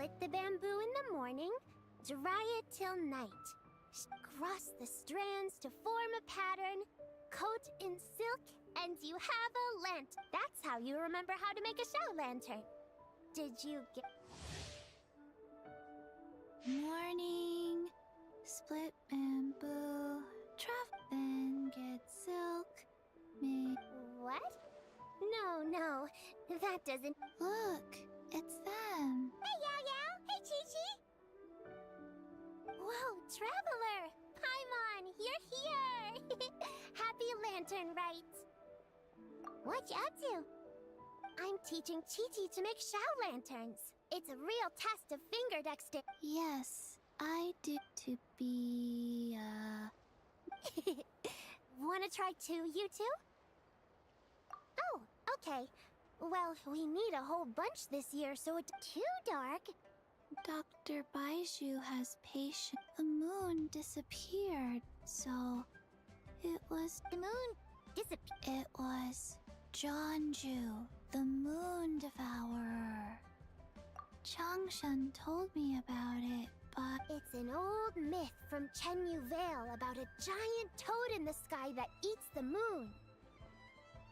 Split the bamboo in the morning, dry it till night. Cross the strands to form a pattern, coat in silk, and you have a lantern. That's how you remember how to make a show lantern. Did you get... Morning, split bamboo, then get silk, make... What? No, that doesn't... Look, it's them. Hey, Yao Yao! Hey, Chi-Chi! Whoa, Traveler! Paimon, you're here! Happy lantern rites! What you up to? I'm teaching Chi-Chi to make show lanterns. It's a real test of finger dexterity. Yes, I do to be, Wanna try too, you two? Oh, okay. Well, we need a whole bunch this year, so it's too dark. Dr. Baiju has patient. The moon disappeared, so it was... The moon disappeared. It was Jeonju, the moon devourer. Changshan told me about it, but... It's an old myth from Chenyu Vale about a giant toad in the sky that eats the moon.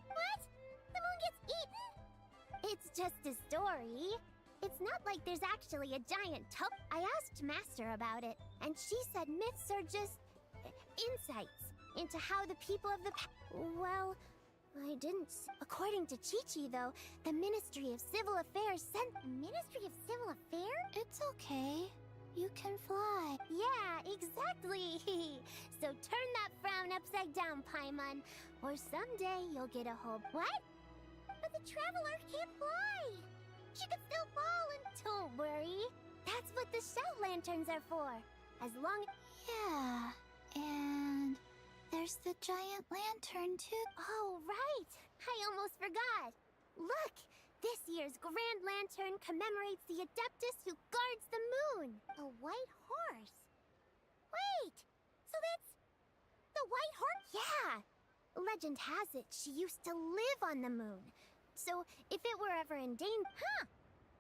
What? The moon gets eaten? It's just a story. It's not like there's actually a giant toad. I asked Master about it, and she said myths are just insights into how the people of the well, I didn't. According to Chi-Chi, though, the Ministry of Civil Affairs sent... Ministry of Civil Affairs? It's okay. You can fly. Yeah, exactly. So turn that frown upside down, Paimon, or someday you'll get a whole... What? But the Traveler can't fly. She could still fall and... Don't worry. That's what the shout lanterns are for. As long... Yeah, and there's the giant lantern, too. Oh, right. I almost forgot. Look, this year's Grand Lantern commemorates the Adeptus who guards the moon. A white horse. Wait, so that's the white horse? Yeah. Legend has it she used to live on the moon. So if it were ever in danger... Huh.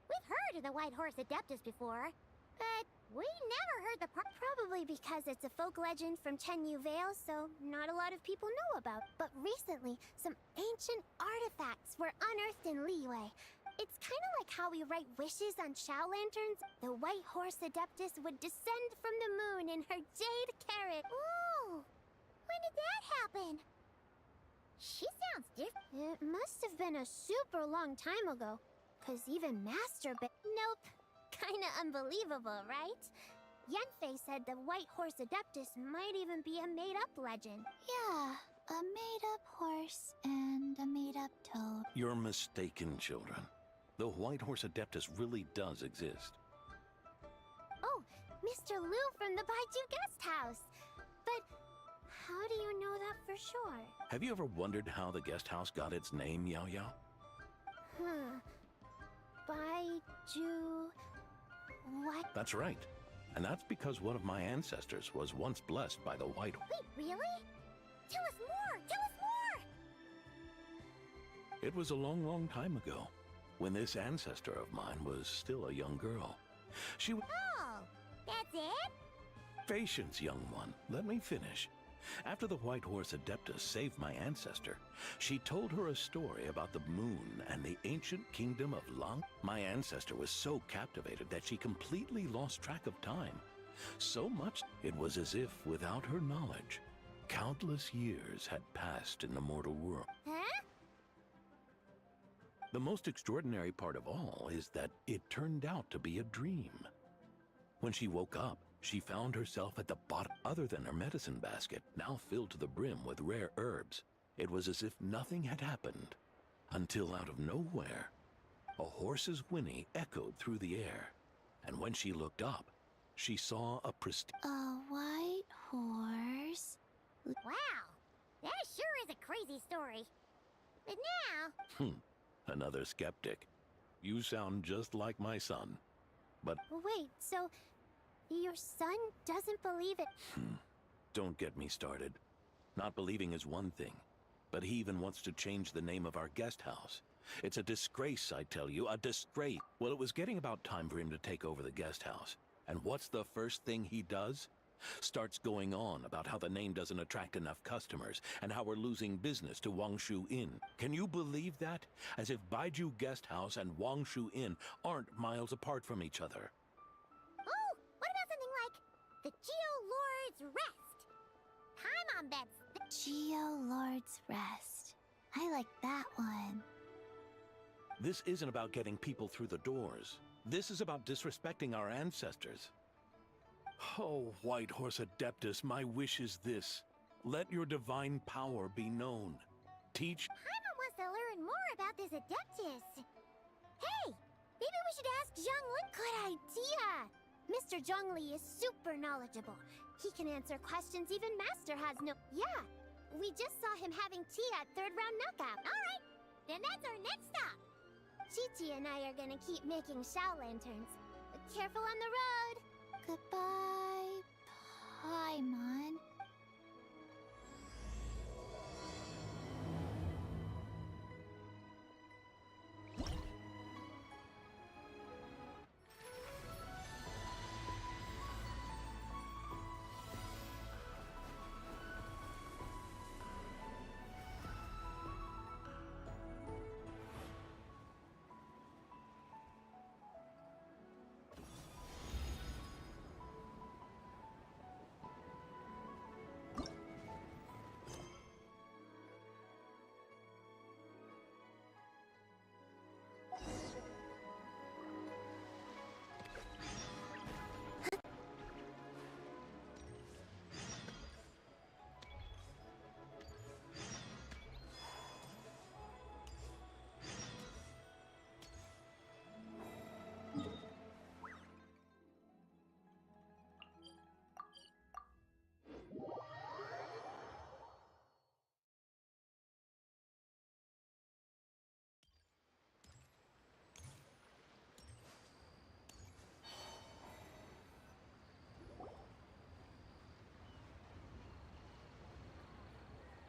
We've heard of the white horse Adeptus before, but we never heard the probably because it's a folk legend from Chenyu Vale, so not a lot of people know about. But recently, some ancient artifacts were unearthed in Liyue. It's kind of like how we write wishes on show lanterns. The white horse Adeptus would descend from the moon in her jade carrot. Ooh! When did that happen? She sounds different. It must have been a super long time ago, because even Master Nope. Kinda unbelievable, right? Yanfei said the white horse Adeptus might even be a made-up legend. Yeah, a made-up horse and a made-up toad. You're mistaken, children. The white horse Adeptus really does exist. Oh, Mr. Liu from the Baiju guest house. But how do you know that for sure? Have you ever wondered how the guest house got its name, Yao Yao? Baiju... What? That's right. And that's because one of my ancestors was once blessed by the white... Wait, really? Tell us more! Tell us more! It was a long, long time ago, when this ancestor of mine was still a young girl. She... Oh, that's it? Patience, young one. Let me finish. After the white horse Adeptus saved my ancestor, she told her a story about the moon and the ancient kingdom of Lang. My ancestor was so captivated that she completely lost track of time. So much it was as if, without her knowledge, countless years had passed in the mortal world. Huh? The most extraordinary part of all is that it turned out to be a dream. When she woke up, she found herself at the bottom, other than her medicine basket, now filled to the brim with rare herbs. It was as if nothing had happened, until out of nowhere, a horse's whinny echoed through the air, and when she looked up, she saw a A white horse? Wow, that sure is a crazy story. But now... Another skeptic. You sound just like my son. But... Wait, so... Your son doesn't believe it? Don't get me started. Not believing is one thing, but he even wants to change the name of our guest house. It's a disgrace, I tell you, a disgrace. Well, it was getting about time for him to take over the guest house. And what's the first thing he does? Starts going on about how the name doesn't attract enough customers and how we're losing business to Wangshu Inn. Can you believe that? As if Baiju Guest House and Wangshu Inn aren't miles apart from each other. Oh, what about something like the Geo Lord's Rest? Paimon bets. Geo Lord's Rest. I like that one. This isn't about getting people through the doors. This is about disrespecting our ancestors. Oh, White Horse Adeptus, my wish is this. Let your divine power be known. Teach... Paimon wants to learn more about this Adeptus. Hey, maybe we should ask Zhongli. Good idea! Mr. Zhongli is super knowledgeable. He can answer questions even Master has no... Yeah, we just saw him having tea at third round knockout. All right, then that's our next stop. Chi-Chi and I are gonna keep making Shao lanterns. Careful on the road. Goodbye, Paimon.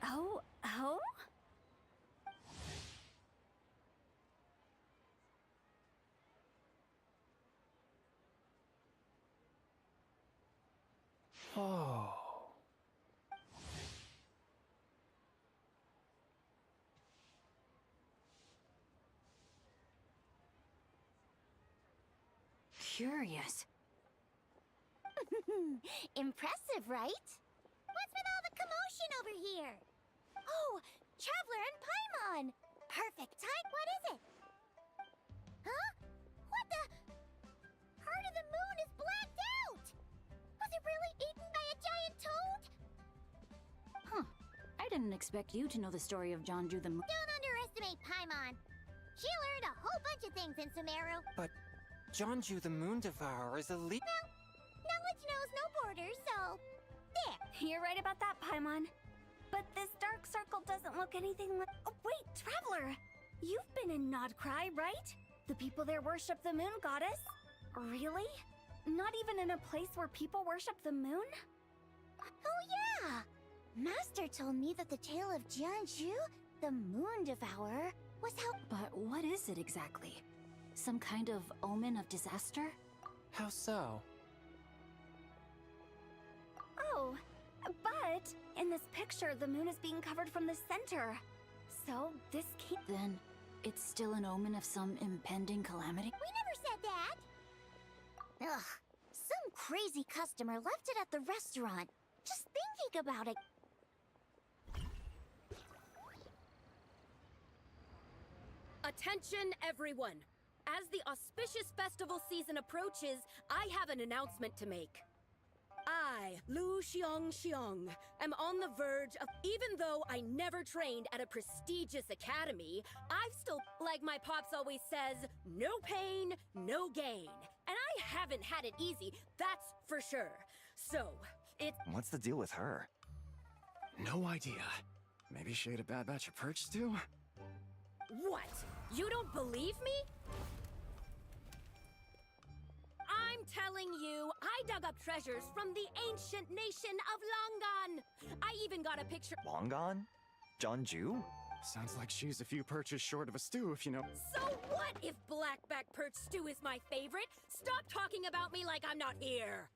Oh? Oh. Curious. Impressive, right? What's with all the commotion over here? Oh, Traveler and Paimon! Perfect time. What is it? Huh? What the? Heart of the Moon is blacked out! Was it really eaten by a giant toad? Huh. I didn't expect you to know the story of Jonju the Moon. Don't underestimate Paimon. She learned a whole bunch of things in Sumeru. But Jonju the Moon Devourer is elite. Well, knowledge knows no borders, so... There! You're right about that, Paimon. But this dark circle doesn't look anything like... Oh, wait, Traveler! You've been in Nodcry, right? The people there worship the moon goddess? Really? Not even in a place where people worship the moon? Oh yeah! Master told me that the tale of Jianzhu, the Moon Devourer, was how... But what is it exactly? Some kind of omen of disaster? How so? Oh, but in this picture, the moon is being covered from the center. So this can't... Then it's still an omen of some impending calamity? We never said that! Ugh, some crazy customer left it at the restaurant. Just thinking about it. Attention, everyone! As the auspicious festival season approaches, I have an announcement to make. I, Lu Xiong, am on the verge of... Even though I never trained at a prestigious academy, I've still... Like my pops always says, no pain, no gain. And I haven't had it easy, that's for sure. So, it's... What's the deal with her? No idea. Maybe she ate a bad batch of perch stew? What? You don't believe me? I'm telling you, I dug up treasures from the ancient nation of Longan. I even got a picture... Long gone? Jonju? Sounds like she's a few perches short of a stew, if you know. So what if blackback perch stew is my favorite? Stop talking about me like I'm not here.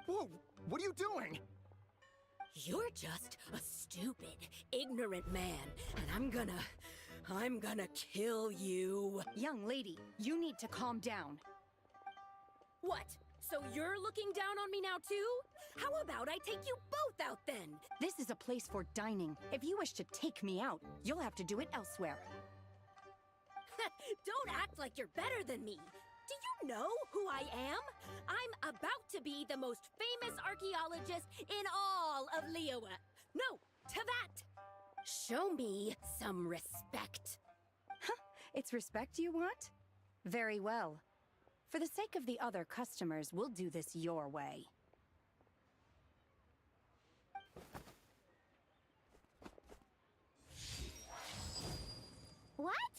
Whoa, what are you doing? You're just a stupid, ignorant man, and I'm gonna kill you. Young lady, you need to calm down. What? So you're looking down on me now too? How about I take you both out then? This is a place for dining. If you wish to take me out, you'll have to do it elsewhere. Don't act like you're better than me. Do you know who I am? I'm about to be the most famous archaeologist in all of Liyue. No, Teyvat! Show me some respect. It's respect you want? Very well. For the sake of the other customers, we'll do this your way. What?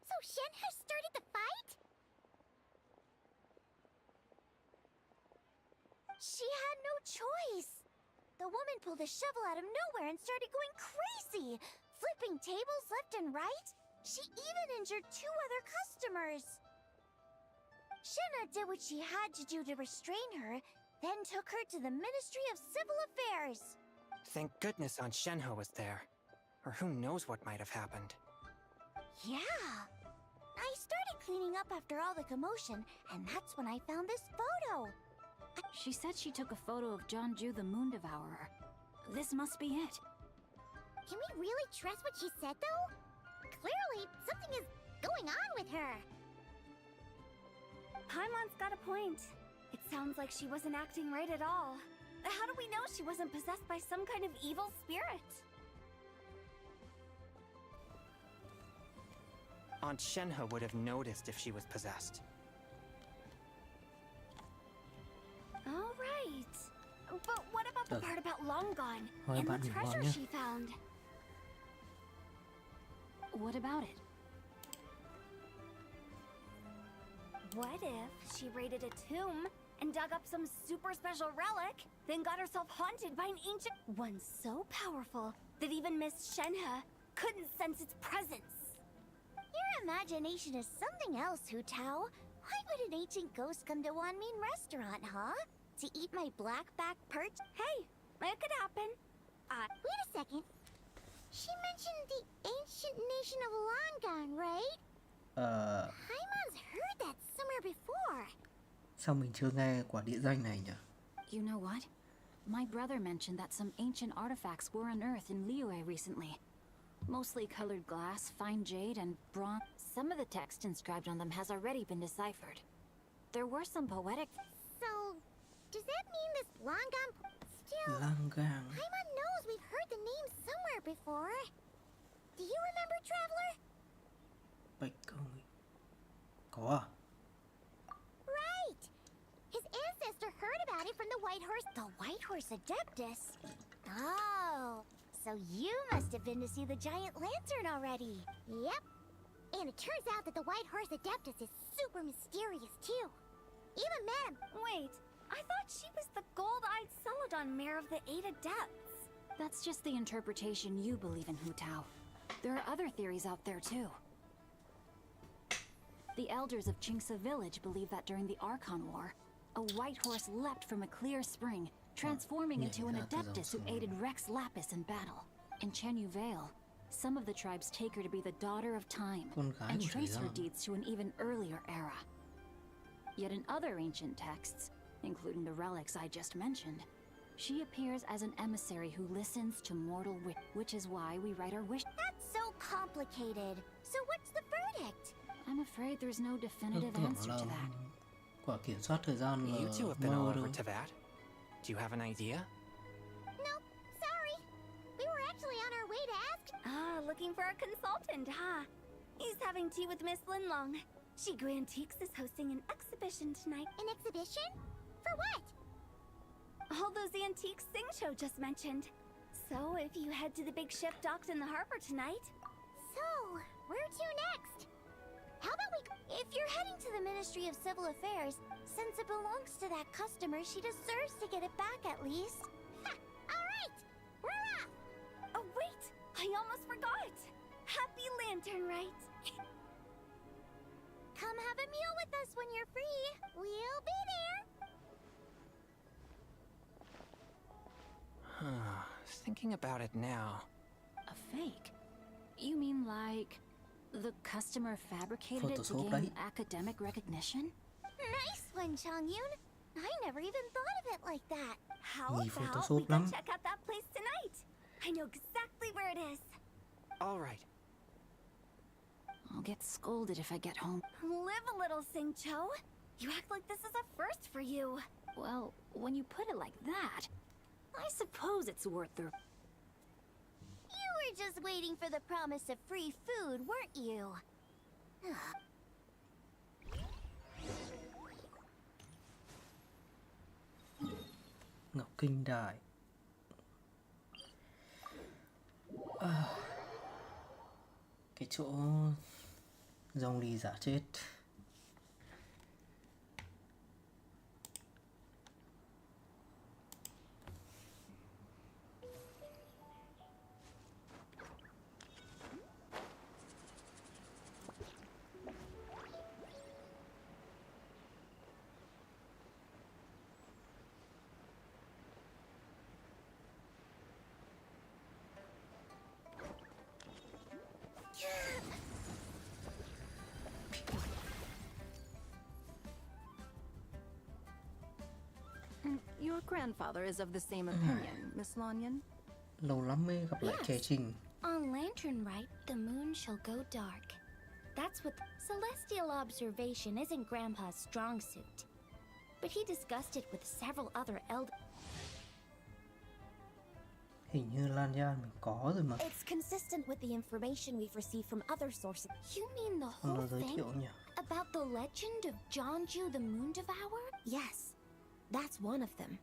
So Shenhe started the fight? She had no choice. The woman pulled a shovel out of nowhere and started going crazy, flipping tables left and right. She even injured 2 other customers. Shenhe did what she had to do to restrain her, then took her to the Ministry of Civil Affairs. Thank goodness Aunt Shenhe was there. Or who knows what might have happened. Yeah. I started cleaning up after all the commotion, and that's when I found this photo. She said she took a photo of Jonju the Moon Devourer. This must be it. Can we really trust what she said, though? Clearly, something is going on with her. Paimon's got a point. It sounds like she wasn't acting right at all. How do we know she wasn't possessed by some kind of evil spirit? Aunt Shenhe would have noticed if she was possessed. All right. But what about the part about Long Gone Thôi and bạn the đừng lo treasure nhé. she found? What about it? What if she raided a tomb and dug up some super special relic, then got herself haunted by an ancient one so powerful that even Miss Shenhe couldn't sense its presence? Your imagination is something else, Hu Tao. Why would an ancient ghost come to Wanmin restaurant, huh? To eat my blackback perch? Hey, it could happen. Wait a second. She mentioned the ancient nation of Longan, right? Paimon's heard that somewhere before. Sao mình chưa nghe quả địa danh này nhỉ? You know what? My brother mentioned that some ancient artifacts were unearthed in Liyue recently. Mostly colored glass, fine jade, and bronze. Some of the text inscribed on them has already been deciphered. There were some poetic... So, does that mean this Longan... Still, Langang. Paimon knows we've heard the name somewhere before. Do you remember, Traveler? Bạch công. Có à? Right! His ancestor heard about it from the White Horse... The White Horse Adeptus? Oh, so you must have been to see the giant lantern already. Yep. And it turns out that the White Horse Adeptus is super mysterious, too. Even met him. Wait, I thought she was the gold-eyed Celadon mare of the 8 Adepts. That's just the interpretation you believe in, Hu Tao. There are other theories out there, too. The elders of Qingce village believe that during the Archon War, a white horse leapt from a clear spring, transforming into an Adeptus who aided Rex Lapis in battle. In Chenyu Vale, some of the tribes take her to be the daughter of time, Con gái and của trace thầy her Giang. deeds to an even earlier era. Yet in other ancient texts, including the relics I just mentioned, she appears as an emissary who listens to mortal which is why we write our wish. That's so complicated. So what's the verdict? I'm afraid there's no Tôi definitive tưởng answer là to that. quả kiểm soát thời gian You là two have been all mơ over đâu. Teyvat. Do you have an idea? Nope, sorry. We were actually on our way to ask... Looking for a consultant, huh? He's having tea with Miss Linlong. Shigu Antiques is hosting an exhibition tonight. An exhibition? For what? All those antiques Sing-Cho just mentioned. So, if you head to the big ship docked in the harbor tonight... So, where to next? How about we... If you're heading to the Ministry of Civil Affairs, since it belongs to that customer, she deserves to get it back at least. Ha! All right! We're off! Oh, wait! I almost forgot! lantern, right? Come have a meal with us when you're free. We'll be there. Thinking about it now. A fake? You mean like the customer fabricated it to Photoshop gain đấy. academic recognition? Nice one, Chongyun. I never even thought of it like that. How Nhìn about we Photoshop go lắm. check out that place tonight? I know exactly where it is. All right. I'll get scolded if I get home. Live a little, Singcho. You act like this is a first for you. Well, when you put it like that, I suppose it's worth the... You were just waiting for the promise of free food, weren't you? Ngọc Kinh Đại. Cái chỗ dòng ly giả chết. Your grandfather is of the same opinion, Miss Lanyan. Lâu lắm mới gặp lại Khe Trinh. On Lantern Rite, the moon shall go dark. That's what celestial observation isn't Grandpa's strong suit. But he discussed it with several other elders. Hình như Lan Yan mình có rồi mà. It's consistent with the information we've received from other sources. You mean the Không whole nó giới thing? thiệu nhỉ? About the legend of Jeonju the Moon Devourer? Yes, that's one of them.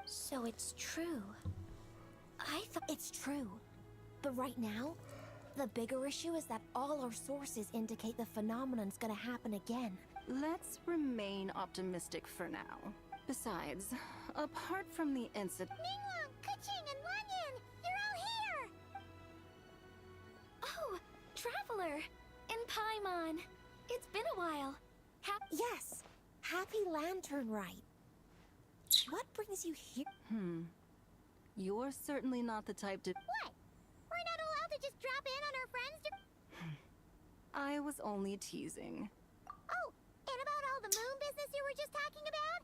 So it's true. I thought it's true. But right now, the bigger issue is that all our sources indicate the phenomenon's gonna happen again. Let's remain optimistic for now. Besides, apart from the incident... Ningguang, Keqing, and Lanyan, you're all here! Oh, Traveler! In Paimon. It's been a while. Yes, happy Lantern Rite. What brings you here? You're certainly not the type to... What? We're not allowed to just drop in on our friends to... I was only teasing. Oh, and about all the moon business you were just talking about?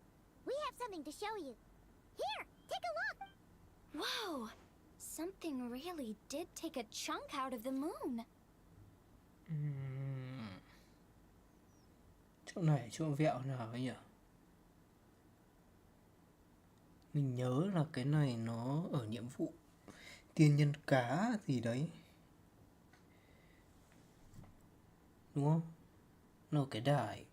We have something to show you. Here, take a look! Whoa! Something really did take a chunk out of the moon. Chỗ này chỗ vẹo nào ấy nhỉ? Mình nhớ là cái này nó ở nhiệm vụ tiên nhân cá gì đấy. Đúng không? Nó ở cái đài.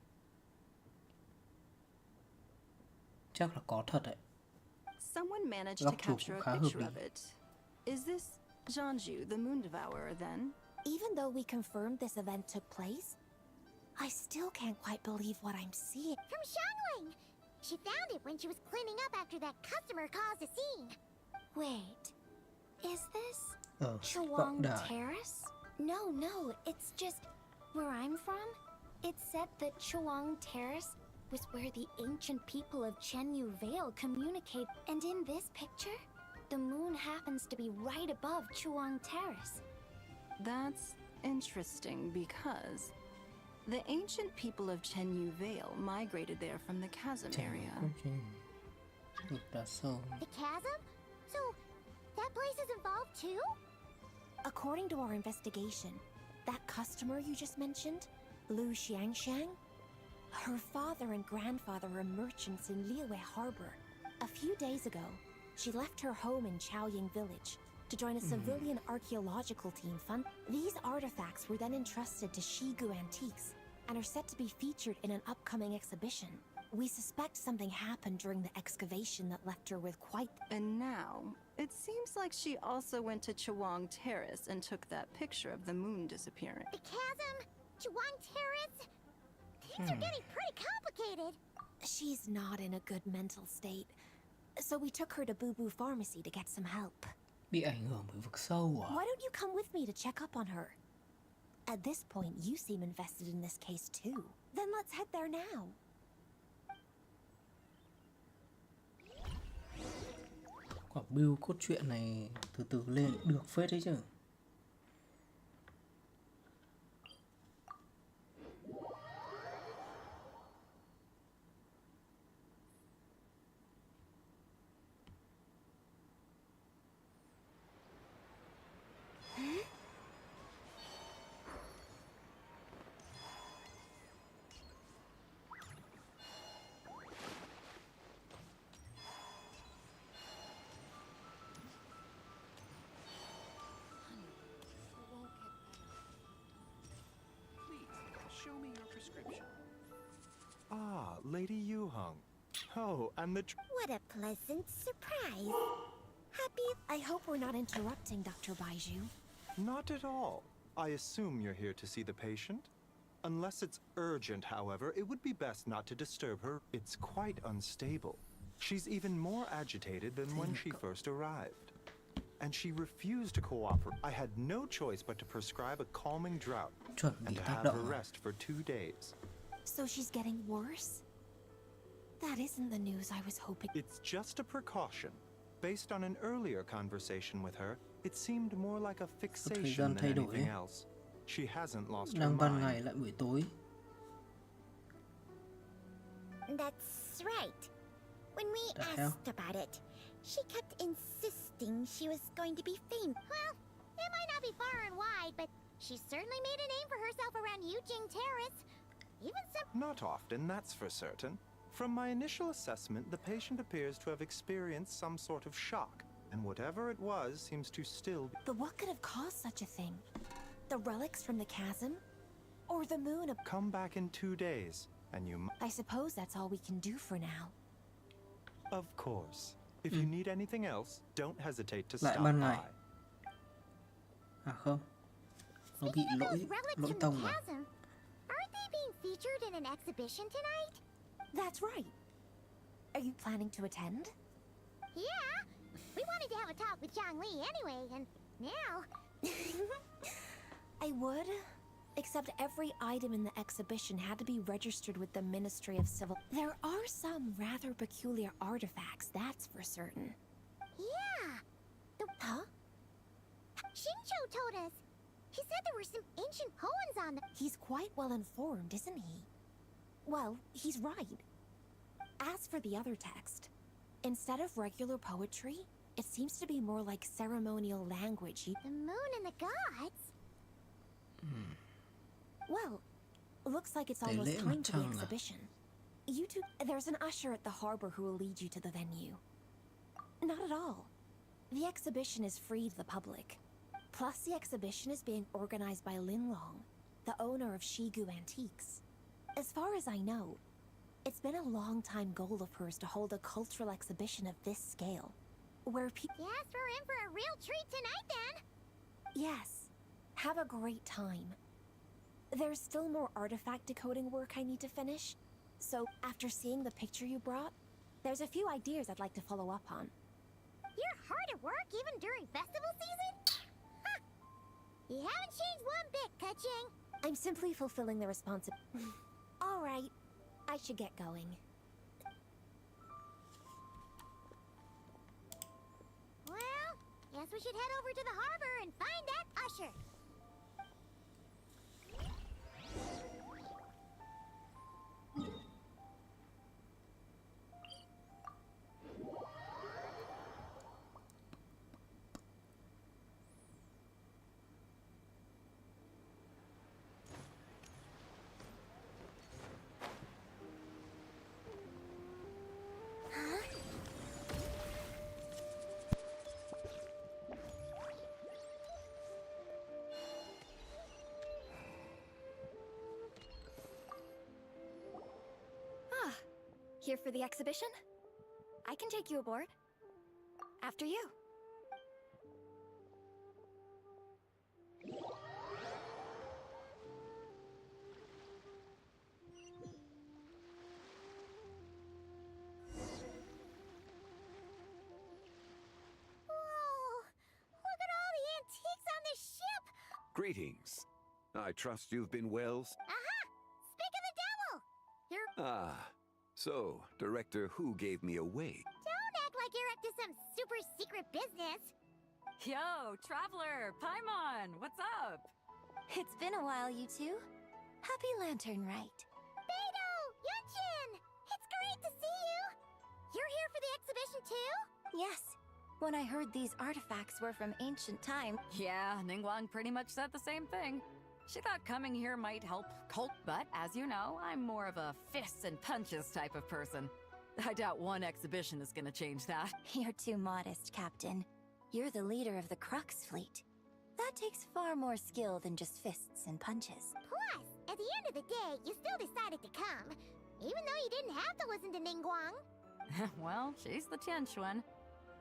Chắc là có thật đấy. Someone managed to Góc chụp capture cũng a khá hợp picture lý. of it. Is this Jeonju, the moon devourer, then? Even though we confirmed this event took place, I still can't quite believe what I'm seeing. From Xiangling! She found it when she was cleaning up after that customer caused a scene. Wait, is this Vọng Chawang đài. Terrace? No, it's just where I'm from. It said that Chawang Terrace was where the ancient people of Chenyu Vale communicate. And in this picture, the moon happens to be right above Chawang Terrace. That's interesting because the ancient people of Chenyu Vale migrated there from the chasm area. Được đá sâu. The chasm? So, that place is involved too? According to our investigation, that customer you just mentioned, Lu Xiangxiang, her father and grandfather were merchants in Liyue Harbor. A few days ago, she left her home in Chaoying Village to join a civilian archaeological team These artifacts were then entrusted to Shigu Antiques and are set to be featured in an upcoming exhibition. We suspect something happened during the excavation that left her with quite... And now, it seems like she also went to Chawang Terrace and took that picture of the moon disappearing. The chasm? Chawang Terrace? Things are getting pretty complicated. She's not in a good mental state, so we took her to Boo Boo Pharmacy to get some help. Bị ảnh hưởng bởi vực sâu à? Why don't you come with me to check up on her? At this point, you seem invested in this case too. Then let's head there now. Quả build cốt truyện này từ từ lên được phết đấy chứ. Show me your prescription. Ah, Lady Yuhong. Oh, and the What a pleasant surprise. Happy? I hope we're not interrupting, Dr. Baiju. Not at all. I assume you're here to see the patient? Unless it's urgent, however, it would be best not to disturb her. It's quite unstable. She's even more agitated than when she first arrived. And she refused to cooperate. I had no choice but to prescribe a calming draught and to have her rest for 2 days. So she's getting worse? That isn't the news I was hoping. It's just a precaution. Based on an earlier conversation with her, it seemed more like a fixation than anything else. She hasn't lost her ban ngày mind. lại buổi tối. That's right. When we asked about it, she kept insisting she was going to be famous. Well, it might not be far and wide, but she certainly made a name for herself around Yujing Terrace. Even some... Not often, that's for certain. From my initial assessment, the patient appears to have experienced some sort of shock, and whatever it was seems to still be... But what could have caused such a thing? The relics from the chasm? Or the moon? Come back in 2 days, and you... I suppose that's all we can do for now. Of course. If you need anything else, don't hesitate to Lại stop ban ngày. by. À không. Nó bị lỗi tông à? Aren't they being featured in an exhibition tonight? That's right. Are you planning to attend? Yeah. We wanted to have a talk with Zhangli anyway, and now... I would, except every item in the exhibition had to be registered with the Ministry of Civil... There are some rather peculiar artifacts, that's for certain. Yeah. Huh? Shincho told us. He said there were some ancient poems on the... He's quite well informed, isn't he? Well, he's right. As for the other text, instead of regular poetry, it seems to be more like ceremonial language. The moon and the gods? Well, looks like it's almost time for the exhibition. You two, there's an usher at the harbor who will lead you to the venue. Not at all. The exhibition is free to the public. Plus, the exhibition is being organized by Linlong, the owner of Shigu Antiques. As far as I know, it's been a long-time goal of hers to hold a cultural exhibition of this scale, where people... Yes, we're in for a real treat tonight, then! Yes. Have a great time. There's still more artifact decoding work I need to finish, so after seeing the picture you brought, there's a few ideas I'd like to follow up on. You're hard at work even during festival season? Ha! You haven't changed one bit, Ka-Ching. I'm simply fulfilling the responsibility. All right, I should get going. Well, guess we should head over to the harbor and find that usher. Here for the exhibition? I can take you aboard. After you. Whoa! Look at all the antiques on this ship! Greetings. I trust you've been well? Aha! Speak of the devil! You're... Ah, so Director Who gave me away. Don't act like you're up to some super secret business. Yo, Traveler, Paimon, what's up? It's been a while, you two. Happy Lantern Rite. Beto! Yunchin! It's great to see you! You're here for the exhibition too? Yes. When I heard these artifacts were from ancient time. Yeah, Ningguang pretty much said the same thing. She thought coming here might help cult, but as you know, I'm more of a fists and punches type of person. I doubt one exhibition is gonna change that. You're too modest, Captain. You're the leader of the Crux fleet. That takes far more skill than just fists and punches. Plus, at the end of the day, you still decided to come. Even though you didn't have to listen to Ningguang. Well, she's the Tianquan.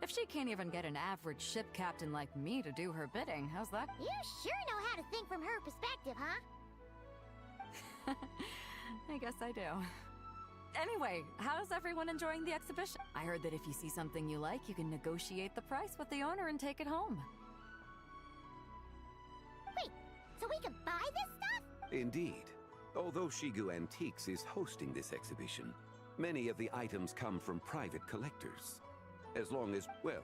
If she can't even get an average ship captain like me to do her bidding, how's that? You sure know how to think from her perspective, huh? I guess I do. Anyway, how's everyone enjoying the exhibition? I heard that if you see something you like, you can negotiate the price with the owner and take it home. Wait, so we can buy this stuff? Indeed. Although Shigu Antiques is hosting this exhibition, many of the items come from private collectors. As long as, well,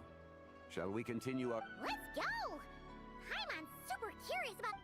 shall we continue our... Let's go! I'm super curious about...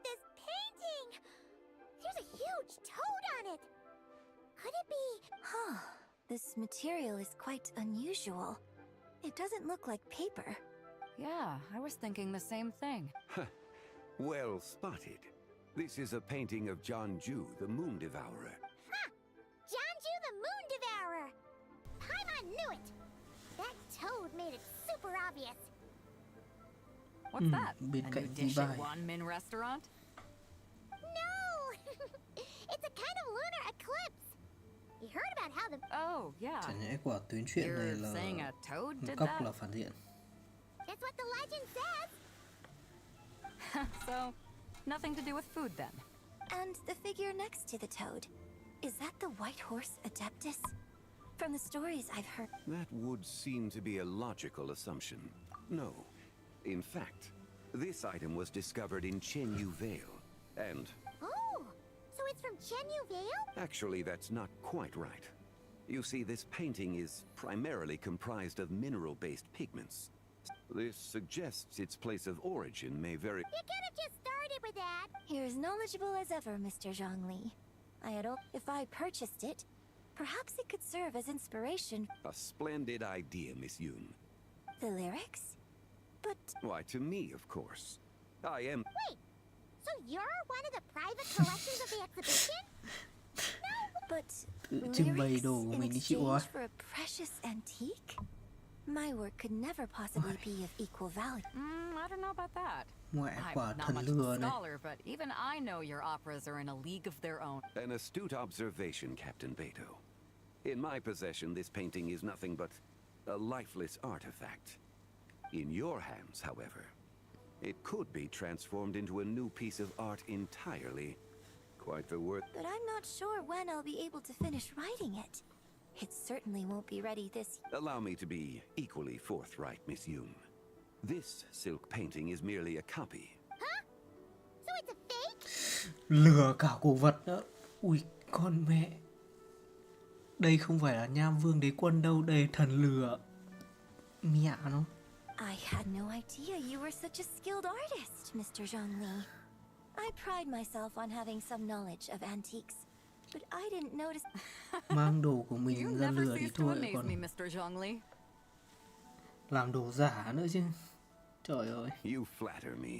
this painting! There's a huge toad on it! Could it be... Huh. This material is quite unusual. It doesn't look like paper. Yeah, I was thinking the same thing. Well spotted. This is a painting of Janju, the Moon Devourer. Ha! Janju the Moon Devourer! Paimon knew it! That toad made it super obvious. What's that? A bên new cạnh dish T-bài. at Wanmin restaurant? No! It's a kind of lunar eclipse. You heard about how the... Oh, yeah. Chả nhẽ quả tuyến truyện này You're saying a toad là did cóc that? là phản diện. That's what the legend says. So, nothing to do with food then. And the figure next to the toad. Is that the White Horse Adeptus? From the stories I've heard... That would seem to be a logical assumption. No. In fact, this item was discovered in Chenyu Vale, and... Oh, so it's from Chenyu Vale? Actually, that's not quite right. You see, this painting is primarily comprised of mineral-based pigments. This suggests its place of origin may vary... You could have just started with that. You're as knowledgeable as ever, Mr. Zhongli. If I purchased it, perhaps it could serve as inspiration. A splendid idea, Miss Yoon. The lyrics? But... Why, to me, of course. I am... Wait, so you're one of the private collectors of the exhibition? But... Trưng bày lyrics đồ của in mình đi chịu exchange quá. for a precious antique? My work could never possibly be of equal value. I don't know about that. Ngoại quả I'm not thần much lừa of a này. scholar, but even I know your operas are in a league of their own. An astute observation, Captain Beto. In my possession, this painting is nothing but a lifeless artifact. In your hands, however, it could be transformed into a new piece of art entirely. Quite the worth. But I'm not sure when I'll be able to finish writing it. It certainly won't be ready this... Allow me to be equally forthright, Miss Yoon. This silk painting is merely a copy. Huh? So it's a fake? Lừa cả cổ vật nữa. Ui, con mẹ. Đây không phải là Nham Vương Đế Quân đâu, đây là thần lừa. Mẹ nó. I had no idea you were such a skilled artist, Mr. Zhongli. I pride myself on having some knowledge of antiques, but I didn't notice... Mang đồ của You mình ra never lừa thì cease to thôi, amaze còn me, Mr. Zhongli. làm đồ giả nữa chứ. Trời ơi. You flatter me.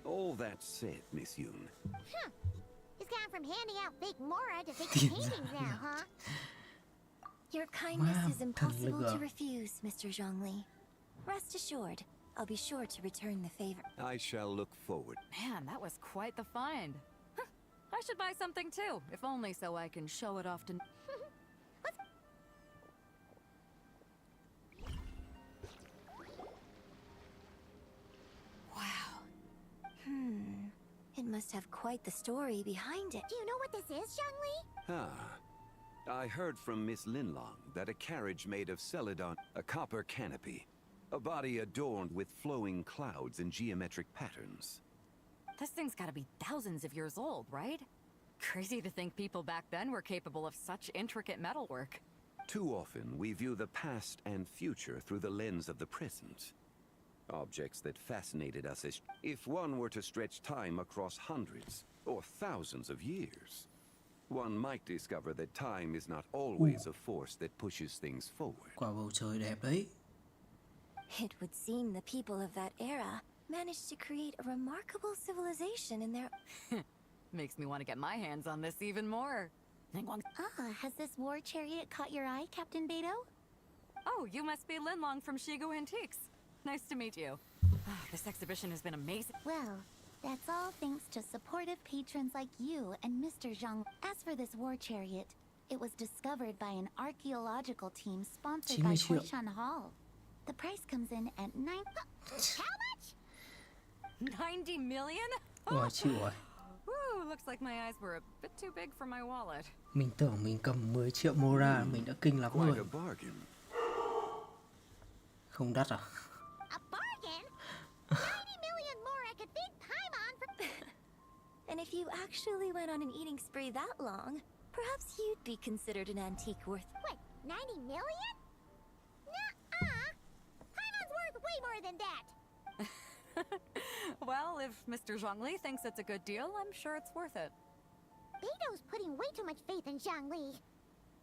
All that said, Miss Yoon. Huh. He's gone from handing out fake Mora to fake Tiền paintings giả now, huh? Your kindness Wow, is impossible thần to lừa. refuse, Mr. Zhongli. Rest assured, I'll be sure to return the favor. I shall look forward. Man, that was quite the find. Huh, I should buy something too, if only so I can show it off to... Wow. It must have quite the story behind it. Do you know what this is, Zhongli? Ah. I heard from Miss Linlong that a carriage made of celadon, a copper canopy, a body adorned with flowing clouds and geometric patterns. This thing's gotta be thousands of years old, right? Crazy to think people back then were capable of such intricate metalwork. Too often, we view the past and future through the lens of the present. Objects that fascinated us as... If one were to stretch time across hundreds or thousands of years, one might discover that time is not always a force that pushes things forward. Quả bầu trời đẹp đấy. It would seem the people of that era managed to create a remarkable civilization in their... Makes me want to get my hands on this even more. Has this war chariot caught your eye, Captain Beto? Oh, you must be Linlong from Shigo Antiques. Nice to meet you. This exhibition has been amazing. Well, that's all thanks to supportive patrons like you and Mr. Zhang. As for this war chariot, it was discovered by an archaeological team sponsored by 90 triệu. Huishan Hall. The price comes in at How much? 90 million? Ôi chịu rồi. Woo, looks like my eyes were a bit too big for my wallet. Mình tưởng mình cầm 10 triệu Mora mình đã kinh lắm Quite rồi. a bargain. Không đắt à? A bargain? 90 million more I could feed Paimon for... And if you actually went on an eating spree that long, perhaps you'd be considered an antique worth... What, 90 million? Nuh-uh! Paimon's worth way more than that! Well, if Mr. Zhongli thinks it's a good deal, I'm sure it's worth it. Beto's putting way too much faith in Zhongli.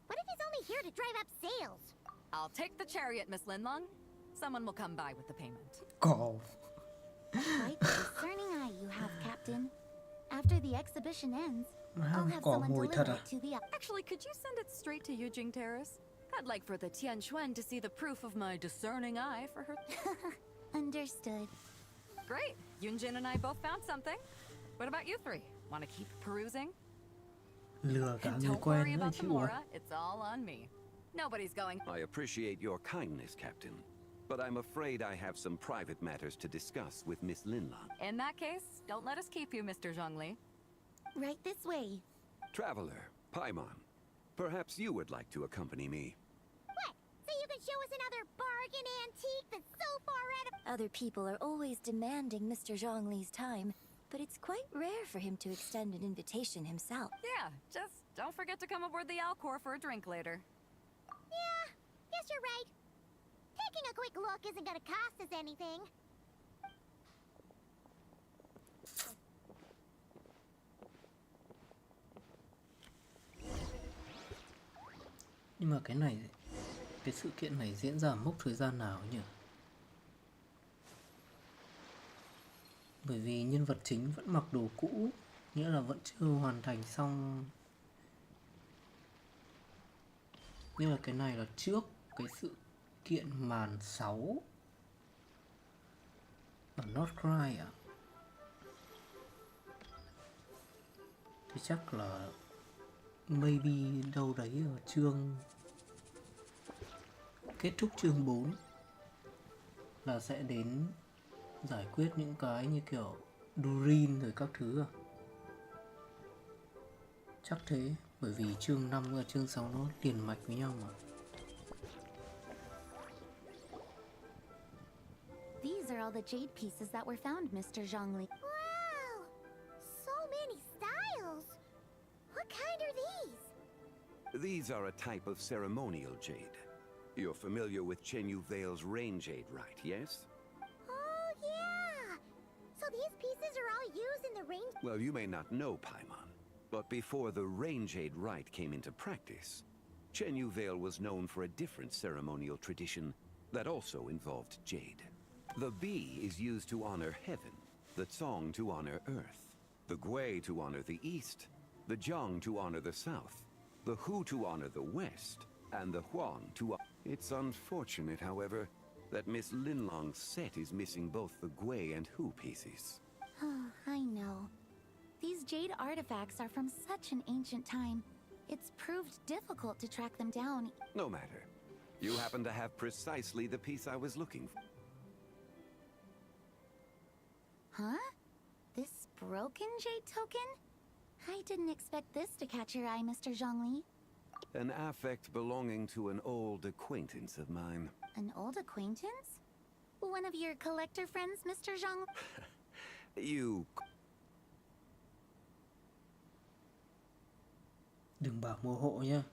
What if he's only here to drive up sales? I'll take the chariot, Miss Linlong. Someone will come by with the payment. Cỏ. Quite the discerning eye you have, Captain. After the exhibition ends, I'll Ham have cỏ someone mùi deliver thật à? it to the... Actually, could you send it straight to Yujing Terrace? I'd like for the Tianquan to see the proof of my discerning eye for her. Understood. Great. Yunjin and I both found something. What about you three? Want to keep perusing? Lừa cả And người don't worry quen nữa about the chịu rồi. Mora. It's all on me. Nobody's going. I appreciate your kindness, Captain, but I'm afraid I have some private matters to discuss with Miss Linlong. In that case, don't let us keep you, Mr. Zhongli. Right this way. Traveler, Paimon, perhaps you would like to accompany me. What? So you can show us another bargain antique that's so far out of... Other people are always demanding Mr. Zhongli's time, but it's quite rare for him to extend an invitation himself. Yeah, just don't forget to come aboard the Alcor for a drink later. Yeah, guess you're right. Taking a quick look isn't gonna cost us anything. Nhưng mà cái sự kiện này diễn ra mốc thời gian nào nhỉ? Bởi vì nhân vật chính vẫn mặc đồ cũ, nghĩa là vẫn chưa hoàn thành xong. Nhưng mà cái này là trước cái sự kiện màn 6 ở Northcry à? Thì chắc là maybe đâu đấy ở chương kết thúc chương 4 là sẽ đến giải quyết những cái như kiểu Durin rồi các thứ à? Chắc thế, bởi vì chương 5 và chương 6 nó liền mạch với nhau mà. These are all the jade pieces that were found, Mr. Zhongli. Wow! So many styles! What kind are these? These are a type of ceremonial jade. You're familiar with Chenyu Vale's rain jade, right, yes? Oh, yeah! So these pieces are all used in the rain... Well, you may not know, Paimon, but before the rain jade rite came into practice, Chenyu Vale was known for a different ceremonial tradition that also involved jade. The bee is used to honor heaven, the Tsong to honor earth, the Gui to honor the east, the Jiang to honor the south, the Hu to honor the west, and the Huan to... It's unfortunate, however, that Miss Linlong's set is missing both the Gui and Hu pieces. Oh, I know. These jade artifacts are from such an ancient time. It's proved difficult to track them down. No matter. You happen to have precisely the piece I was looking for. Huh? This broken jade token? I didn't expect this to catch your eye, Mr. Zhongli. An affect belonging to an old acquaintance of mine. An old acquaintance? One of your collector friends, Mr. Zhongli? You... Đừng bảo mua hộ nhá.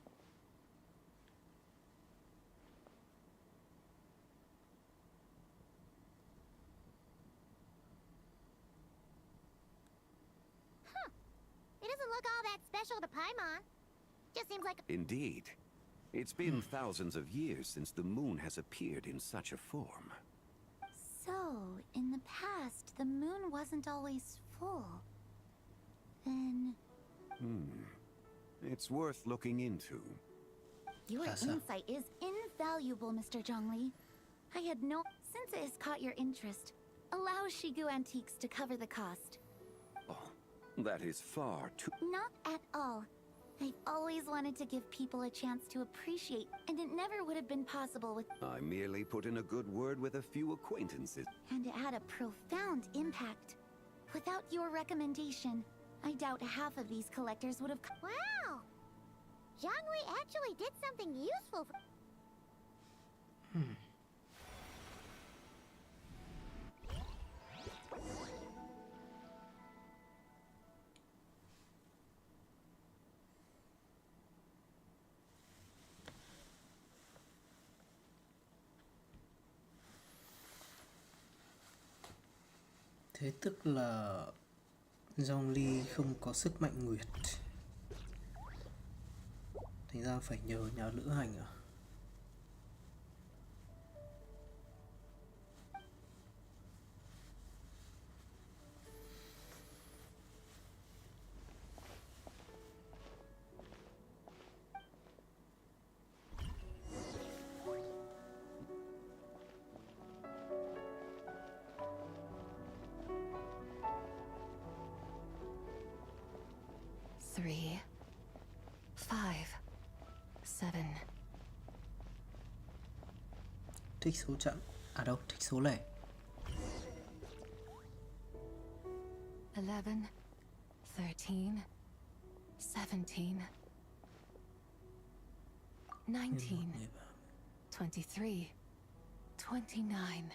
It doesn't look all that special to Paimon. Just seems like... Indeed. It's been thousands of years since the moon has appeared in such a form. So, in the past, the moon wasn't always full. Then... It's worth looking into. Your insight is invaluable, Mr. Zhongli. I had no... Since it has caught your interest, allow Shigu Antiques to cover the cost. Oh, that is far too... Not at all. I've always wanted to give people a chance to appreciate, and it never would have been possible with... I merely put in a good word with a few acquaintances. And it had a profound impact. Without your recommendation, I doubt half of these collectors would have... Wow! Zhongli actually did something useful for... Thế tức là Zhongli không có sức mạnh nguyệt, thành ra phải nhờ nhà lữ hành à? Three, 5, 7. Thích số chẵn. À đâu, thích số lẻ. 11, 13, 17, 19, 23, 29.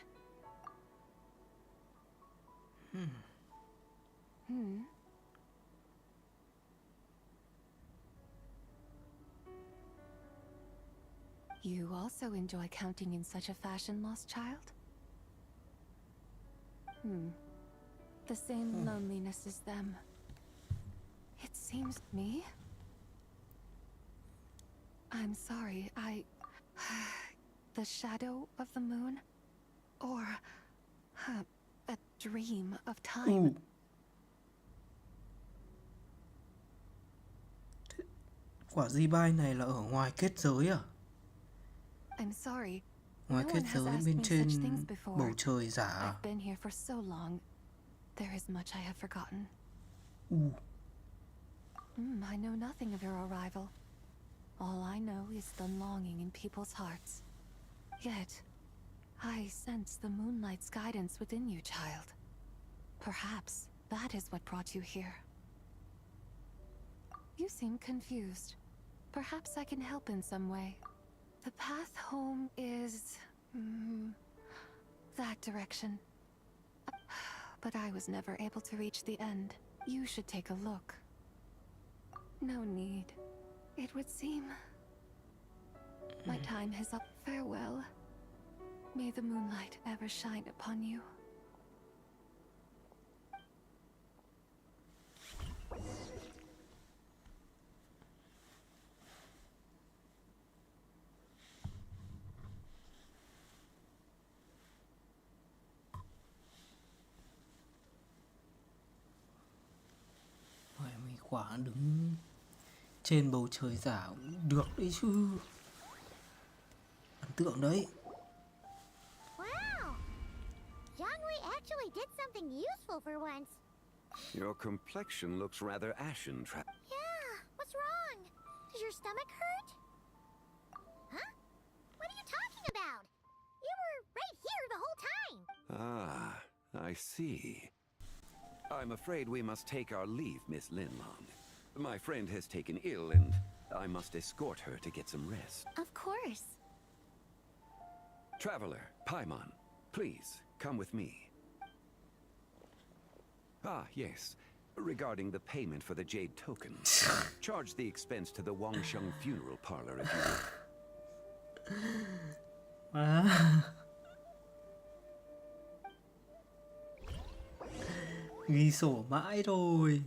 You also enjoy counting in such a fashion, lost child? The same loneliness as them. It seems me. I'm sorry, the shadow of the moon? Or a dream of time? Quả Zibai này là ở ngoài kết giới à? I'm sorry. Ngoài No kết one has giới asked bên me such trên things before. bầu trời giả à? I've been here for so long. There is much I have forgotten. I know nothing of your arrival. All I know is the longing in people's hearts. Yet, I sense the moonlight's guidance within you, child. Perhaps that is what brought you here. You seem confused. Perhaps I can help in some way. The path home is... that direction. But I was never able to reach the end. You should take a look. No need. It would seem... my time is up. Farewell. May the moonlight ever shine upon you. Vậy mấy quả đứng trên bầu trời giả cũng được đấy chứ. tượng đấy. Wow! Zhongli actually did something useful for once. Your complexion looks rather ashen, Yeah, what's wrong? Does your stomach hurt? Huh? What are you talking about? You were right here the whole time. Ah, I see. I'm afraid we must take our leave, Miss Linlong. My friend has taken ill and I must escort her to get some rest. Of course. Traveler, Paimon, please, come with me. Ah, yes. Regarding the payment for the jade token. Charge the expense to the Wangsheng funeral parlor if you will. Ghi sổ mãi rồi.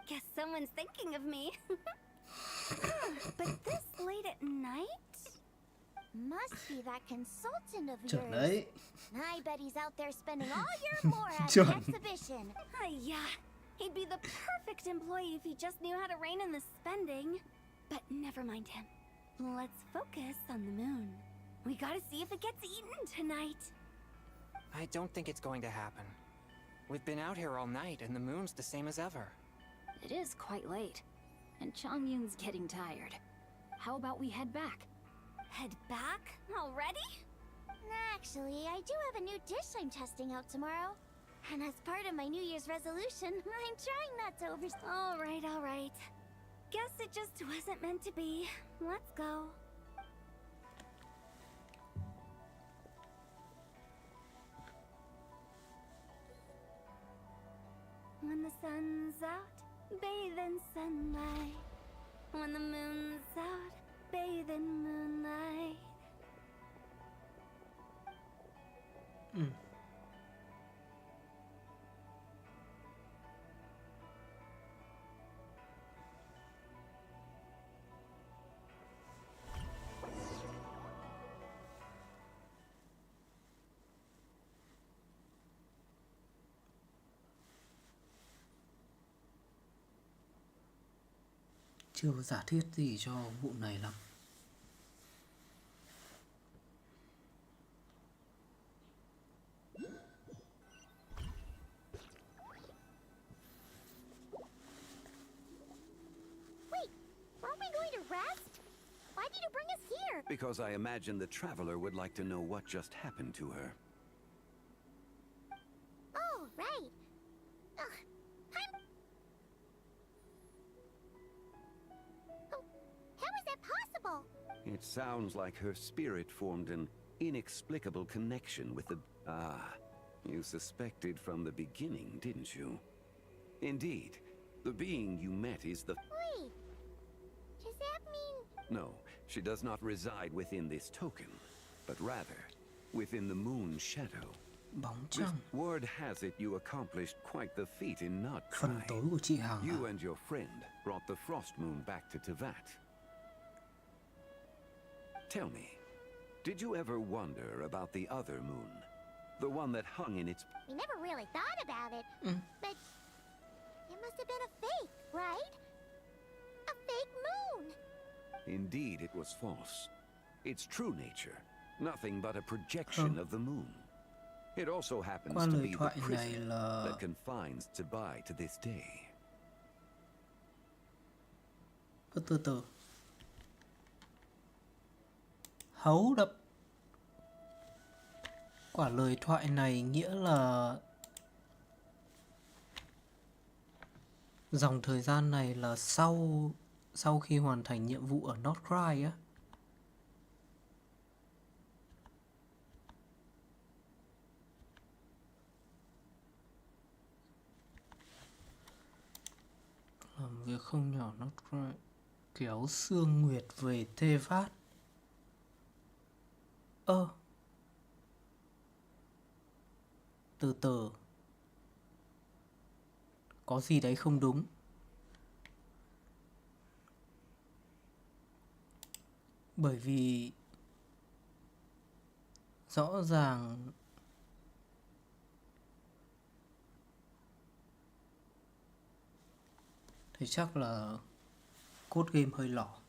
Guess someone's thinking of me. But this late at night? Must be that consultant of Chuẩn yours. đấy. I bet he's out there spending all year more at the Chuẩn. exhibition. Yeah, he'd be the perfect employee if he just knew how to rein in the spending. But never mind him. Let's focus on the moon. We gotta see if it gets eaten tonight. I don't think it's going to happen. We've been out here all night, and the moon's the same as ever. It is quite late, and Chongyun's getting tired. How about we head back? Head back? Already? Actually, I do have a new dish I'm testing out tomorrow. And as part of my New Year's resolution, I'm trying not to All right. Guess it just wasn't meant to be. Let's go. When the sun's out, bathe in sunlight. When the moon's out, bathe in moonlight. Chưa có giả thiết gì cho vụ này lắm. Wait, aren't we going to rest? Why did you bring us here? Because I imagine the traveler would like to know what just happened to her. Oh, right. How is that possible? It sounds like her spirit formed an inexplicable connection with the... Ah, you suspected from the beginning, didn't you? Indeed, the being you met is the... Wait, does that mean... No, she does not reside within this token, but rather within the moon's shadow. Bóng trăng. Word has it you accomplished quite the feat in Phần Notcry. tối của chị Hằng à? You and your friend brought the frost moon back to Tevat. Tell me, did you ever wonder about the other moon? The one that hung in its... We never really thought about it. But it must have been a fake, right? A fake moon. Indeed, it was false. Its true nature, nothing but a projection of the moon. It also happens Qua to lời be the thoại này prison là that confines Tebai to this day. từ từ. Hấu đập. Quả lời thoại này nghĩa là dòng thời gian này là sau khi hoàn thành nhiệm vụ ở Notcry á. Làm việc không nhỏ Notcry, kéo Sương Nguyệt về Tevat. từ từ. Có gì đấy không đúng. Bởi vì rõ ràng thì chắc là code game hơi lỏ.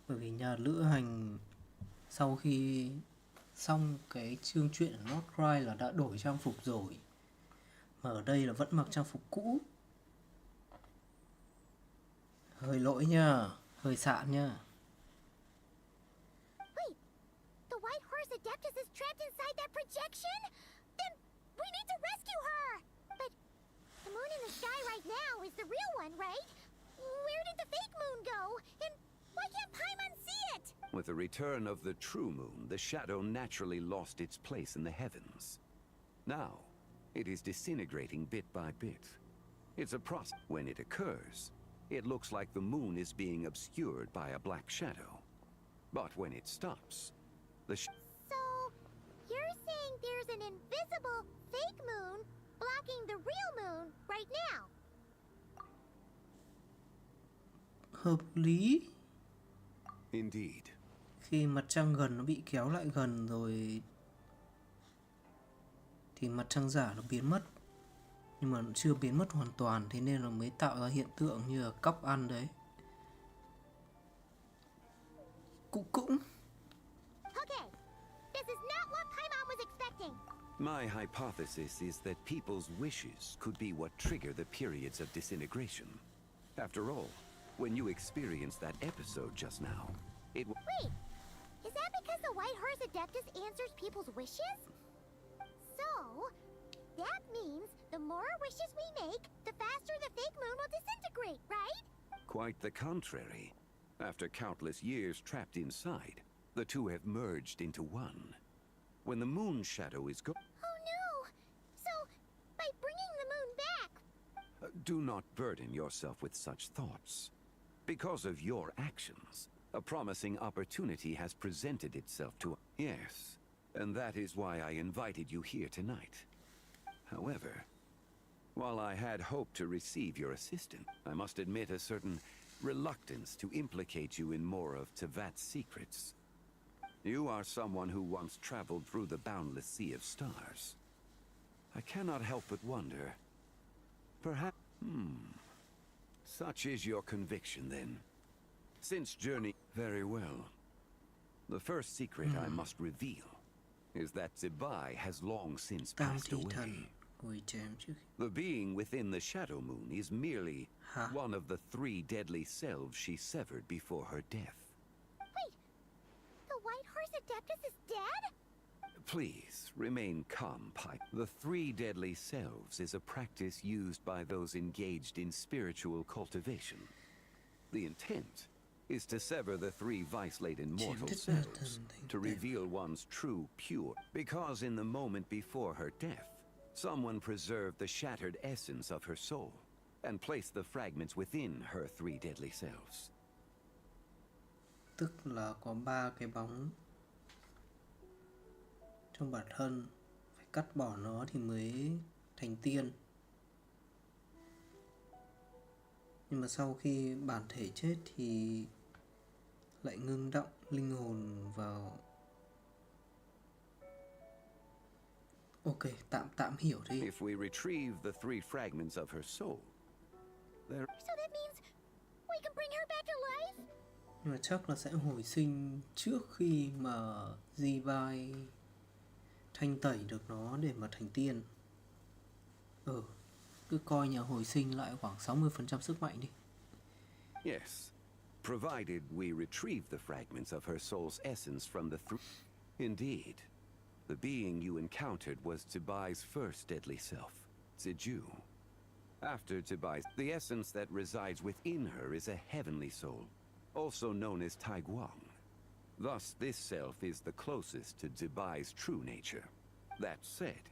Bởi vì nhà lữ hành sau khi xong cái chương truyện ở North Cry là đã đổi trang phục rồi, mà ở đây là vẫn mặc trang phục cũ. Hơi lỗi nha, hơi sạn nha. Wait, the White Horse Adeptus is trapped inside that projection? Then we need to rescue her! But the moon in the sky right now is the real one, right? Where did the fake moon go? And why can't Paimon see it? With the return of the true moon, the shadow naturally lost its place in the heavens. Now, it is disintegrating bit by bit. It's a process. When it occurs, it looks like the moon is being obscured by a black shadow. But when it stops, So, you're saying there's an invisible fake moon blocking the real moon right now? Hợp lý. Indeed. Khi mặt trăng gần nó bị kéo lại gần rồi thì mặt trăng giả nó biến mất. Nhưng mà nó chưa biến mất hoàn toàn, thế nên là mới tạo ra hiện tượng như là cóc ăn đấy. Cũng Okay, this is not what Paimon was expecting. My hypothesis is that people's wishes could be what trigger the periods of disintegration. After all, when you experienced that episode just now, it Wait, is that because the White Horse Adeptus answers people's wishes? So, that means the more wishes we make, the faster the fake moon will disintegrate, right? Quite the contrary. After countless years trapped inside, the two have merged into one. When the moon shadow is gone... Oh no! So, by bringing the moon back... do not burden yourself with such thoughts. Because of your actions, a promising opportunity has presented itself to... Yes, and that is why I invited you here tonight. However, while I had hoped to receive your assistance, I must admit a certain reluctance to implicate you in more of Tevat's secrets. You are someone who once traveled through the boundless sea of stars. I cannot help but wonder, perhaps... Such is your conviction, then. Since journey... Very well. The first secret I must reveal is that Zibai has long since passed away. The being within the Shadow Moon is merely one of the 3 deadly selves she severed before her death. Wait, the White Horse Adeptus is dead? Please, remain calm, Pipe. The 3 deadly selves is a practice used by those engaged in spiritual cultivation. The intent is to sever the 3 vice-laden mortal selves, to reveal one's true pure. Because in the moment before her death, someone preserved the shattered essence of her soul, and placed the fragments within her 3 deadly selves. Tức là có 3 cái bóng trong bản thân, phải cắt bỏ nó thì mới thành tiên. Nhưng mà sau khi bản thể chết thì lại ngưng động linh hồn vào. Ok, tạm hiểu đi. If we retrieve the 3 fragments of her soul, there... So that means we can bring her back to life? Nhưng mà chắc là sẽ hồi sinh trước khi mà Zibai thanh tẩy được nó để mà thành tiên. Cứ coi nhà hồi sinh lại khoảng 60% sức mạnh đi. Yes, provided we retrieve the fragments of her soul's essence from the Indeed, the being you encountered was Zibai's first deadly self, Ziju. After Zibai's, the essence that resides within her is a heavenly soul, also known as Taiguang. Thus, this self is the closest to Zibai's true nature. That said,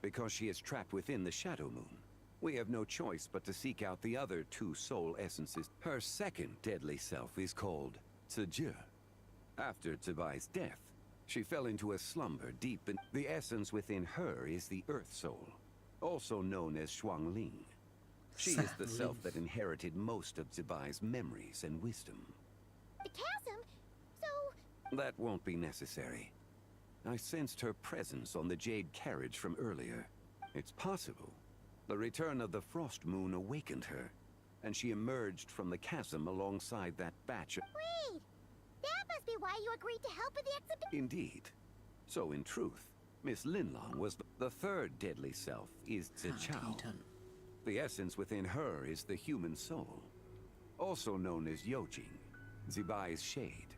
because she is trapped within the Shadow Moon, we have no choice but to seek out the other 2 soul essences. Her second deadly self is called Ziju. After Zibai's death, She fell into a slumber deep in... The essence within her is the Earth Soul, also known as Shuangling. She is the self that inherited most of Zibai's memories and wisdom. The chasm? So... That won't be necessary. I sensed her presence on the jade carriage from earlier. It's possible. The return of the Frost Moon awakened her, and she emerged from the chasm alongside that batch of... Wait! That must be why you agreed to help with the exhibition. Indeed. So in truth, Miss Linlong was the third deadly self is Zichao. The essence within her is the human soul, also known as Yojing, Zibai's shade.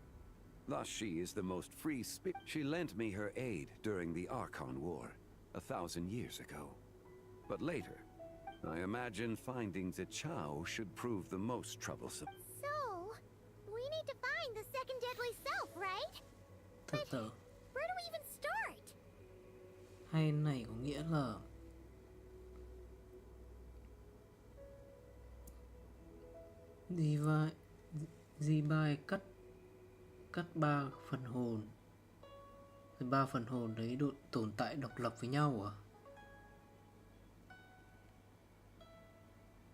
Thus she is the most free spirit. She lent me her aid during the Archon War, 1,000 years ago. But later, I imagine finding Zichao should prove the most troublesome. So, we need to find the second deadly self, right? But where do we even start? Hay này có nghĩa là Zibai cắt 3 phần hồn. Thì 3 phần hồn đấy tồn tại độc lập với nhau à?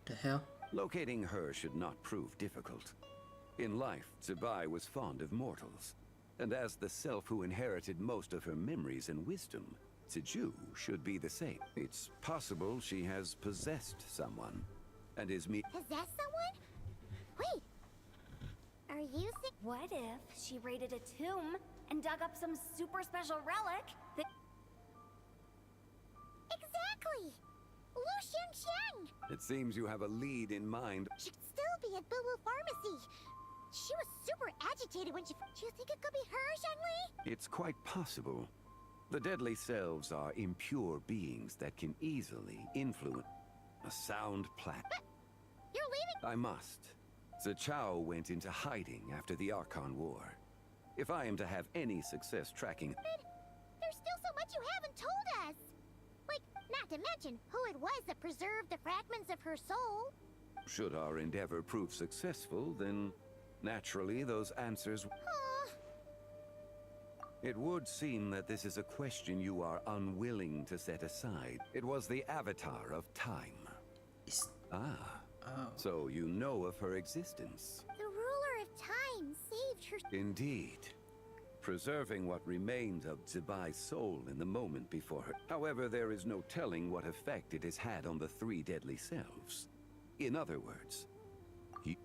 The hell? Locating her should not prove difficult. In life, Zibai was fond of mortals, and as the self who inherited most of her memories and wisdom, Ziju should be the same. It's possible she has possessed someone, and is Possess someone? Wait! Are you sick? What if she raided a tomb and dug up some super special relic that... Exactly! Lu Xiangxiang! It seems you have a lead in mind. She'd still be at Boo Boo Pharmacy. She was super agitated when she... Do you think it could be her, Zhengli? It's quite possible. The deadly selves are impure beings that can easily influence a sound plan. But you're leaving? I must. Zichao went into hiding after the Archon War. If I am to have any success tracking... There's still so much you haven't told us! Like, not to mention who it was that preserved the fragments of her soul. Should our endeavor prove successful, then naturally those answers... It would seem that this is a question you are unwilling to set aside. It was the avatar of time. So you know of her existence. The ruler of time saved her... Indeed. Preserving what remained of Zibai's soul in the moment before her. However, there is no telling what effect it has had on the 3 deadly selves. In other words,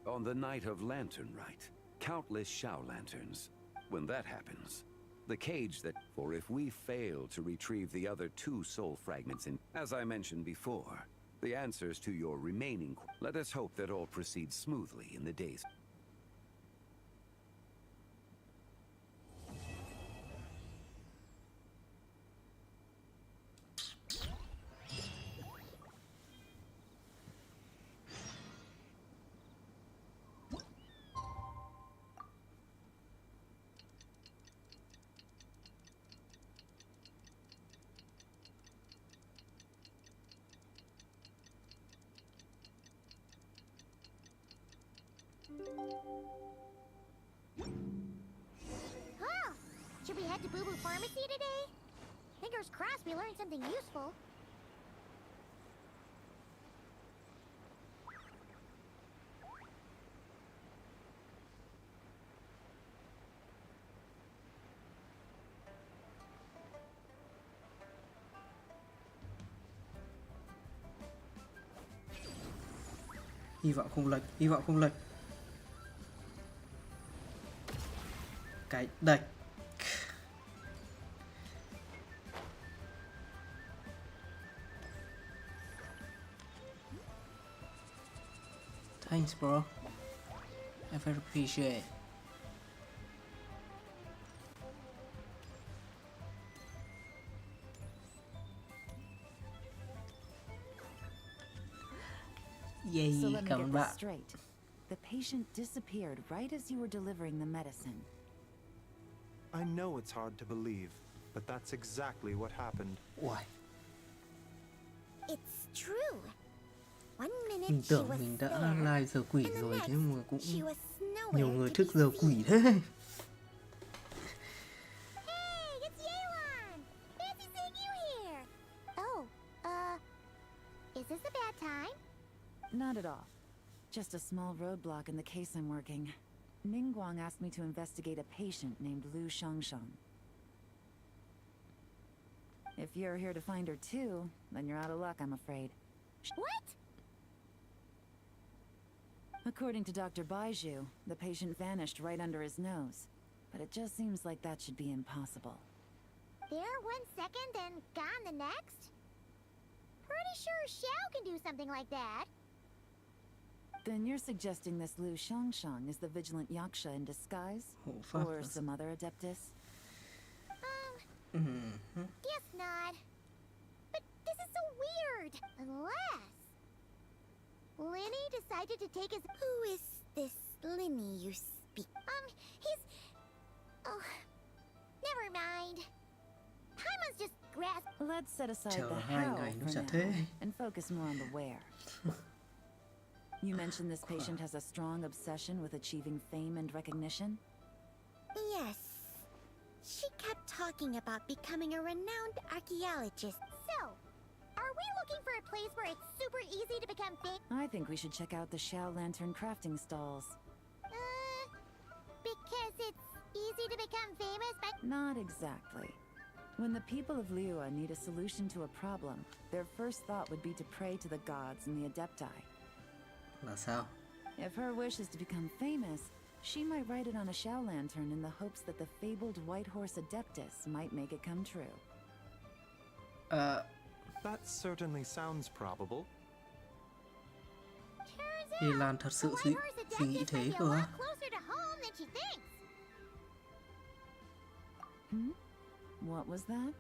on the night of Lantern Rite, countless Shao lanterns. When that happens, the cage that... For if we fail to retrieve the other 2 soul fragments in... As I mentioned before, the answers to your remaining... Let us hope that all proceeds smoothly in the days... Oh! Should we head to Boo Boo Pharmacy today? Fingers crossed we learned something useful. Hy vọng không lệch, hy vọng không lệch. Cái đạch. Thanks, bro. I very appreciate. Yay, So let me cảm get ơn this bạn. straight. The patient disappeared right as you were delivering the medicine. I know it's hard to believe, but that's exactly what happened. Why? It's true. One minute Mình she tưởng was mình đã there, live giờ quỷ and the rồi, next, thế mà cũng she was nowhere nhiều người to thức be giờ seen. quỷ thế. Hey, Not at all. Just a small roadblock in the case I'm working. Ningguang asked me to investigate a patient named Lu Shangshang. If you're here to find her too, then you're out of luck, I'm afraid. What? According to Dr. Baiju, the patient vanished right under his nose. But it just seems like that should be impossible. There 1 second and gone the next? Pretty sure Xiao can do something like that. Then you're suggesting this Lu Shangshang is the vigilant Yaksha in disguise? Or some other adeptus? Guess not. But this is so weird. Unless Linny decided to take his... Who is this Linny you speak? He's... Oh, never mind. Paimon's just grasp... Let's set aside the how for now and focus more on the where. You mentioned this patient has a strong obsession with achieving fame and recognition? Yes. She kept talking about becoming a renowned archaeologist. So, are we looking for a place where it's super easy to become famous? I think we should check out the Xiao Lantern crafting stalls. Because it's easy to become famous, but... Not exactly. When the people of Liyue need a solution to a problem, their first thought would be to pray to the gods and the Adepti. Là sao? If her wish is to become famous, she might write it on a Xiao Lantern in the hopes that the fabled White Horse Adeptus might make it come true. That certainly sounds probable. Thì Lan thật sự suy nghĩ thế cơ á? What was that?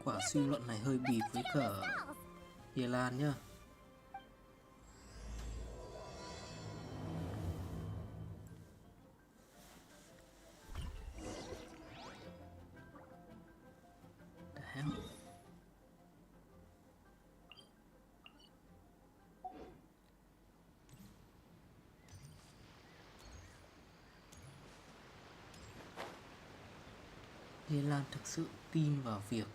Quả suy luận này hơi bịp với cả Ye Lan nhá. Ye Lan thực sự tin vào việc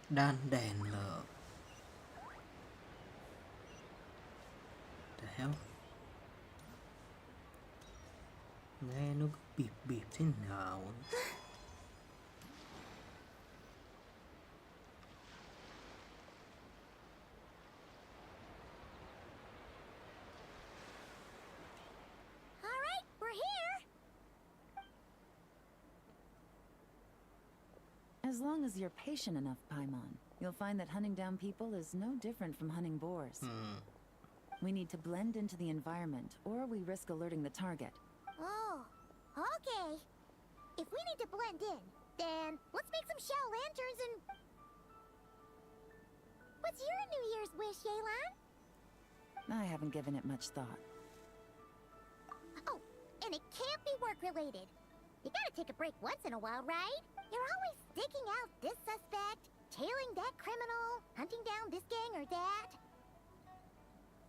đan đèn lở. The hell? Nghe nó bịp bịp thế nào? As long as you're patient enough, Paimon, you'll find that hunting down people is no different from hunting boars. We need to blend into the environment, or we risk alerting the target. Oh, okay. If we need to blend in, then let's make some Xiao Lanterns and... What's your New Year's wish, Yelan? I haven't given it much thought. Oh, and it can't be work-related. You gotta take a break once in a while, right? You're always digging out this suspect, tailing that criminal, hunting down this gang or that.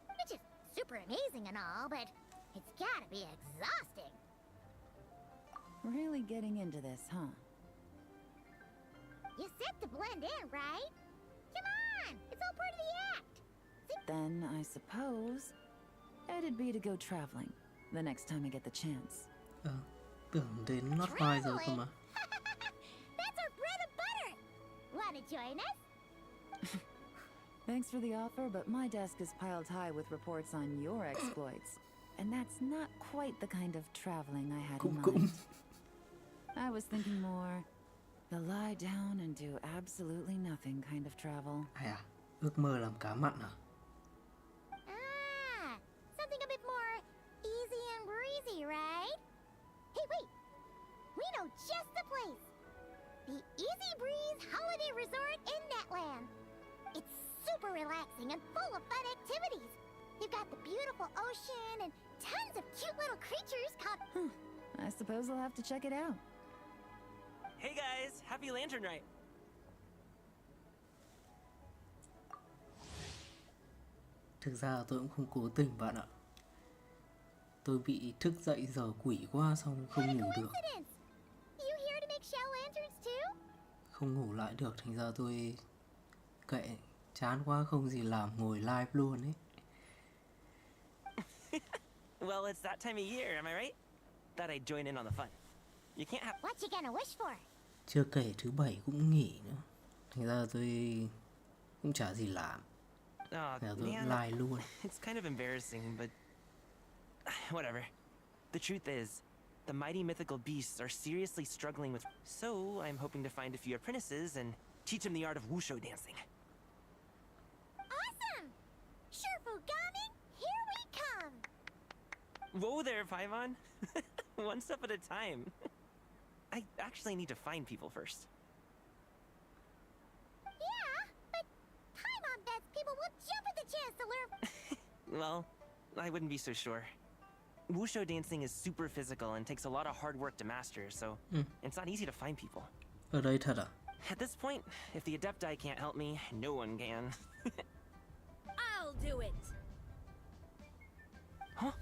Which is super amazing and all, but it's gotta be exhausting. Really getting into this, huh? You said to blend in, right? Come on! It's all part of the act! Then I suppose it'd be to go traveling the next time I get the chance. Tưởng đến Not 5 rồi cơ mà. That's our bread and butter! Wanna join us? Thanks for the offer, but my desk is piled high with reports on your exploits. And that's not quite the kind of traveling I had in mind. I was thinking more the lie down and do absolutely nothing kind of travel. Ước mơ làm cá mặn à? Something a bit more easy and breezy, right? Hey, wait! We know just the place! The Easy Breeze Holiday Resort in Netland. It's super relaxing and full of fun activities. You've got the beautiful ocean and tons of cute little creatures called... I suppose I'll have to check it out. Hey guys, happy Lantern Night! Thực ra tôi cũng không cố tình bạn ạ. Tôi bị thức dậy giờ quỷ quá xong không ngủ được. Không ngủ lại được, thành ra tôi kệ Chán quá không gì làm ngồi live luôn ấy. Well, it's that time of year, am I right? Thought I'd join in on the fun. You can't have... What you gonna wish for? Chưa kể thứ bảy cũng nghỉ nữa. Thành ra tôi cũng chả gì làm. Oh, Giờ tôi man, live luôn. it's kind of embarrassing, but... whatever. The truth is, the mighty mythical beasts are seriously struggling with... So, I'm hoping to find a few apprentices and teach them the art of wushu dancing. Awesome! Sherfu Gaming, here we come! Whoa there, Paimon. One step at a time. I actually need to find people first. Yeah, but Paimon bets people will jump at the chance to learn. Well, I wouldn't be so sure. Wushu dancing is super physical and takes a lot of hard work to master, so it's not easy to find people. Ở đây thật à? At this point, if the Adepti can't help me, no one can. I'll do it! Huh?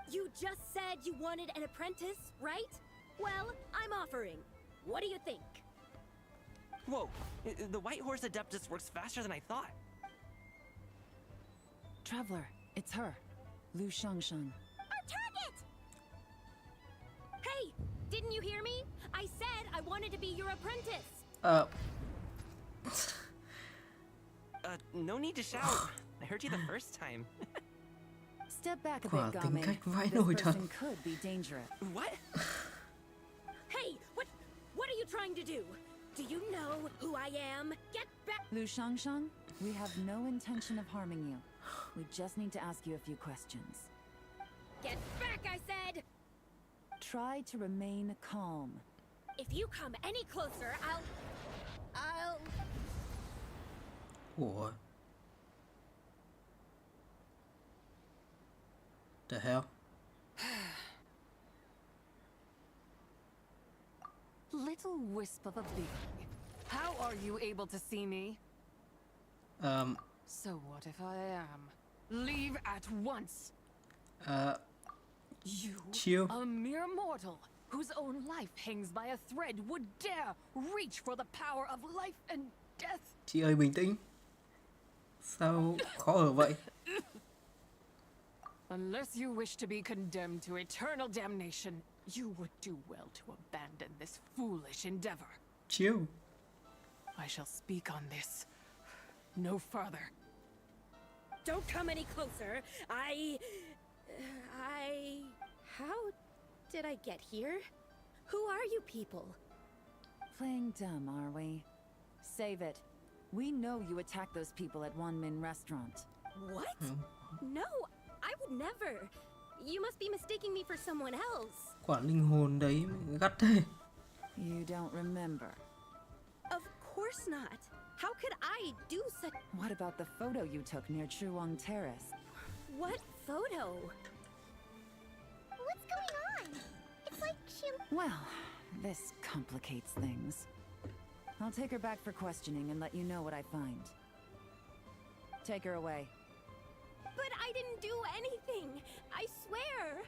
You just said you wanted an apprentice, right? Well, I'm offering. What do you think? Whoa, the White Horse Adeptus works faster than I thought. Traveler, it's her. Lu Shangshan. Our target! Hey, didn't you hear me? I said I wanted to be your apprentice. No need to shout. I heard you the first time. Step back a Quả bit, tính Gaming. cách vãi This nồi thật. person could be dangerous. What? Hey, what are you trying to do? Do you know who I am? Get back! Lu Shangshan, we have no intention of harming you. We just need to ask you a few questions. Get back, I said! Try to remain calm. If you come any closer, I'll... Ủa? The hell? Little wisp of a being. How are you able to see me? So what if I am? Leave at once. You, chill. a mere mortal, whose own life hangs by a thread, would dare reach for the power of life and death. Chị ơi bình tĩnh. Sao khó ở vậy? Unless you wish to be condemned to eternal damnation, you would do well to abandon this foolish endeavor. Chill. I shall speak on this. No further. Don't come any closer. How did I get here? Who are you people? Playing dumb, are we? Save it. We know you attacked those people at Wanmin Restaurant. What? No, I would never. You must be mistaking me for someone else. Quả linh hồn đấy gắt thế. You don't remember. Of course not. How could I do such... What about the photo you took near Chuang Terrace? What photo? What's going on? It's like she... Well, this complicates things. I'll take her back for questioning and let you know what I find. Take her away. But I didn't do anything. I swear.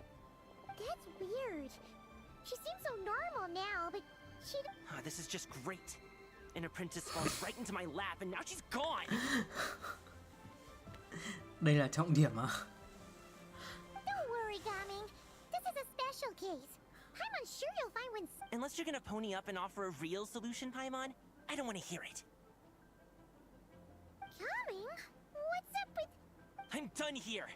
That's weird. She seems so normal now, but she... This is just great. An apprentice falls right into my lap and now she's gone. Đây là trọng điểm à? Don't worry, Gaming. This is a special case. I'm sure you'll find when... Unless you're gonna pony up and offer a real solution, Paimon, I don't want to hear it. Gaming? What's up with... I'm done here.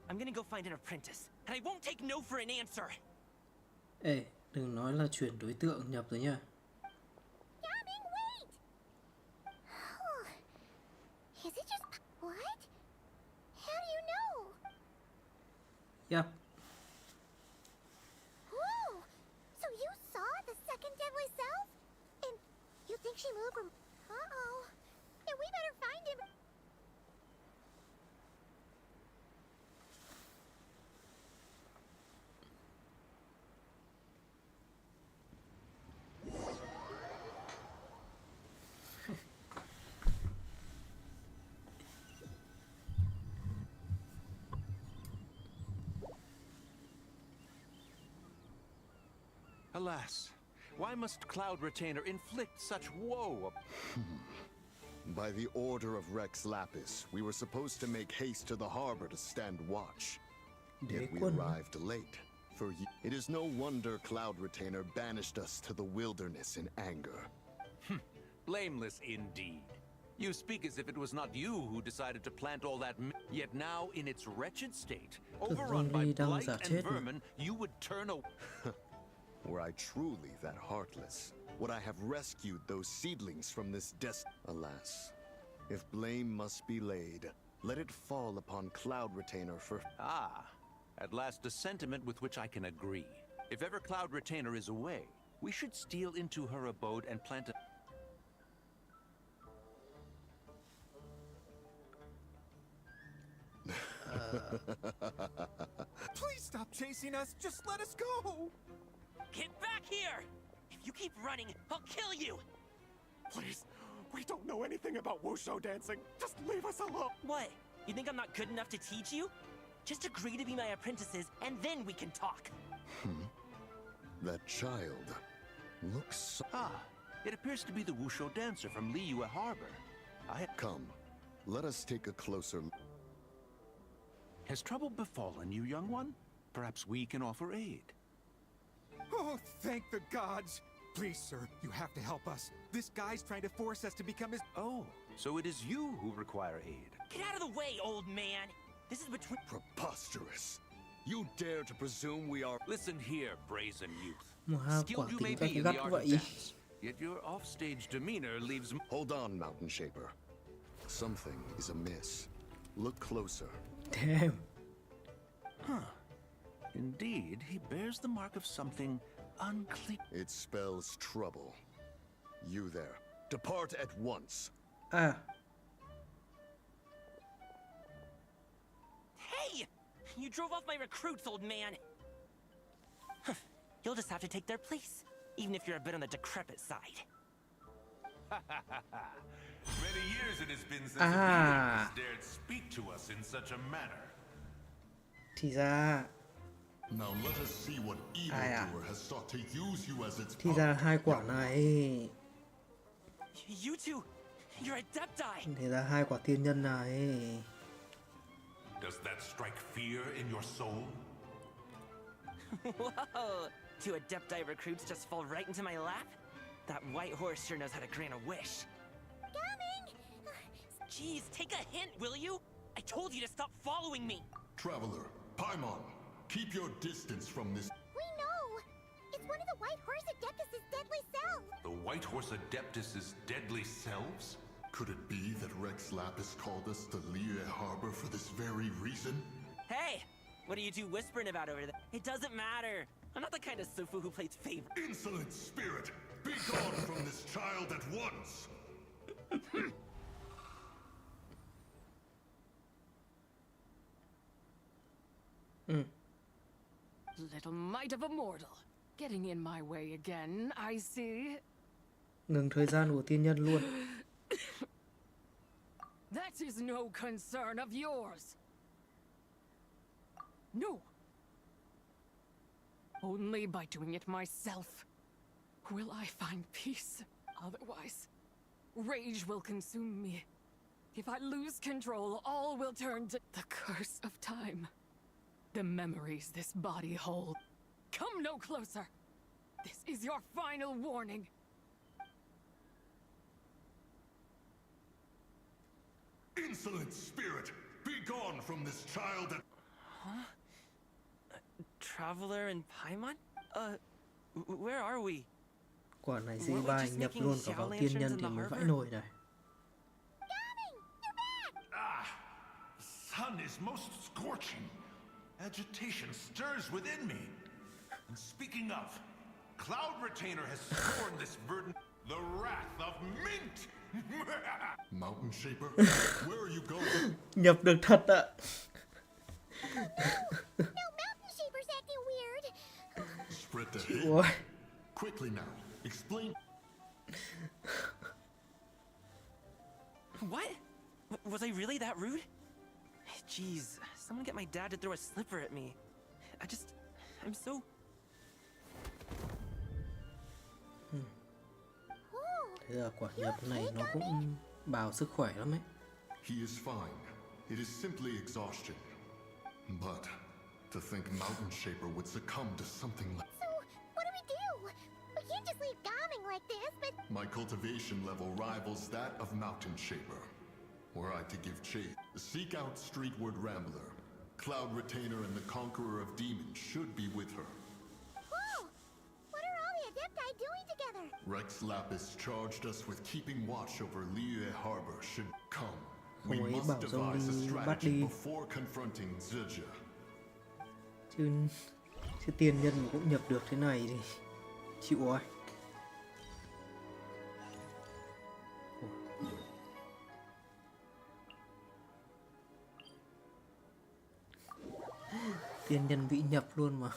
I'm gonna go find an apprentice, and I won't take no for an answer. Ê, đừng nói là chuyển đối tượng nhập rồi nha. Gaming, wait! Is it just... What? How do you know? Yep. Whoa! So you saw the second deadly self? And you think she moved from... Uh-oh. Yeah, we better find him. Alas, Why must Cloud Retainer inflict such woe? By the order of Rex Lapis, we were supposed to make haste to the harbor to stand watch. Yet we arrived late. It is no wonder Cloud Retainer banished us to the wilderness in anger. Blameless indeed. You speak as if it was not you who decided to plant all that yet now in its wretched state, overrun by blight and vermin, you would turn away. Were I truly that heartless, would I have rescued those seedlings from this Alas, if blame must be laid, let it fall upon Cloud Retainer for— Ah, at last a sentiment with which I can agree. If ever Cloud Retainer is away, we should steal into her abode and plant a— Please stop chasing us. Just let us go. Get back here! If you keep running, I'll kill you! Please, we don't know anything about wushu dancing. Just leave us alone. What? You think I'm not good enough to teach you? Just agree to be my apprentices, and then we can talk. That child looks— it appears to be the wushu dancer from Liyue Harbor. Come, let us take a closer look. Has trouble befallen you, young one? Perhaps we can offer aid. Oh, thank the gods. Please, sir, you have to help us. This guy's trying to force us to become his— Oh, so it is you who require aid. Get out of the way, old man! This is between— Preposterous! You dare to presume we are— Listen here, brazen youth. Quả Skilled you may tính be ra in cái the gắt art of vậy. dance, yet your offstage demeanor leaves— Hold on, Mountain Shaper. Something is amiss. Look closer. Damn. Indeed, he bears the mark of something unclear. It spells trouble. You there. Depart at once. À, Hey! You drove off my recruits, old man! You'll just have to take their place, even if you're a bit on the decrepit side. Many years it has been since a À. being has dared speak to us in such a manner. thì ra Now let us see what evildoer has sought to use you as its thì ra là hai quả này. You two, you're adepti! Thì ra hai quả tiên nhân này. Does that strike fear in your soul? Whoa! Two adepti recruits just fall right into my lap? That white horse sure knows how to grant a wish. Coming! Jeez, take a hint, will you? I told you to stop following me! Traveler, Paimon, keep your distance from this. We know! It's one of the White Horse Adeptus' deadly selves! The White Horse Adeptus' deadly selves? Could it be that Rex Lapis called us to Liyue Harbor for this very reason? Hey! What are you two whispering about over there? It doesn't matter! I'm not the kind of Sufu who plays favor. Insolent spirit! Be gone from this child at once! Little mite of a mortal. Getting in my way again, I see. Ngừng thời gian của tiên nhân luôn. That is no concern of yours. No. Only by doing it myself will I find peace. Otherwise, rage will consume me. If I lose control, all will turn to the curse of time. The memories this body holds. Come no closer. This is your final warning. Insolent spirit! Be gone from this child at— Huh? Traveler and Paimon? Where are we? Quả này dĩ bài nhập luôn cả vào tiên nhân thì mới vãi nổi này. Sun is most scorching. Agitation stirs within me. And speaking of, Cloud Retainer has sworn this verdant the wrath of Mint. Mountain Shaper, where are you going? Nhập được thật ạ. No, Mountain Shaper's acting weird. Spread the Chịu hate. rồi. Quickly now, explain. What? Was I really that rude? Jeez, someone get my dad to throw a slipper at me. I'm so... Thế là quả nhập này nó cũng bào sức khỏe lắm ấy. He is fine. It is simply exhaustion. But to think Mountain Shaper would succumb to something like... So, what do we do? We can't just leave Gaming like this, but... My cultivation level rivals that of Mountain Shaper. Were I to give chase, seek out Streetward Rambler. Cloud Retainer and the Conqueror of Demons should be with her. Whoa! What are all the Adepti doing together? Rex Lapis charged us with keeping watch over Liyue Harbor should come. We Không ấy must bảo devise a zombie bắt strategy đi. before confronting Zerja. Chứ tiền nhân mà cũng nhập được thế này thì chịu rồi. Tiền nhân bị nhập luôn mà.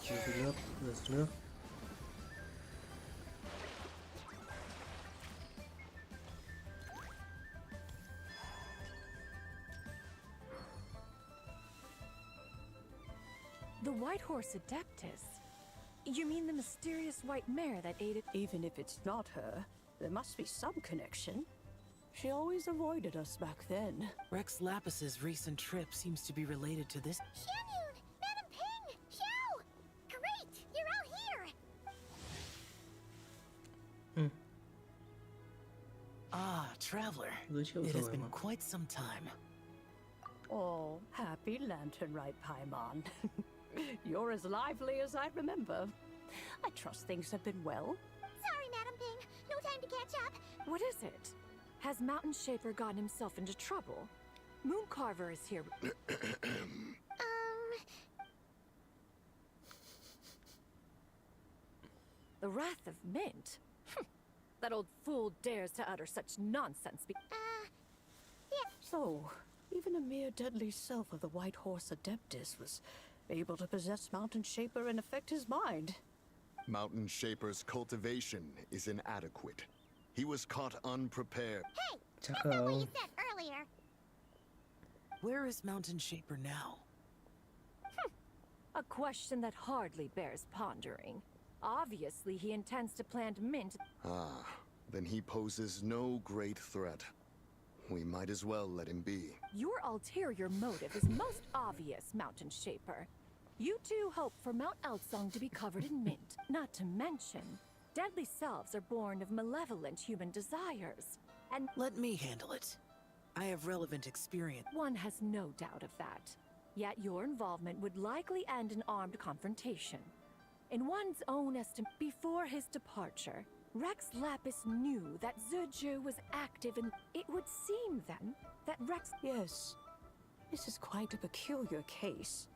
Rửa nước. The White Horse Adeptus? You mean the mysterious white mare that aided— Even if it's not her, there must be some connection. She always avoided us back then. Rex Lapis's recent trip seems to be related to this. Xianyun! Madam Ping! Xiao! Great! You're out here! Ah, Traveler. It has been quite some time. Oh, happy lantern right, Paimon. You're as lively as I remember. I trust things have been well. Sorry, Madam Ping. No time to catch up. What is it? Has Mountain Shaper gotten himself into trouble? Mooncarver is here. The Wrath of Mint? That old fool dares to utter such nonsense. Yeah. So, even a mere deadly self of the White Horse Adeptus was able to possess Mountain Shaper and affect his mind. Mountain Shaper's cultivation is inadequate. He was caught unprepared. Hey! That's not what you said earlier. Where is Mountain Shaper now? A question that hardly bears pondering. Obviously, he intends to plant mint. Ah, then he poses no great threat. We might as well let him be. Your ulterior motive is most obvious, Mountain Shaper. You two hope for Mount Elsong to be covered in mint. Not to mention, deadly selves are born of malevolent human desires. And let me handle it. I have relevant experience. One has no doubt of that. Yet your involvement would likely end in armed confrontation. In one's own estimate, before his departure, Rex Lapis knew that Zerju was active in— It would seem, then, that Rex— Yes, this is quite a peculiar case.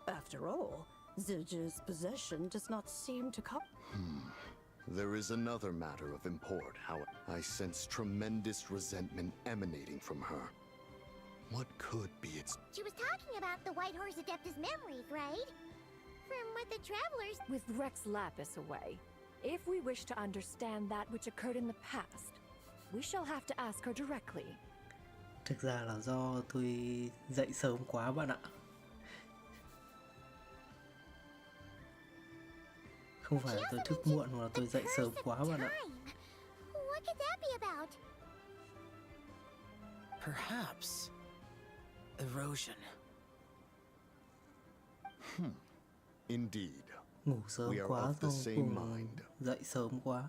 After all, Zerju's possession does not seem to come— There is another matter of import, however. I sense tremendous resentment emanating from her. What could be its— She was talking about the White Horse Adeptus memories, right? From what the Travelers— With Rex Lapis away, if we wish to understand that which occurred in the past, we shall have to ask her directly. Thực ra là do tôi dậy sớm quá bạn ạ. Không phải là tôi thức muộn mà là tôi dậy sớm quá bạn ạ. What could that be about? Perhaps erosion. Indeed. Ngủ sớm We are quá of the xong same cùng mind. dậy sớm quá.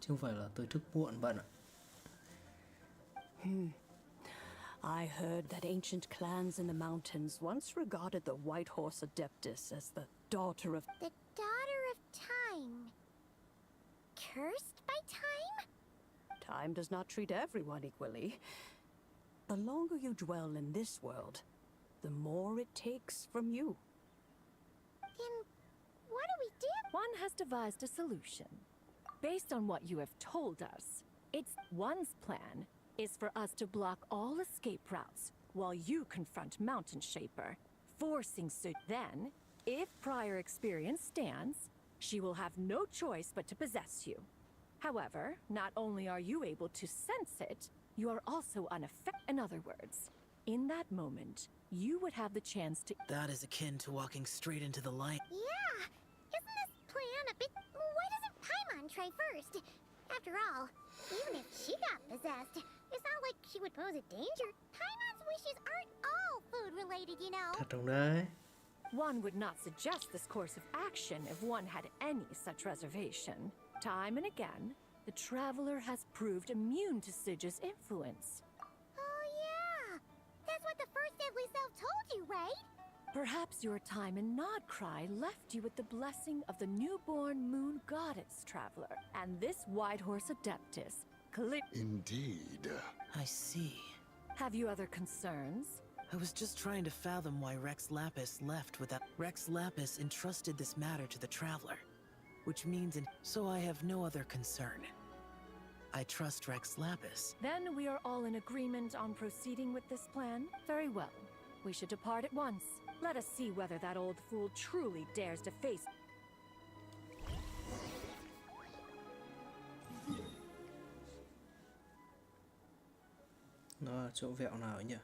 Chứ không phải là tôi thức muộn bạn ạ. I heard that ancient clans in the mountains once regarded the White Horse Adeptus as the daughter of— The daughter of time. Cursed by time? Time does not treat everyone equally. The longer you dwell in this world, the more it takes from you. Then what do we do? One has devised a solution. Based on what you have told us, it's one's plan is for us to block all escape routes while you confront Mountain Shaper, forcing Sud. Then, if prior experience stands, she will have no choice but to possess you. However, not only are you able to sense it, you are also unaffected. In other words, in that moment, you would have the chance to— That is akin to walking straight into the light. Yeah! Isn't this plan a bit... Why doesn't Paimon try first? After all, even if she got possessed, it's not like she would pose a danger. Paimon's wishes aren't all food-related, you know. Thật không đấy? One would not suggest this course of action if one had any such reservation. Time and again, the traveler has proved immune to Sija's influence. Oh yeah! That's what the first deadly self told you, right? Perhaps your time in Nodcry left you with the blessing of the newborn moon goddess, traveler. And this Whitehorse Adeptus, Indeed. I see. Have you other concerns? I was just trying to fathom why Rex Lapis left without— Rex Lapis entrusted this matter to the Traveler, which means so I have no other concern. I trust Rex Lapis. Then we are all in agreement on proceeding with this plan? Very well. We should depart at once. Let us see whether that old fool truly dares to face— Nó ở chỗ vẹo nào ấy nhỉ?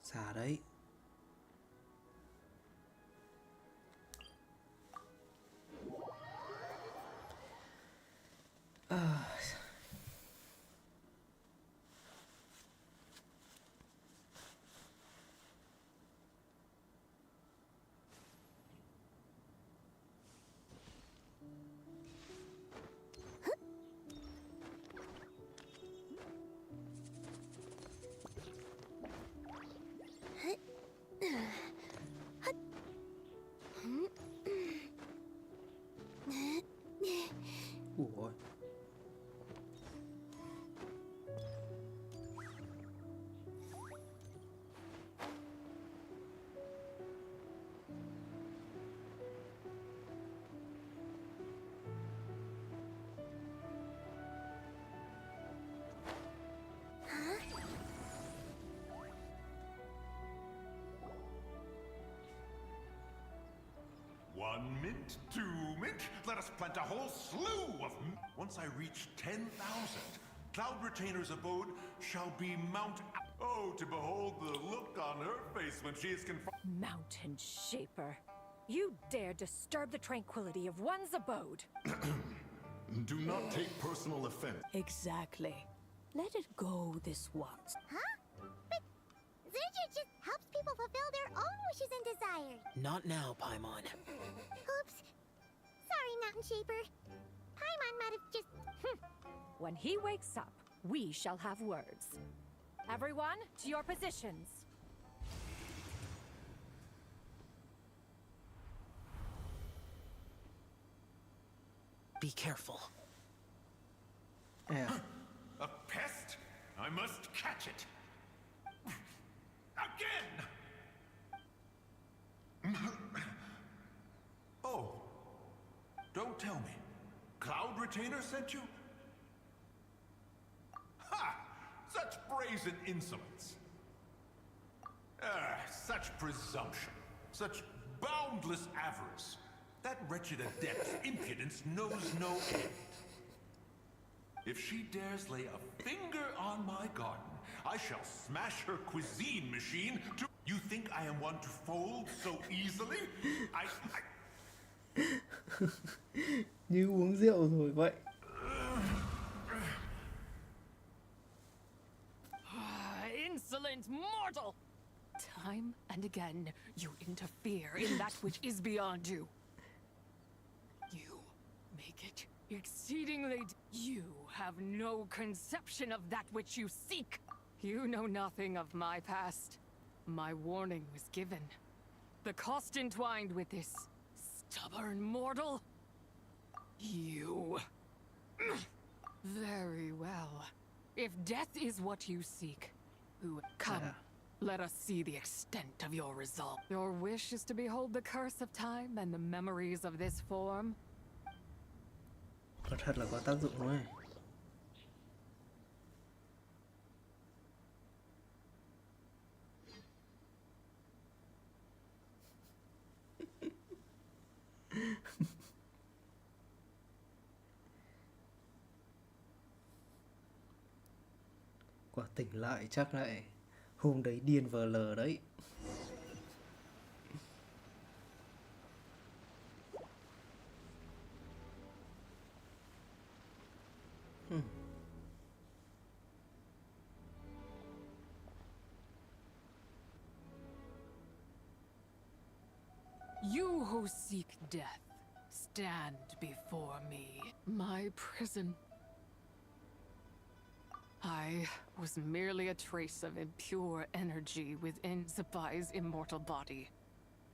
Xả đấy. Ủa. One mint, 2 mint, let us plant a whole slew of... Once I reach 10,000, Cloud Retainer's abode shall be Mount... Oh, to behold the look on her face when she is confronted... Mountain Shaper. You dare disturb the tranquility of one's abode. Do not take personal offense. Exactly. Let it go this once. Huh? But Zurja just helps people fulfill their own wishes and desires. Not now, Paimon. Oops. Sorry, Mountain Shaper. Paimon might have just... When he wakes up, we shall have words. Everyone, to your positions. Be careful. Yeah. A pest? I must catch it. Again! Oh. Don't tell me. Cloud Retainer sent you? Ha! Such brazen insolence. Such presumption. Such boundless avarice. That wretched adept's impudence knows no end. If she dares lay a finger on my garden, I shall smash her cuisine machine to... You think I am one to fold so easily? Như uống rượu rồi vậy. Insolent mortal! Time and again, you interfere in that which is beyond you. You make it exceedingly... You have no conception of that which you seek. You know nothing of my past. My warning was given. The cost entwined with this stubborn mortal. You... Very well. If death is what you seek, come, let us see the extent of your resolve. Your wish is to behold the curse of time and the memories of this form. Thật là có tác dụng đấy. Quả tỉnh lại chắc lại hôm đấy điên vờ lờ đấy. You who seek death, stand before me. My prison. I was merely a trace of impure energy within Zapai's immortal body.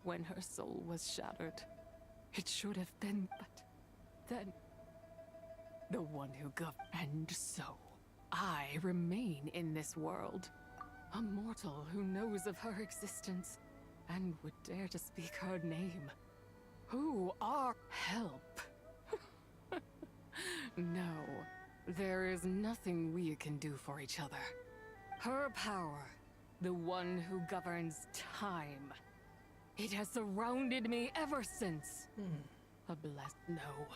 When her soul was shattered, it should have been, but then the one who and so I remain in this world, a mortal who knows of her existence and would dare to speak her name. Who are help? No, there is nothing we can do for each other. Her power, the one who governs time, it has surrounded me ever since. A no.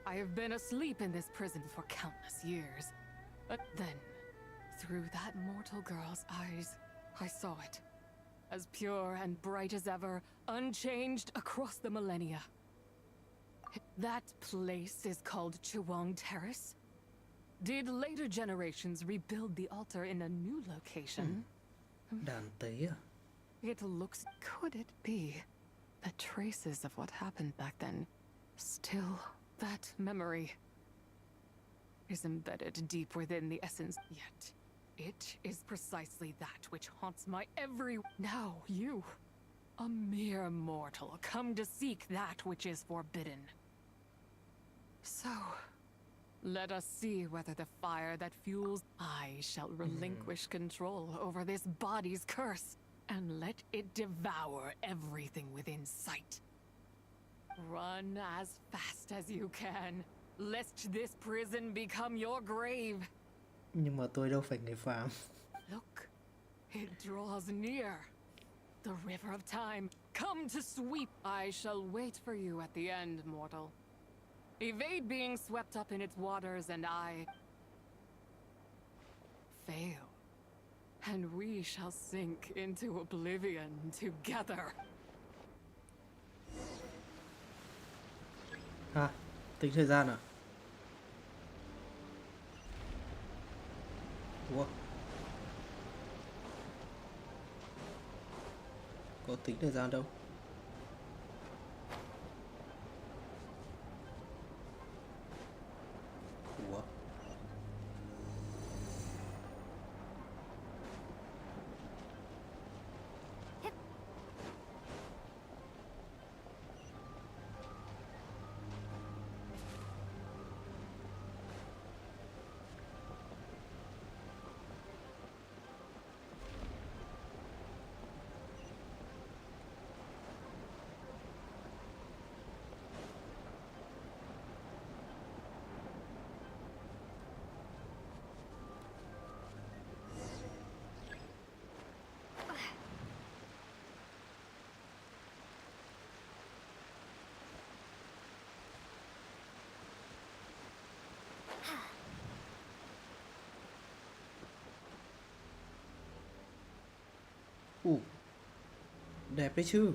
I have been asleep in this prison for countless years. But then, through that mortal girl's eyes, I saw it. As pure and bright as ever, unchanged across the millennia. That place is called Chuang Terrace. Did later generations rebuild the altar in a new location? Đàn tế à? It looks... Could it be that traces of what happened back then still... That memory is embedded deep within the essence, yet it is precisely that which haunts my every... Now you, a mere mortal, come to seek that which is forbidden. So, let us see whether the fire that fuels... I shall relinquish control over this body's curse, and let it devour everything within sight. Run as fast as you can, lest this prison become your grave. Nhưng mà tôi đâu phải người phàm. Look, it draws near. The river of time, come to sweep. I shall wait for you at the end, mortal. Evade being swept up in its waters, and I... fail. And we shall sink into oblivion together. Ha, tính thời gian à? Ủa? Có tính thời gian đâu? Ủa? Đẹp đấy chứ.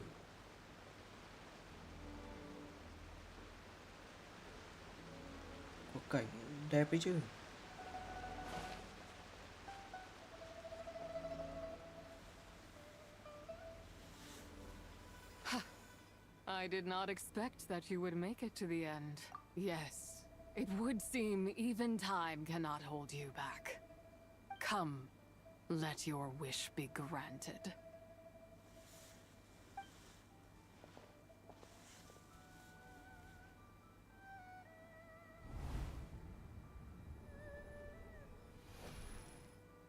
Có cảnh đẹp đấy chứ. I did not expect that you would make it to the end. Yes, it would seem even time cannot hold you back. Come, let your wish be granted.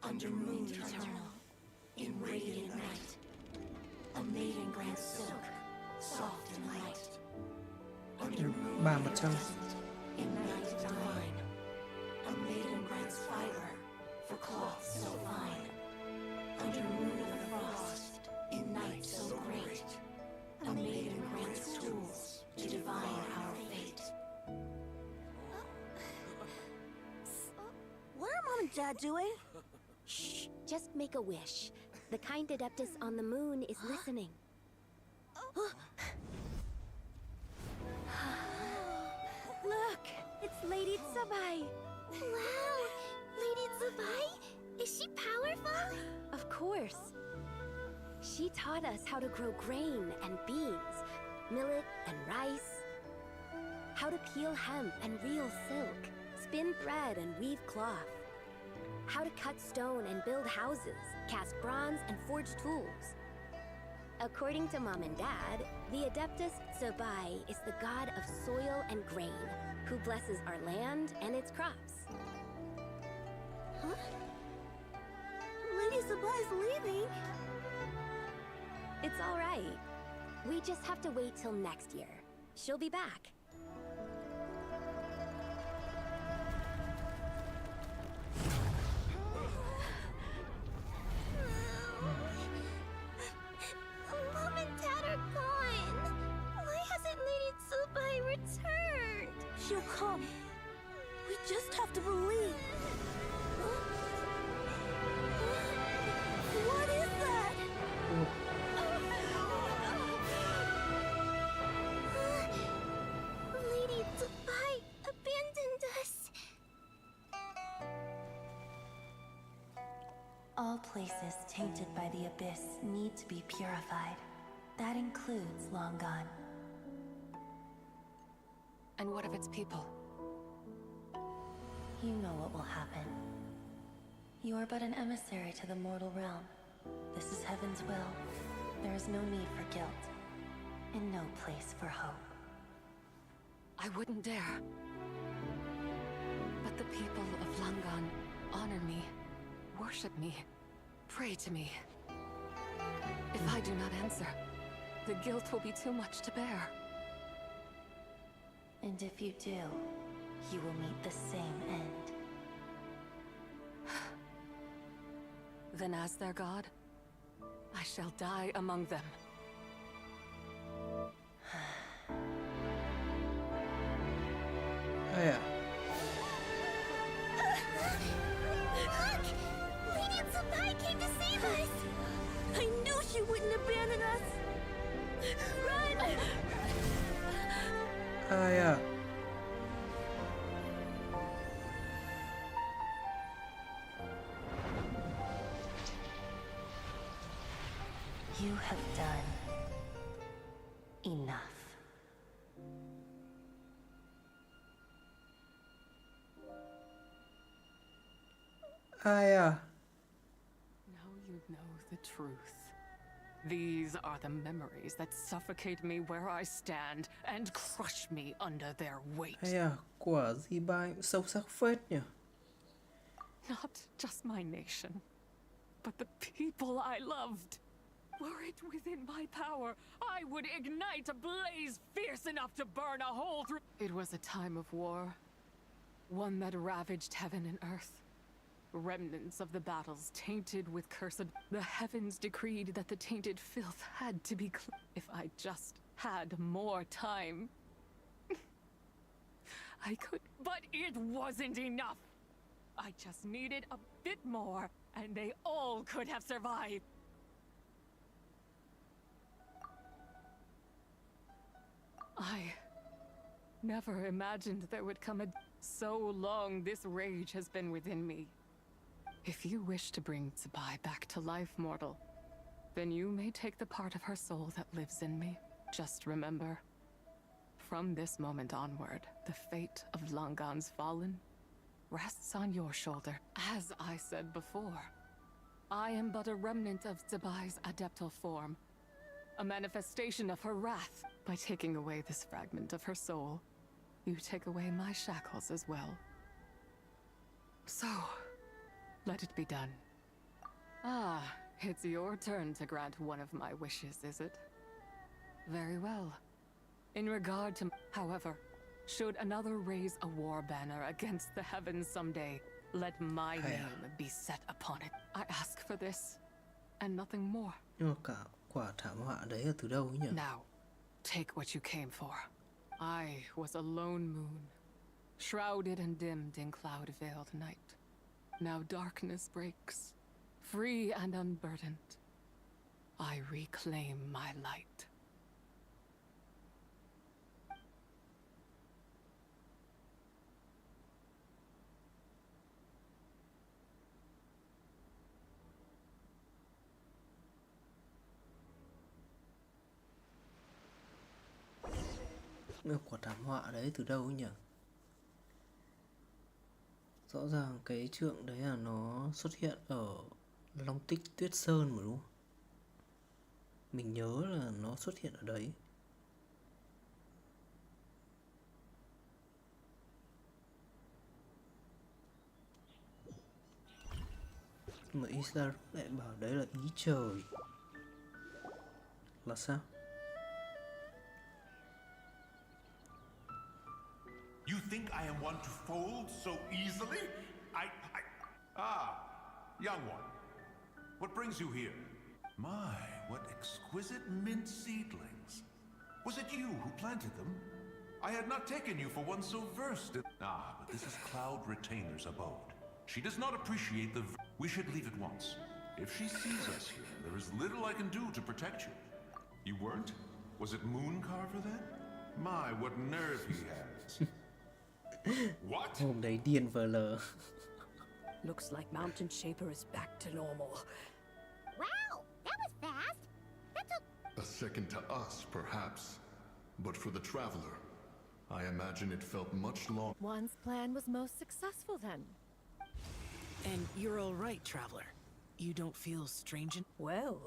Under moon eternal, in radiant night, a maiden grants silk, soft and light. Under moon Ba mặt trăng. in night divine, a maiden grants fiber for cloth so fine. Under moon of frost, in night so great, a maiden grants tools to divine our fate. What are Mom and Dad doing? Just make a wish. The kind adeptus on the moon is listening. Look! It's Lady Tsubai! Wow! Lady Tsubai? Is she powerful? Of course. She taught us how to grow grain and beans, millet and rice, how to peel hemp and reel silk, spin thread and weave cloth, how to cut stone and build houses, cast bronze and forge tools. According to Mom and Dad, the Adeptus Tsubai is the god of soil and grain, who blesses our land and its crops. Huh? Lady Tsubai's leaving. It's all right. We just have to wait till next year. She'll be back. Mom and Dad are gone. Why hasn't Lady Tsubai returned? She'll come. We just have to believe. What is that? Lady Tsubai abandoned us. All places tainted by the abyss need to be purified. That includes Longan. And what of its people? You know what will happen. You are but an emissary to the mortal realm. This is Heaven's will. There is no need for guilt, and no place for hope. I wouldn't dare. But the people of Longan honor me, worship me, pray to me. If I do not answer, the guilt will be too much to bear. And if you do, you will meet the same end. Then as their god, I shall die among them. Oh yeah. Look! Lady Tsubai came to save us! I knew she wouldn't abandon us! Run! Oh yeah. You have done enough. Oh yeah. Now you know the truth. These are the memories that suffocate me where I stand and crush me under their weight. Yeah, quả gì bài cũng sâu sắc phết nhỉ. Not just my nation, but the people I loved. Were it within my power, I would ignite a blaze fierce enough to burn a hole through. It was a time of war, one that ravaged heaven and earth. Remnants of the battles tainted with cursed. The heavens decreed that the tainted filth had to be clean. If I just had more time, I could. But it wasn't enough. I just needed a bit more, and they all could have survived. I never imagined there would come a... So long this rage has been within me. If you wish to bring Tsubai back to life, mortal, then you may take the part of her soul that lives in me. Just remember, from this moment onward, the fate of Longan's fallen rests on your shoulder. As I said before, I am but a remnant of Tsubai's adeptal form, a manifestation of her wrath. By taking away this fragment of her soul, you take away my shackles as well. So, let it be done. Ah, it's your turn to grant one of my wishes, is it? Very well. In regard to... However, should another raise a war banner against the heavens someday, let my name be set upon it. I ask for this, and nothing more. Nhưng mà cả quả thảm họa đấy là từ đâu ấy nhỉ? Now, take what you came for. I was a lone moon, shrouded and dimmed in cloud-veiled night. Now darkness breaks. free and unburdened, I reclaim my light. Quả thảm họa đấy từ đâu ấy nhỉ? Rõ ràng cái trượng đấy là nó xuất hiện ở Long Tích Tuyết Sơn mà đúng không? Mình nhớ là nó xuất hiện ở đấy. Mà Isa lại bảo đấy là ý trời. Là sao? You think I am one to fold so easily? Ah, young one. What brings you here? My, what exquisite mint seedlings. Was it you who planted them? I had not taken you for one so versed in... Ah, but this is Cloud Retainer's abode. She does not appreciate the... We should leave at once. If she sees us here, there is little I can do to protect you. You weren't? Was it Mooncarver then? My, what nerve he has. What? Hôm đấy điên vờ lờ. Looks like Mountain Shaper is back to normal. Wow, that was fast. That took... A second to us, perhaps. But for the traveler, I imagine it felt much longer. One's plan was most successful then. And you're all right, traveler. You don't feel strange Well,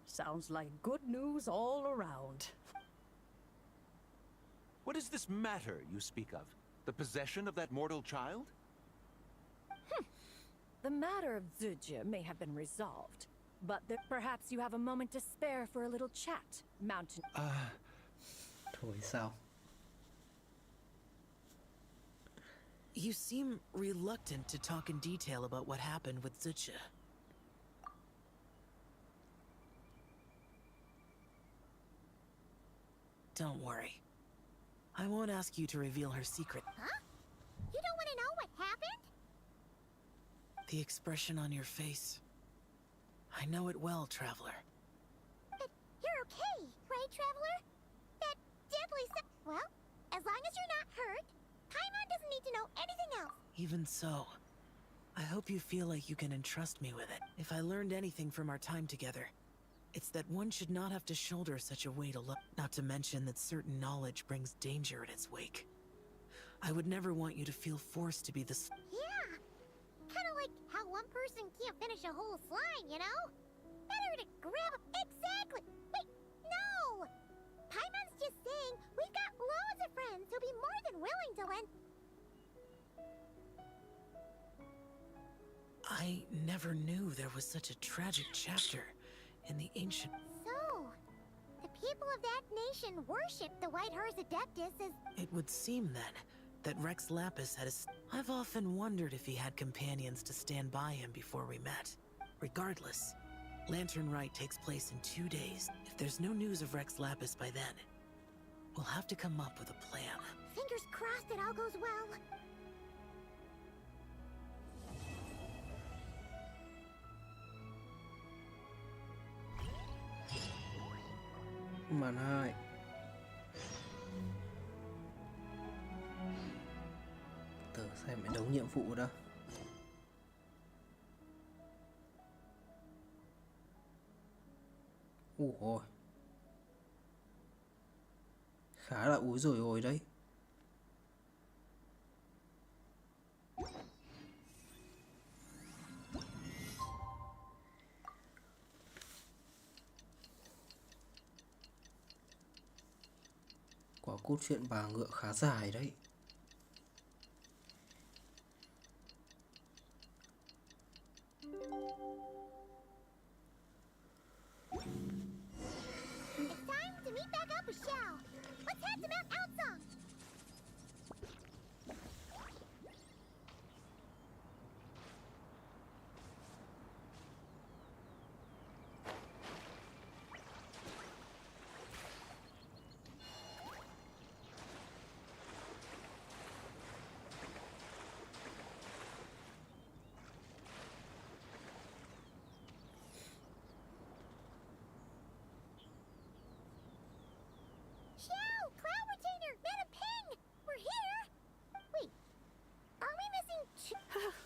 sounds like good news all around. What is this matter you speak of? The possession of that mortal child? The matter of Zujia may have been resolved, but perhaps you have a moment to spare for a little chat, Mountain... Thôi sao? You seem reluctant to talk in detail about what happened with Zujia. Don't worry. I won't ask you to reveal her secret. Huh? You don't want to know what happened? The expression on your face. I know it well, traveler. But you're okay, right, Traveler? That deadly well, as long as you're not hurt, Paimon doesn't need to know anything else. Even so, I hope you feel like you can entrust me with it. If I learned anything from our time together, it's that one should not have to shoulder such a weight alone. Not to mention that certain knowledge brings danger in its wake. I would never want you to feel forced to be the... Yeah, kind of like how one person can't finish a whole slime, you know? Better to grab a... Exactly! Wait, no! Paimon's just saying we've got loads of friends who'll be more than willing to lend... I never knew there was such a tragic chapter in the ancient... So, the people of that nation worship the White Horse Adeptus as... It would seem then that Rex Lapis had a... I've often wondered if he had companions to stand by him before we met. Regardless, Lantern Rite takes place in 2 days. If there's no news of Rex Lapis by then, we'll have to come up with a plan. Fingers crossed it all goes well. Màn 2. Tớ xem mấy đống nhiệm vụ đó. Ôi, khá là úi rồi ôi đấy. Quả cốt truyện bà ngựa khá dài đấy. It's time to meet back up with Xiao. Let's head to Mount Outsong.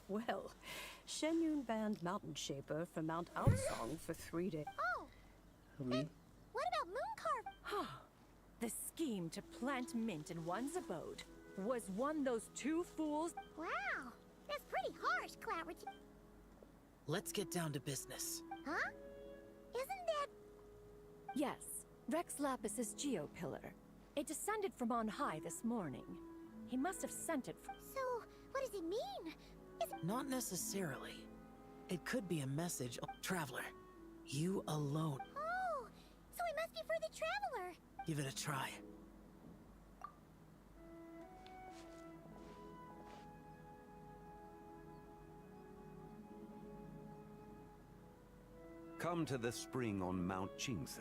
Well, Shenyun banned Mountain Shaper from Mount Outsong for 3 days. Oh, Hợp lý. what about Mooncarve? The scheme to plant mint in one's abode was one those two fools. Wow, that's pretty harsh, Clarity. Let's get down to business. Huh? Isn't that... Yes, Rex Lapis's geopillar. It descended from on high this morning. He must have sent it from... So, what does it mean? Not necessarily. It could be a message. Traveler, you alone. Oh, so it must be for the Traveler. Give it a try. Come to the spring on Mount Qingse.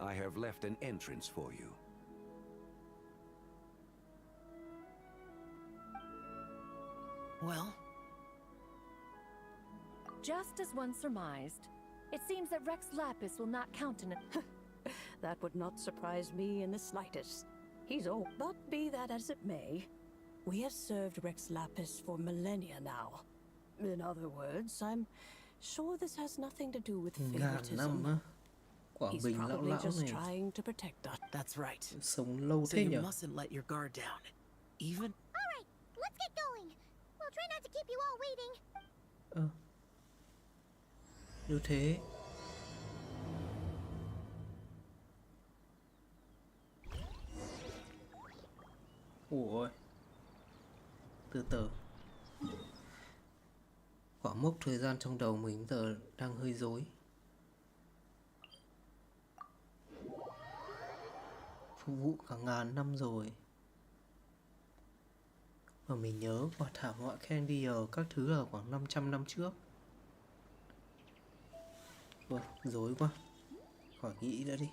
I have left an entrance for you. Well? Just as one surmised, it seems that Rex Lapis will not countenance. That would not surprise me in the slightest. He's old. But be that as it may, we have served Rex Lapis for millennia now. In other words, I'm sure this has nothing to do with favoritism. He's probably just trying to protect us. That's right. Sống lâu So thế you nhỉ? mustn't let your guard down. Even... All right, let's get going. We'll try not to keep you all waiting. Nếu thế ủa, từ từ. Quả mốc thời gian trong đầu mình giờ đang hơi rối. Phục vụ cả ngàn năm rồi. Mà mình nhớ quả thảm họa Candy các thứ là khoảng 500 năm trước. Rồi, rối quá. Khỏi nghĩ nữa đi.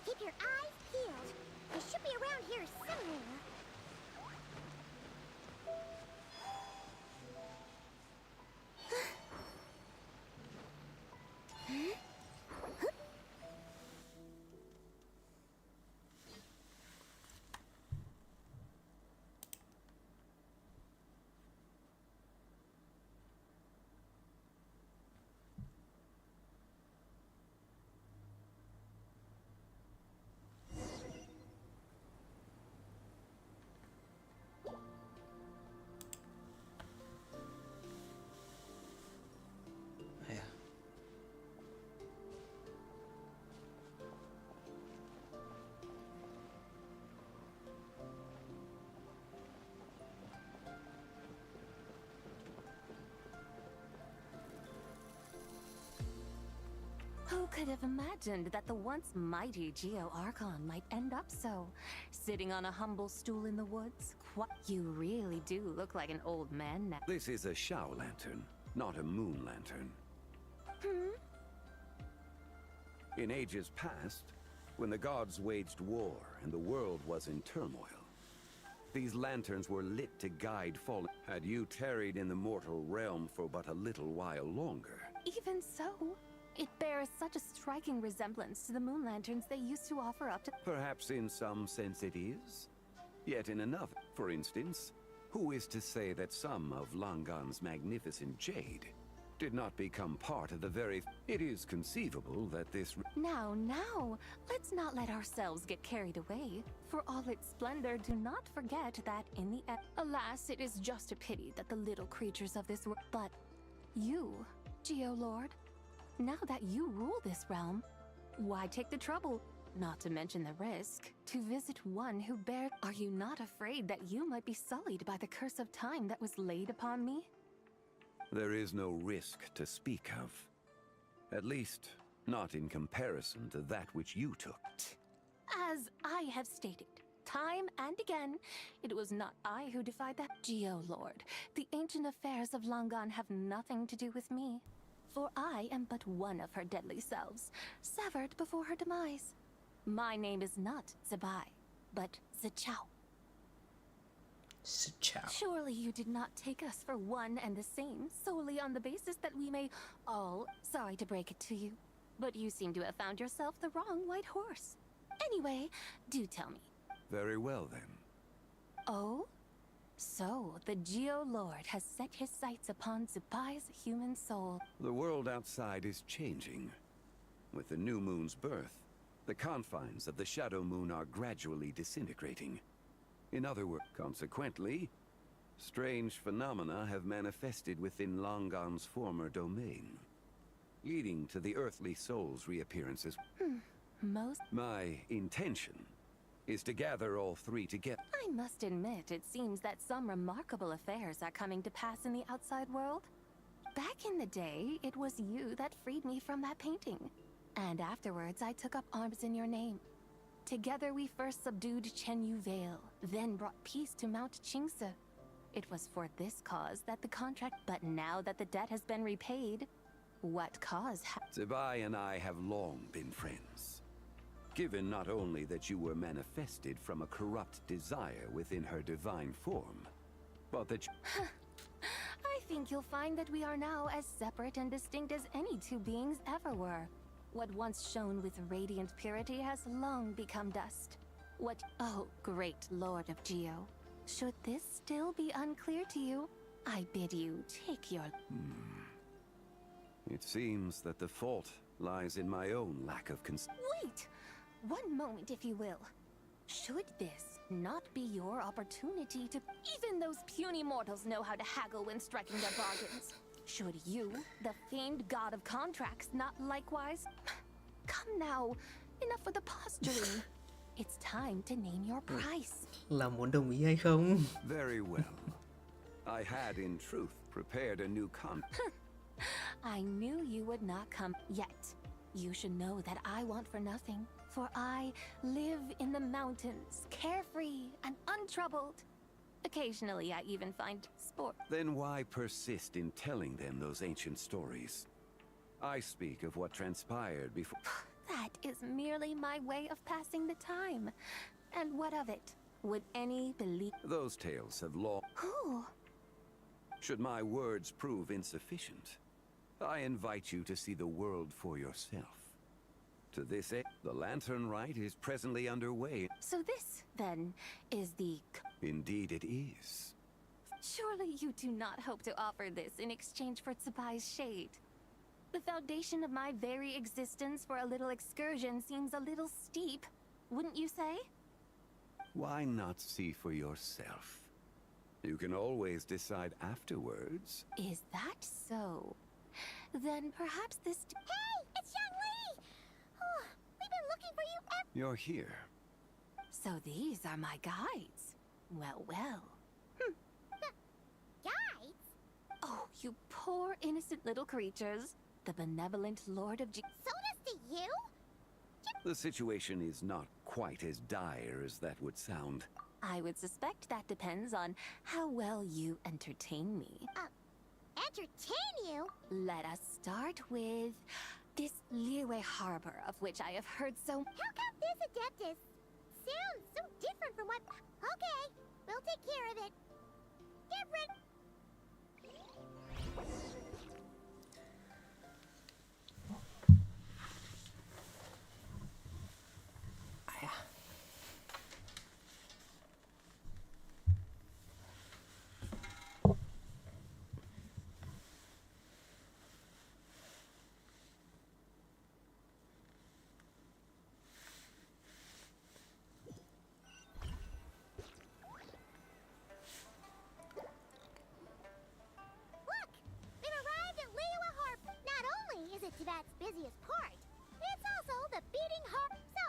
Keep your eyes peeled. It should be around here somewhere. Who could have imagined that the once mighty Geo Archon might end up so? Sitting on a humble stool in the woods? You really do look like an old man now. This is a Shao lantern, not a moon lantern. In ages past, when the gods waged war and the world was in turmoil, these lanterns were lit to guide fallen. Had you tarried in the mortal realm for but a little while longer, Even so, it bears such a striking resemblance to the moon lanterns they used to offer up to... perhaps in some sense it is. Yet in another, for instance, who is to say that some of Langan's magnificent jade did not become part of the very... It is conceivable that this... Now, let's not let ourselves get carried away. For all its splendor, do not forget that in the end... Alas, it is just a pity that the little creatures of this world... But you, Geo-Lord, now that you rule this realm, why take the trouble, not to mention the risk, to visit one who bears... Are you not afraid that you might be sullied by the curse of time that was laid upon me? There is no risk to speak of. At least, not in comparison to that which you took. As I have stated, time and again, it was not I who defied that. Geo-Lord, the ancient affairs of Langan have nothing to do with me. for I am but one of her deadly selves, severed before her demise. My name is not Zebai, but Zechao. Zechao. Surely you did not take us for one and the same, solely on the basis that we may all, sorry to break it to you, but you seem to have found yourself the wrong white horse. Anyway, do tell me. Very well, then. Oh? So, the Geo Lord has set his sights upon Zebai's human soul. The world outside is changing. With the new moon's birth, the confines of the Shadow Moon are gradually disintegrating. In other words, consequently, strange phenomena have manifested within Longon's former domain, leading to the earthly soul's reappearances. My intention is to gather all three together. I must admit, it seems that some remarkable affairs are coming to pass in the outside world. Back in the day, it was you that freed me from that painting. And afterwards, I took up arms in your name. Together we first subdued Chenyu Vale, then brought peace to Mount Qingse. It was for this cause that the contract... But now that the debt has been repaid, what cause Zebai and I have long been friends. Given not only that you were manifested from a corrupt desire within her divine form, but that I think you'll find that we are now as separate and distinct as any two beings ever were. What once shone with radiant purity has long become dust. What... Oh, great Lord of Geo. Should this still be unclear to you, I bid you take your... It seems that the fault lies in my own lack of Wait! One moment, if you will. Should this not be your opportunity to... Even those puny mortals know how to haggle when striking their bargains. Should you, the famed god of contracts, not likewise? Come now, enough with the posturing. It's time to name your price. Là muốn đồng ý hay không? Very well. I had, in truth, prepared a new I knew you would not come yet. You should know that I want for nothing, for I live in the mountains, carefree and untroubled. Occasionally, I even find sport. Then why persist in telling them those ancient stories? I speak of what transpired before... That is merely my way of passing the time. And what of it? Would any believe... Those tales have long... Who? Should my words prove insufficient, I invite you to see the world for yourself. To this end, the Lantern Rite is presently underway. So this, then, is the... Indeed it is. Surely you do not hope to offer this in exchange for Tsubai's shade. The foundation of my very existence for a little excursion seems a little steep, wouldn't you say? Why not see for yourself? You can always decide afterwards. Is that so? Then perhaps this... Hey, it's Xiang Li! Oh, we've been looking for you You're here. So these are my guides. Well, well. Guides? Oh, you poor innocent little creatures. The benevolent Lord of Sodas to you? The situation is not quite as dire as that would sound. I would suspect that depends on how well you entertain me. Entertain you? Let us start with this Liyue Harbor, of which I have heard so... How come this Adeptus sounds so different from what... Okay, we'll take care of it. Different. Tibat's busiest part. It's also the beating heart. So,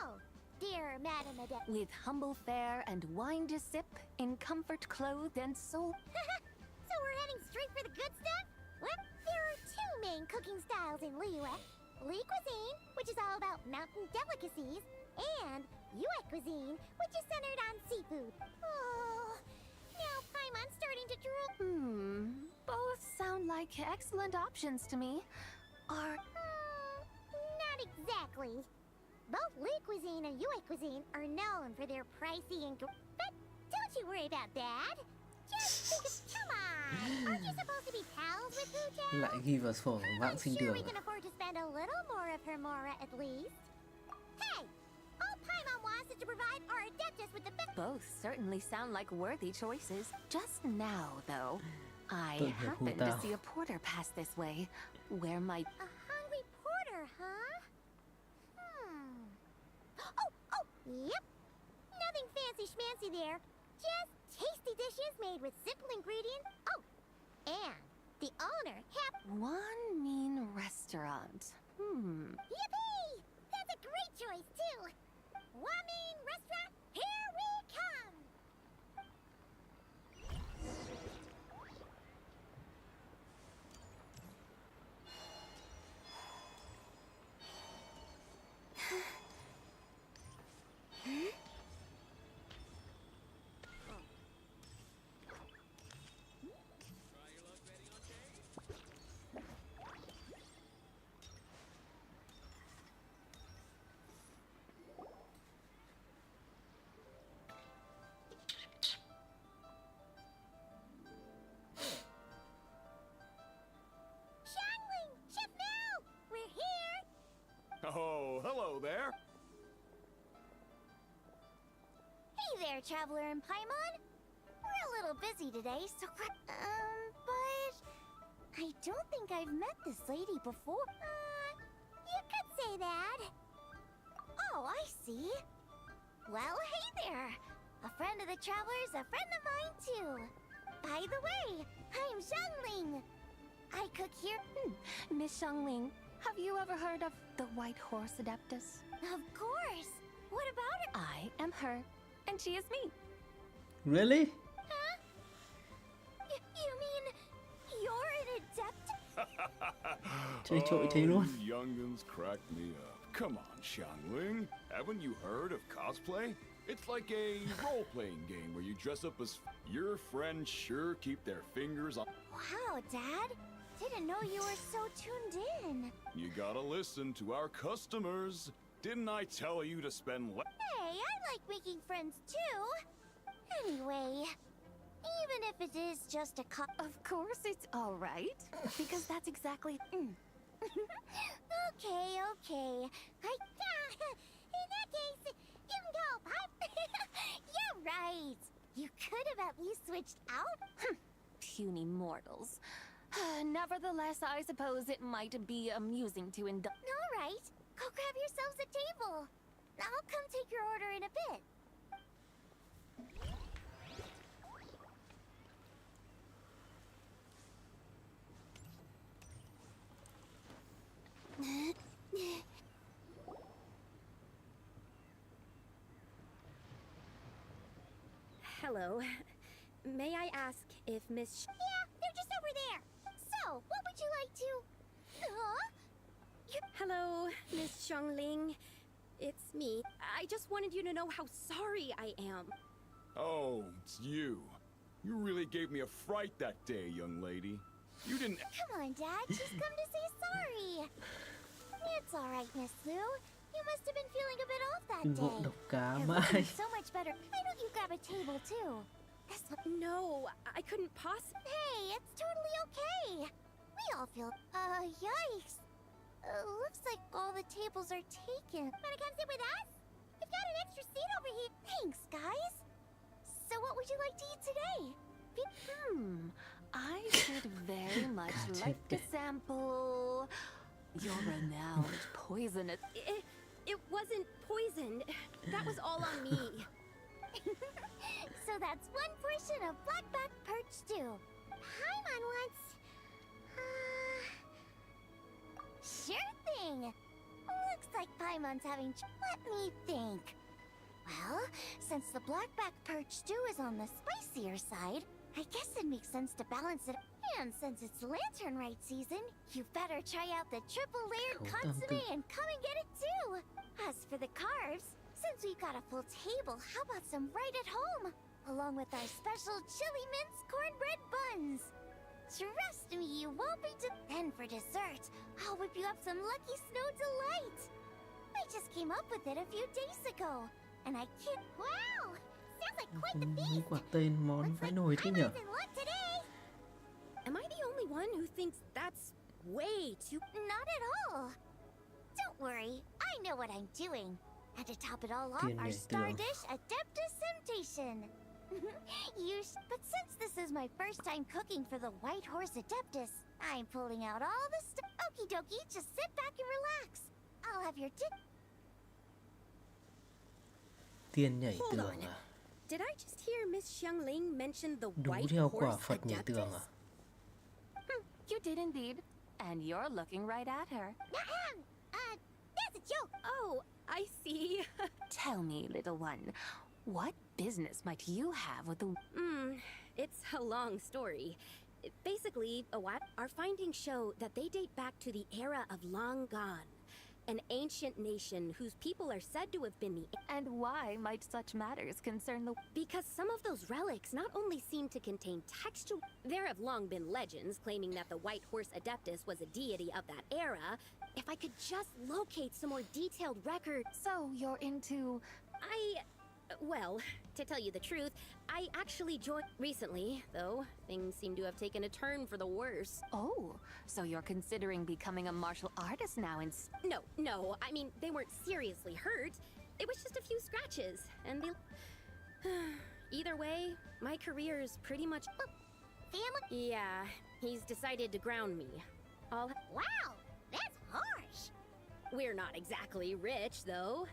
dear Madam Adept. With humble fare and wine to sip, in comfort clothed and soul. So we're heading straight for the good stuff? Well, there are two main cooking styles in Liyue. Li cuisine, which is all about mountain delicacies, and Yue cuisine, which is centered on seafood. Oh, now Paimon's starting to drool. Both sound like excellent options to me. are... Not exactly. Both Lee cuisine and Yue cuisine are known for their pricey and... But don't you worry about that. Just think of... Come on! Aren't you supposed to be pals with Wu-Tao? Lại ghi vào sổ vãng sinh Sure đường we à? can afford to spend a little more of her Mora at least. Hey! All Paimon wants is to provide our Adeptus with the best... Both certainly sound like worthy choices. Just now, though, I Tôi hiểu happened Wu to Tao. see a porter pass this way, where my... A hungry porter, huh? Oh, yep. Nothing fancy schmancy there. Just tasty dishes made with simple ingredients. Oh, and the owner One mean restaurant. Yippee! That's a great choice, too. Wamin Restaurant, here we come! Shangling! Chef Mel! We're here! Oh, hello there. Hey there, Traveler and Paimon. We're a little busy today, so... but... I don't think I've met this lady before. You could say that. Oh, I see. Well, hey there. A friend of the Traveler's a friend of mine, too. By the way, I'm Zhangling. I cook here... Miss Xiangling, have you ever heard of the White Horse Adeptus? Of course. What about her? I am her, and she is me. Really? Huh? You mean you're an adept? Chơi trội thế luôn. You youngins crack me up. Come on, Xiangling. Haven't you heard of cosplay? It's like a role-playing game where you dress up as... Your friends sure keep their fingers on... Wow, Dad. Didn't know you were so tuned in. You gotta listen to our customers. Didn't I tell you to spend Hey, I like making friends too. Anyway, even if it is just a Of course it's all right, because that's exactly... Okay. In that case, you can go, Pop. You're right. You could have at least switched out. Puny mortals. Nevertheless, I suppose it might be amusing to indulge. All right. Go grab yourselves a table. I'll come take your order in a bit. Hello. May I ask if Miss... Yeah, they're just over there. So, what would you like to... Huh? Hello, Miss Xiangling. It's me. I just wanted you to know how sorry I am. Oh, it's you. You really gave me a fright that day, young lady. You didn't... Come on, Dad. She's come to say sorry. It's all right, Miss Lou. You must have been feeling a bit off that Vụ day. độc cá You're mãi. looking so much better. Why don't you grab a table, too? No, I couldn't possibly... Hey, it's totally okay. We all feel... yikes. Looks like all the tables are taken. Wanna come sit with us? We've got an extra seat over here. Thanks, guys. So what would you like to eat today? I should very much like to sample your renowned poisonous... It wasn't poisoned. That was all on me. So that's one portion of blackback perch stew. Paimon wants... Sure thing. Looks like Paimon's having... Let me think. Well, since the blackback perch stew is on the spicier side, I guess it makes sense to balance it. And since it's Lantern Rite season, you better try out the triple layered consomme and come and get it too. As for the carbs, since we've got a full table, how about some right at home? Along with our special chili mince cornbread buns. Trust me, you won't be Then for dessert, I'll whip you up some Lucky Snow Delight. I just came up with it a few days ago, and I can't. Wow! Sounds like quite the Mấy feast. quả tên món vãi nồi thế nhỉ? In luck today. Am I the only one who thinks that's way too... Not at all. Don't worry, I know what I'm doing. And to top it all off, Tiền our nhảy star tường. dish, Adeptus Temptation. But since this is my first time cooking for the White Horse Adeptus, I'm pulling out all the stuff. Okie dokie, just sit back and relax. I'll have your Tiền nhảy Hold tường on. à? Did I just hear Miss Xiangling mention the Đú White theo quả Horse Phật nhảy tường à? You did indeed. And you're looking right at her. That's a joke. Oh, I see. Tell me, little one, what business might you have with the... It's a long story. Basically, our findings show that they date back to the era of Long Gone, an ancient nation whose people are said to have been the... And why might such matters concern the... Because some of those relics not only seem to contain textual... There have long been legends claiming that the White Horse Adeptus was a deity of that era. If I could just locate some more detailed records... So, you're into... Well, to tell you the truth, I actually joined recently, though things seem to have taken a turn for the worse. Oh, so you're considering becoming a martial artist now No, I mean, they weren't seriously hurt. It was just a few scratches, and they... Either way, my career is pretty much... Family? Yeah, he's decided to ground me. Wow, that's harsh. We're not exactly rich, though.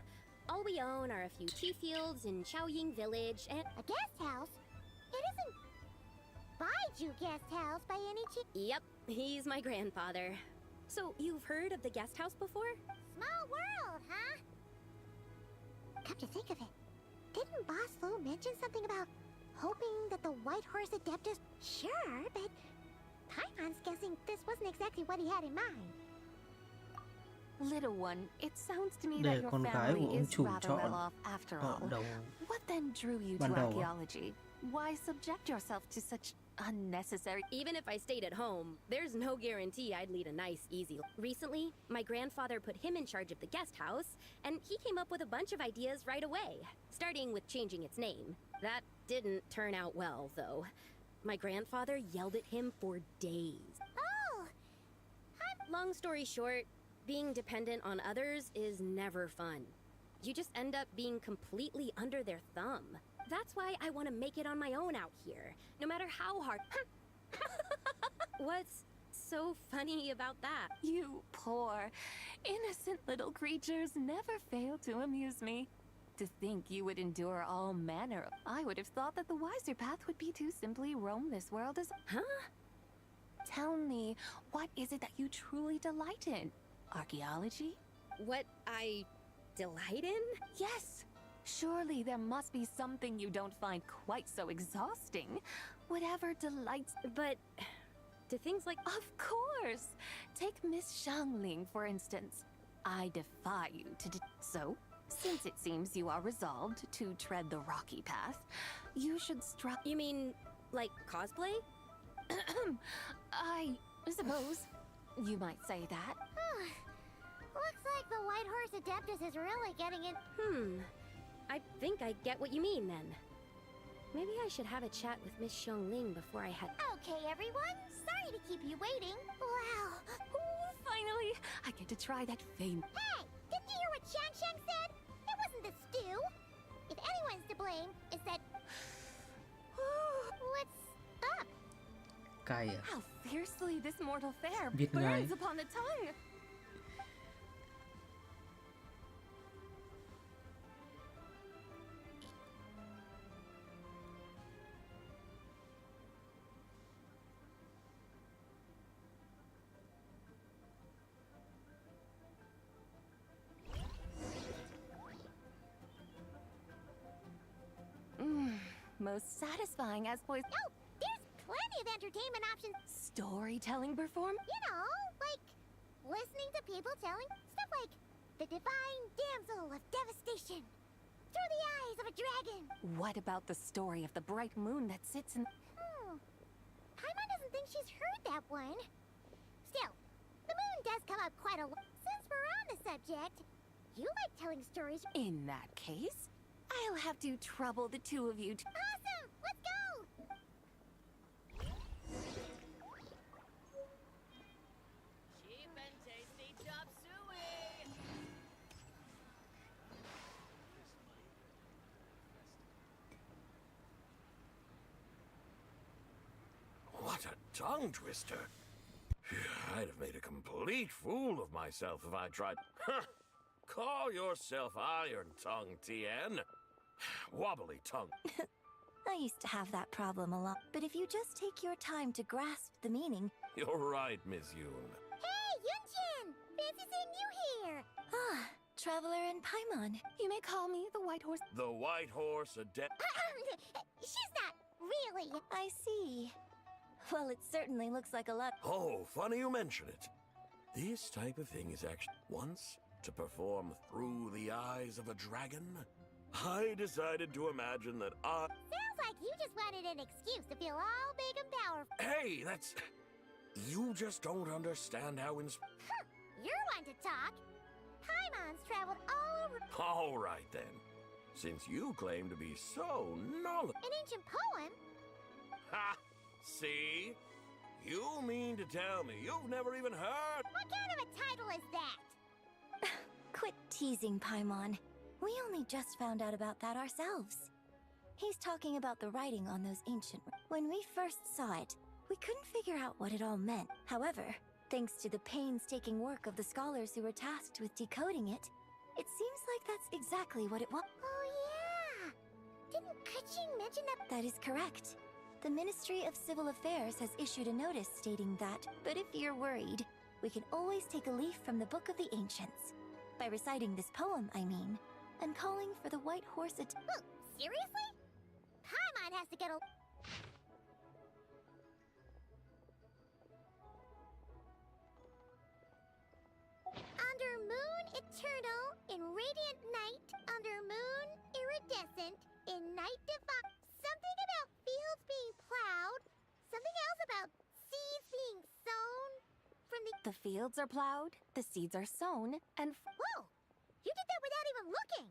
All we own are a few tea fields in Chaoying Village and... A guest house? It isn't Baiju Guest House by any chance? Yep, he's my grandfather. So, you've heard of the guest house before? Small world, huh? Come to think of it, didn't Boss Lou mention something about hoping that the White Horse Adeptus... Sure, but Paimon's guessing this wasn't exactly what he had in mind. Little one, it sounds to me Để that your con gái của family ông is chủ rather chọn well off after ở all. đầu What then drew you to ban đầu à? archaeology? Why subject yourself to such unnecessary... Even if I stayed at home, there's no guarantee I'd lead a nice, easy... Recently, my grandfather put him in charge of the guest house, and he came up with a bunch of ideas right away, starting with changing its name. That didn't turn out well, though. My grandfather yelled at him for days. Oh! Long story short, being dependent on others is never fun. You just end up being completely under their thumb. That's why I want to make it on my own out here, no matter how hard... What's so funny about that? You poor, innocent little creatures never fail to amuse me. To think you would endure all manner of... I would have thought that the wiser path would be to simply roam this world as... Huh? Tell me, what is it that you truly delight in? Archaeology? What I delight in? Yes! Surely there must be something you don't find quite so exhausting. Whatever delights... But... do things like... Of course! Take Miss Xiangling, for instance. I defy you to... So, since it seems you are resolved to tread the rocky path, you should strike... You mean, like, cosplay? I suppose you might say that. Looks like the White Horse Adeptus is really getting it. I think I get what you mean, then. Maybe I should have a chat with Miss Xiangling before I head... Okay, everyone. Sorry to keep you waiting. Wow. Ooh, finally, I get to try that fame. Hey, didn't you hear what Shang said? It wasn't the stew. If anyone's to blame, it's that... What's up? Cay à? How fiercely this mortal fare Biết ngay. burns upon the tongue. Most satisfying as poison. No, there's plenty of entertainment options. Storytelling perform? You know, like listening to people telling stuff like the divine damsel of devastation through the eyes of a dragon. What about the story of the bright moon that sits in... Paimon doesn't think she's heard that one. Still, the moon does come up quite a lot. Since we're on the subject, you like telling stories. In that case, I'll have to trouble the two of you. Awesome! Let's go! Cheap and tasty chop suey! What a tongue twister. I'd have made a complete fool of myself if I tried. Call yourself Iron Tongue, Tien. Wobbly tongue. I used to have that problem a lot, but if you just take your time to grasp the meaning... You're right, Miss Yoon. Hey, Yunjin! Fancy seeing you here! Ah, Traveler and Paimon. You may call me the White Horse. The White Horse Adept. She's not really. I see. Well, it certainly looks like a lot. Oh, funny you mention it. This type of thing is actually once to perform through the eyes of a dragon. I decided to imagine that I... Sounds like you just wanted an excuse to feel all big and powerful. Hey, that's... You just don't understand how You're one to talk. Paimon's traveled all over... All right, then. Since you claim to be so knowledgeable... An ancient poem? Ha! See? You mean to tell me you've never even heard... What kind of a title is that? Quit teasing, Paimon. We only just found out about that ourselves. He's talking about the writing on those ancient... When we first saw it, we couldn't figure out what it all meant. However, thanks to the painstaking work of the scholars who were tasked with decoding it, it seems like that's exactly what it was. Oh, yeah! Didn't Kuching mention that? That is correct. The Ministry of Civil Affairs has issued a notice stating that, but if you're worried, we can always take a leaf from the Book of the Ancients. By reciting this poem, I mean, and calling for the White Horse Seriously? Paimon has to get a... Under moon eternal, in radiant night, under moon iridescent, in night divine. Something about fields being plowed, something else about seeds being sown from the... The fields are plowed, the seeds are sown, and... Whoa! You did that without even looking!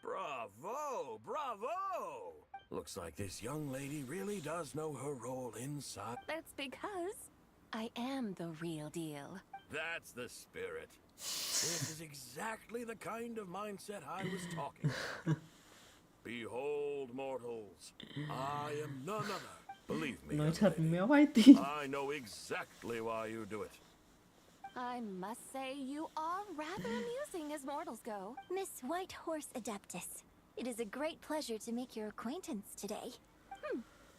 Bravo! Bravo! Looks like this young lady really does know her role inside. That's because I am the real deal. That's the spirit. This is exactly the kind of mindset I was talking about. Behold, mortals, I am none other. Believe me, Nói thật méo vai tí. I know exactly why you do it. I must say you are rather amusing as mortals go. Miss White Horse Adeptus, it is a great pleasure to make your acquaintance today.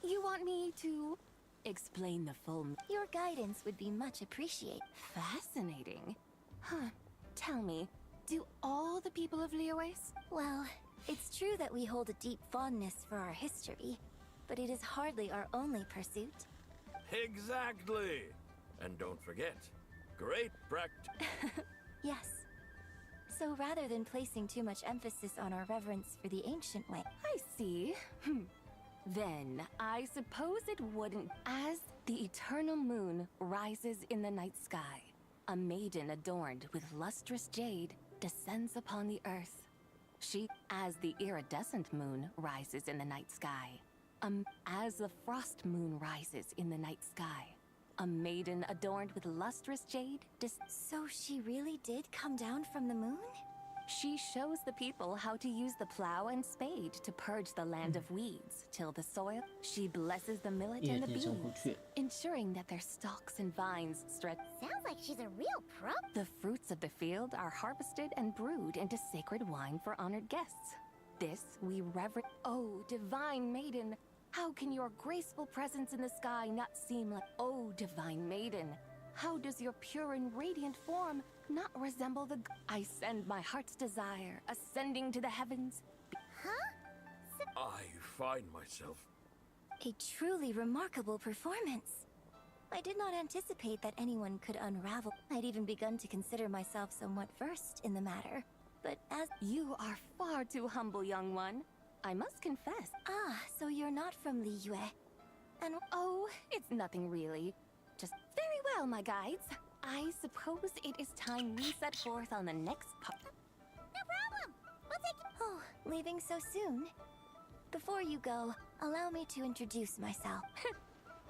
You want me to explain the full... Your guidance would be much appreciated. Fascinating. Huh. Tell me, do all the people of Liyue? Well, it's true that we hold a deep fondness for our history, but it is hardly our only pursuit. Exactly. And don't forget, great practice. Yes. So rather than placing too much emphasis on our reverence for the ancient way... I see. Then, I suppose it wouldn't... As the eternal moon rises in the night sky, a maiden adorned with lustrous jade descends upon the earth. She, as the iridescent moon rises in the night sky, as the frost moon rises in the night sky, a maiden adorned with lustrous jade So she really did come down from the moon? She shows the people how to use the plow and spade to purge the land of weeds, till the soil. She blesses the millet and the beans, ensuring that their stalks and vines stretch. Sounds like she's a real pro. The fruits of the field are harvested and brewed into sacred wine for honored guests. This we reverence. Oh, divine maiden, how can your graceful presence in the sky not seem like... Oh, divine maiden, how does your pure and radiant form not resemble the... I send my heart's desire, ascending to the heavens. Huh? I find myself... A truly remarkable performance. I did not anticipate that anyone could unravel. I'd even begun to consider myself somewhat versed in the matter. But as... You are far too humble, young one. I must confess. Ah, so you're not from Liyue. And oh, it's nothing really. Just very well, my guides. I suppose it is time we set forth on the next part. No problem. We'll take it. Oh, leaving so soon? Before you go, allow me to introduce myself.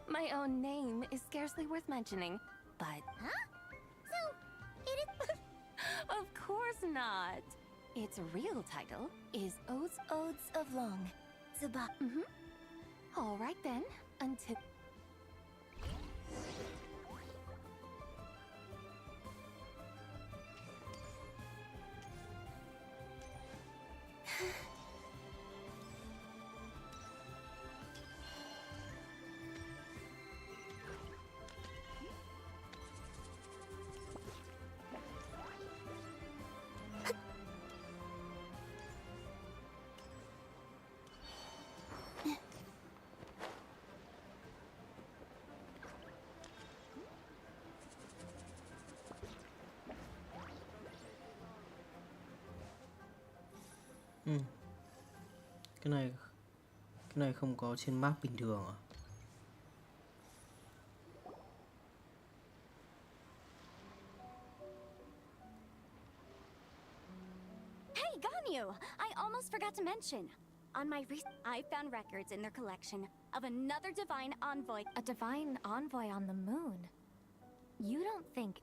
My own name is scarcely worth mentioning, but... Huh? So, it is... Of course not. Its real title is Odes of Long. Zuba. All right then, until... Cái này không có trên map bình thường à? Hey, Ganyu! I almost forgot to mention. On my I found records in their collection of another divine envoy. A divine envoy on the moon? You don't think...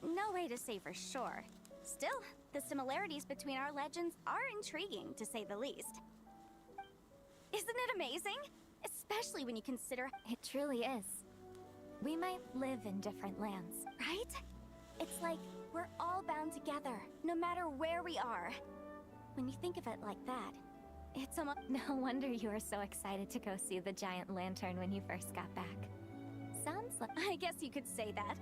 No way to say for sure. Still, the similarities between our legends are intriguing, to say the least. Isn't it amazing? Especially when you consider... It truly is. We might live in different lands. Right? It's like we're all bound together, no matter where we are. When you think of it like that, it's almost... No wonder you were so excited to go see the giant lantern when you first got back. Sounds like... I guess you could say that.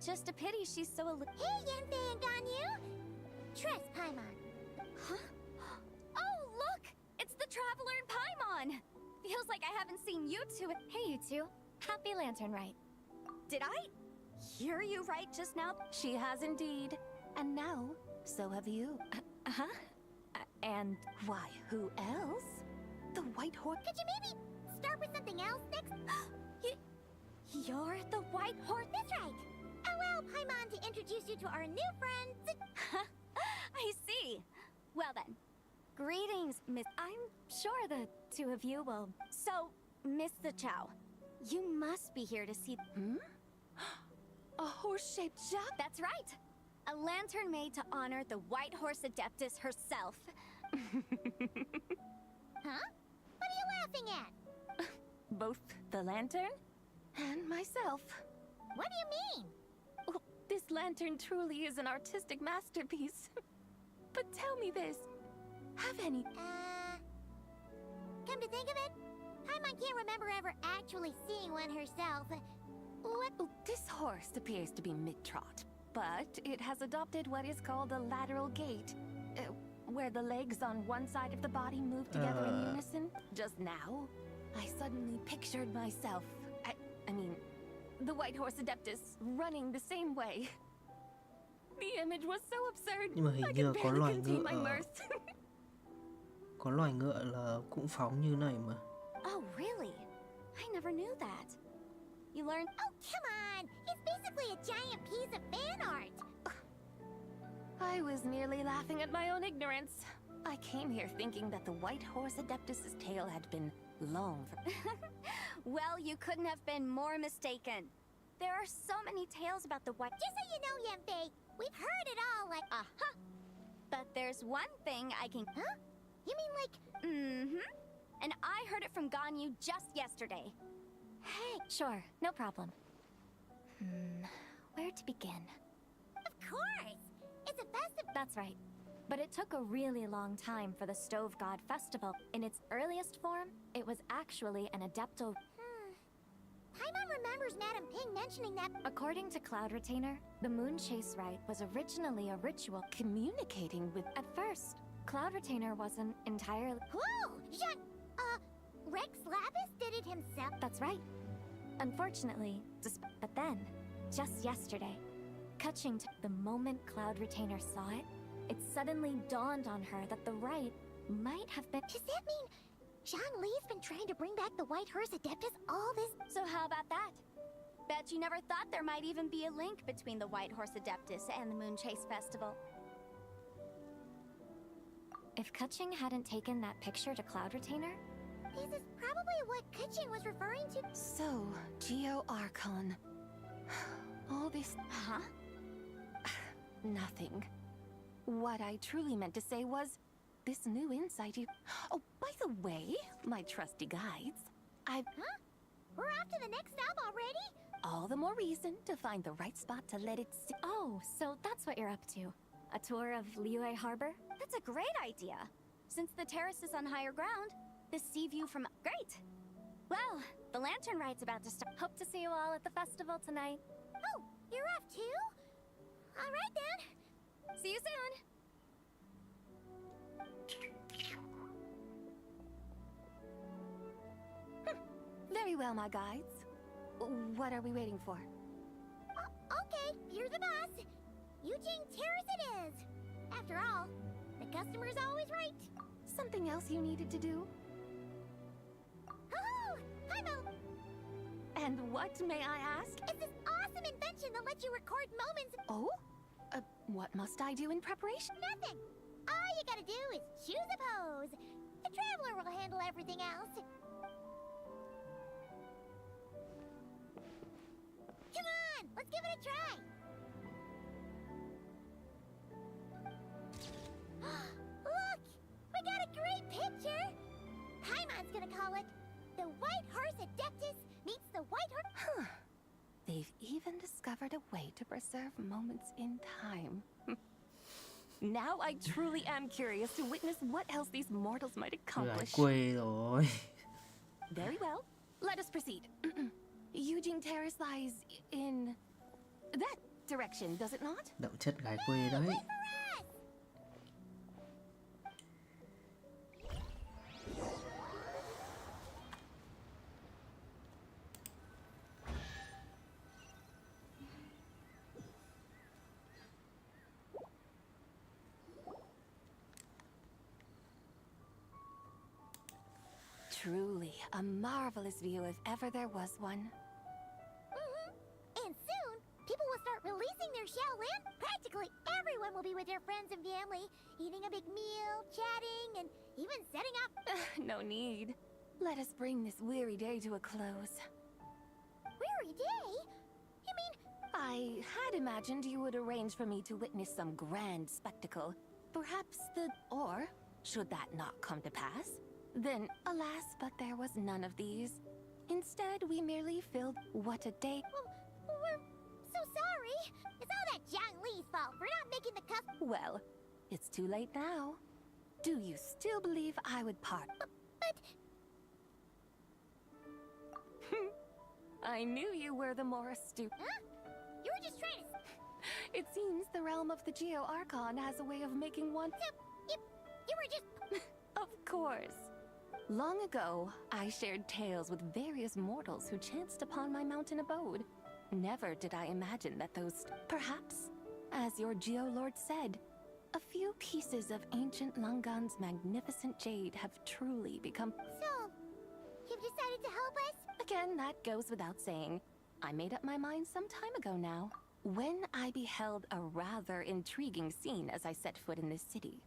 Just a pity she's so... Hey, Yanfei and Ganyu! Tress Paimon. Huh? Oh, look! It's the Traveler and Paimon! Feels like I haven't seen you two... Hey, you two. Happy Lantern Rite. Did I hear you right just now? She has indeed. And now, so have you. And... Why, who else? The White Horse... Could you maybe start with something else next? You're the White Horse... That's right! Allow Paimon to introduce you to our new friends. I see. Well then, greetings, Miss... I'm sure the two of you will... So, Miss the Chow, you must be here to see... A horse-shaped jack? That's right! A lantern made to honor the White Horse Adeptus herself. Huh? What are you laughing at? Both the lantern and myself. What do you mean? Oh, this lantern truly is an artistic masterpiece. But tell me this. Have any... Come to think of it, Paimon can't remember ever actually seeing one herself. What? Oh, this horse appears to be mid-trot, but it has adopted what is called a lateral gait, where the legs on one side of the body move together in unison. Just now, I suddenly pictured myself, I mean, the White Horse Adeptus running the same way. The image was so absurd. Nhưng mà hình I như could có barely loài contain ngựa my mirth. có loài ngựa là cũng phóng như này mà. Oh, really? I never knew that. You learned... Oh, come on! It's basically a giant piece of fan art! I was merely laughing at my own ignorance. I came here thinking that the White Horse Adeptus's tail had been long for... Well, you couldn't have been more mistaken. There are so many tales about the white... Just so you know, Yanfei, we've heard it all, like... But there's one thing I can... Huh? You mean like... And I heard it from Ganyu just yesterday. Hey, sure, no problem. Where to begin? Of course! It's a festive... That's right. But it took a really long time for the Stove God Festival. In its earliest form, it was actually an Adepto... Paimon remembers Madame Ping mentioning that... According to Cloud Retainer, the Moon Chase Rite was originally a ritual communicating with... At first, Cloud Retainer wasn't entirely... Whoa! Rex Lapis did it himself? That's right. Unfortunately, but then, just yesterday, Kaching the moment Cloud Retainer saw it, it suddenly dawned on her that the rite might have been... Does that mean Zhang Li's been trying to bring back the White Horse Adeptus all this. So how about that? Bet you never thought there might even be a link between the White Horse Adeptus and the Moon Chase Festival. If Keqing hadn't taken that picture to Cloud Retainer... This is probably what Keqing was referring to. So, Geo-Archon. All this... Huh? Nothing. What I truly meant to say was... This new insight you... Oh, by the way, my trusty guides, I've... Huh? We're off to the next stop already? All the more reason to find the right spot to let it see. Oh, so that's what you're up to. A tour of Liyue Harbor? That's a great idea. Since the terrace is on higher ground, the sea view from... Great! Well, the lantern ride's about to start. Hope to see you all at the festival tonight. Oh, you're off too? All right then. See you soon! Very well, my guides. What are we waiting for? Okay, you're the boss. Yujing Terrace it is. After all, the customer's always right. Something else you needed to do? Oh, hi, Mo. And what, may I ask? It's this awesome invention that lets you record moments. Oh? What must I do in preparation? Nothing. All you gotta do is choose a pose. The Traveler will handle everything else. Come on, let's give it a try. Look, we got a great picture. Paimon's gonna call it The White Horse Adeptus Meets the White Horse. Huh. They've even discovered a way to preserve moments in time. Now I truly am curious to witness what else these mortals might accomplish. Quê rồi. Very well. Let us proceed. Eugene Terrace lies in that direction, does it not? Đậm chất gái quê đấy. Truly, a marvelous view if ever there was one. And soon, people will start releasing their Shaolin. Practically everyone will be with their friends and family, eating a big meal, chatting, and even setting up. No need. Let us bring this weary day to a close. Weary day? You mean... I had imagined you would arrange for me to witness some grand spectacle. Perhaps Or, should that not come to pass, then, alas, but there was none of these. Instead, we merely filled what a day... Well, we're so sorry. It's all that Zhang Li's fault for not making the cut. Well, it's too late now. Do you still believe I would part? But... I knew you were the more astute. Huh? You were just trying to... It seems the realm of the Geo-Archon has a way of making one... You were just... Of course. Long ago, I shared tales with various mortals who chanced upon my mountain abode. Never did I imagine that those... Perhaps, as your Geo-Lord said, a few pieces of ancient Langan's magnificent jade have truly become... So, you've decided to help us? Again, that goes without saying. I made up my mind some time ago now, when I beheld a rather intriguing scene as I set foot in this city.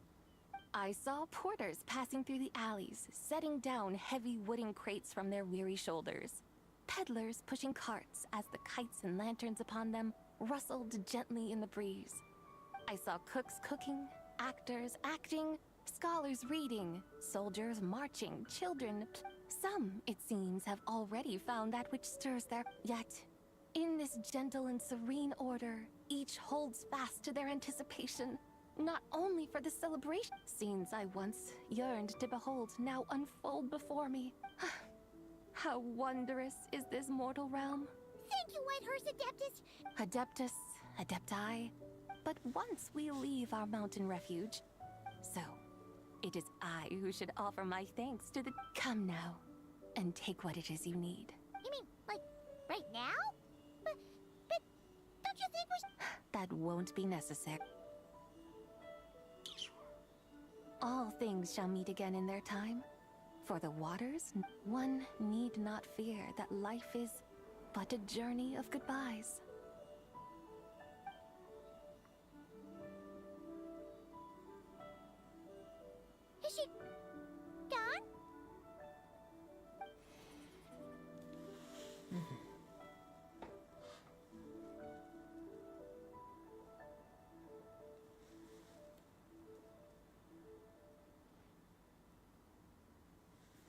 I saw porters passing through the alleys, setting down heavy wooden crates from their weary shoulders. Peddlers pushing carts as the kites and lanterns upon them rustled gently in the breeze. I saw cooks cooking, actors acting, scholars reading, soldiers marching, children... Some, it seems, have already found that which stirs their... Yet, in this gentle and serene order, each holds fast to their anticipation. Not only for the celebration, scenes I once yearned to behold now unfold before me. How wondrous is this mortal realm. Thank you, White Horse Adeptus. Adeptus, Adepti. But once we leave our mountain refuge, so it is I who should offer my thanks to the... Come now, and take what it is you need. You mean, like, right now? But don't you think we should... That won't be necessary. All things shall meet again in their time. For the waters, one need not fear that life is but a journey of goodbyes. Is she gone?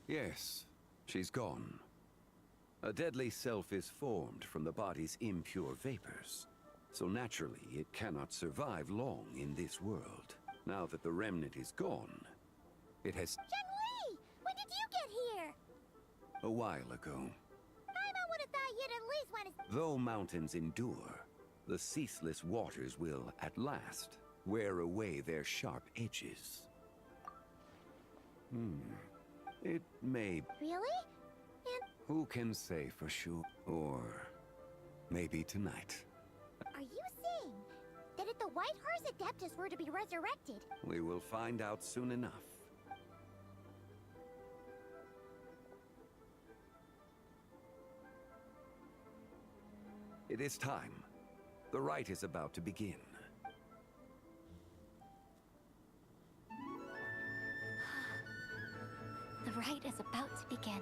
Yes, she's gone. A deadly self is formed from the body's impure vapors. So naturally, it cannot survive long in this world. Now that the remnant is gone, it has... Shenhui! When did you get here? A while ago. I would have thought you'd at least want to... Though mountains endure, the ceaseless waters will, at last, wear away their sharp edges. It may... Really? And Who can say for sure? Or maybe tonight. are you saying that if the White Horse Adeptus were to be resurrected, We will find out soon enough. It is time. The rite is about to begin. the rite is about to begin?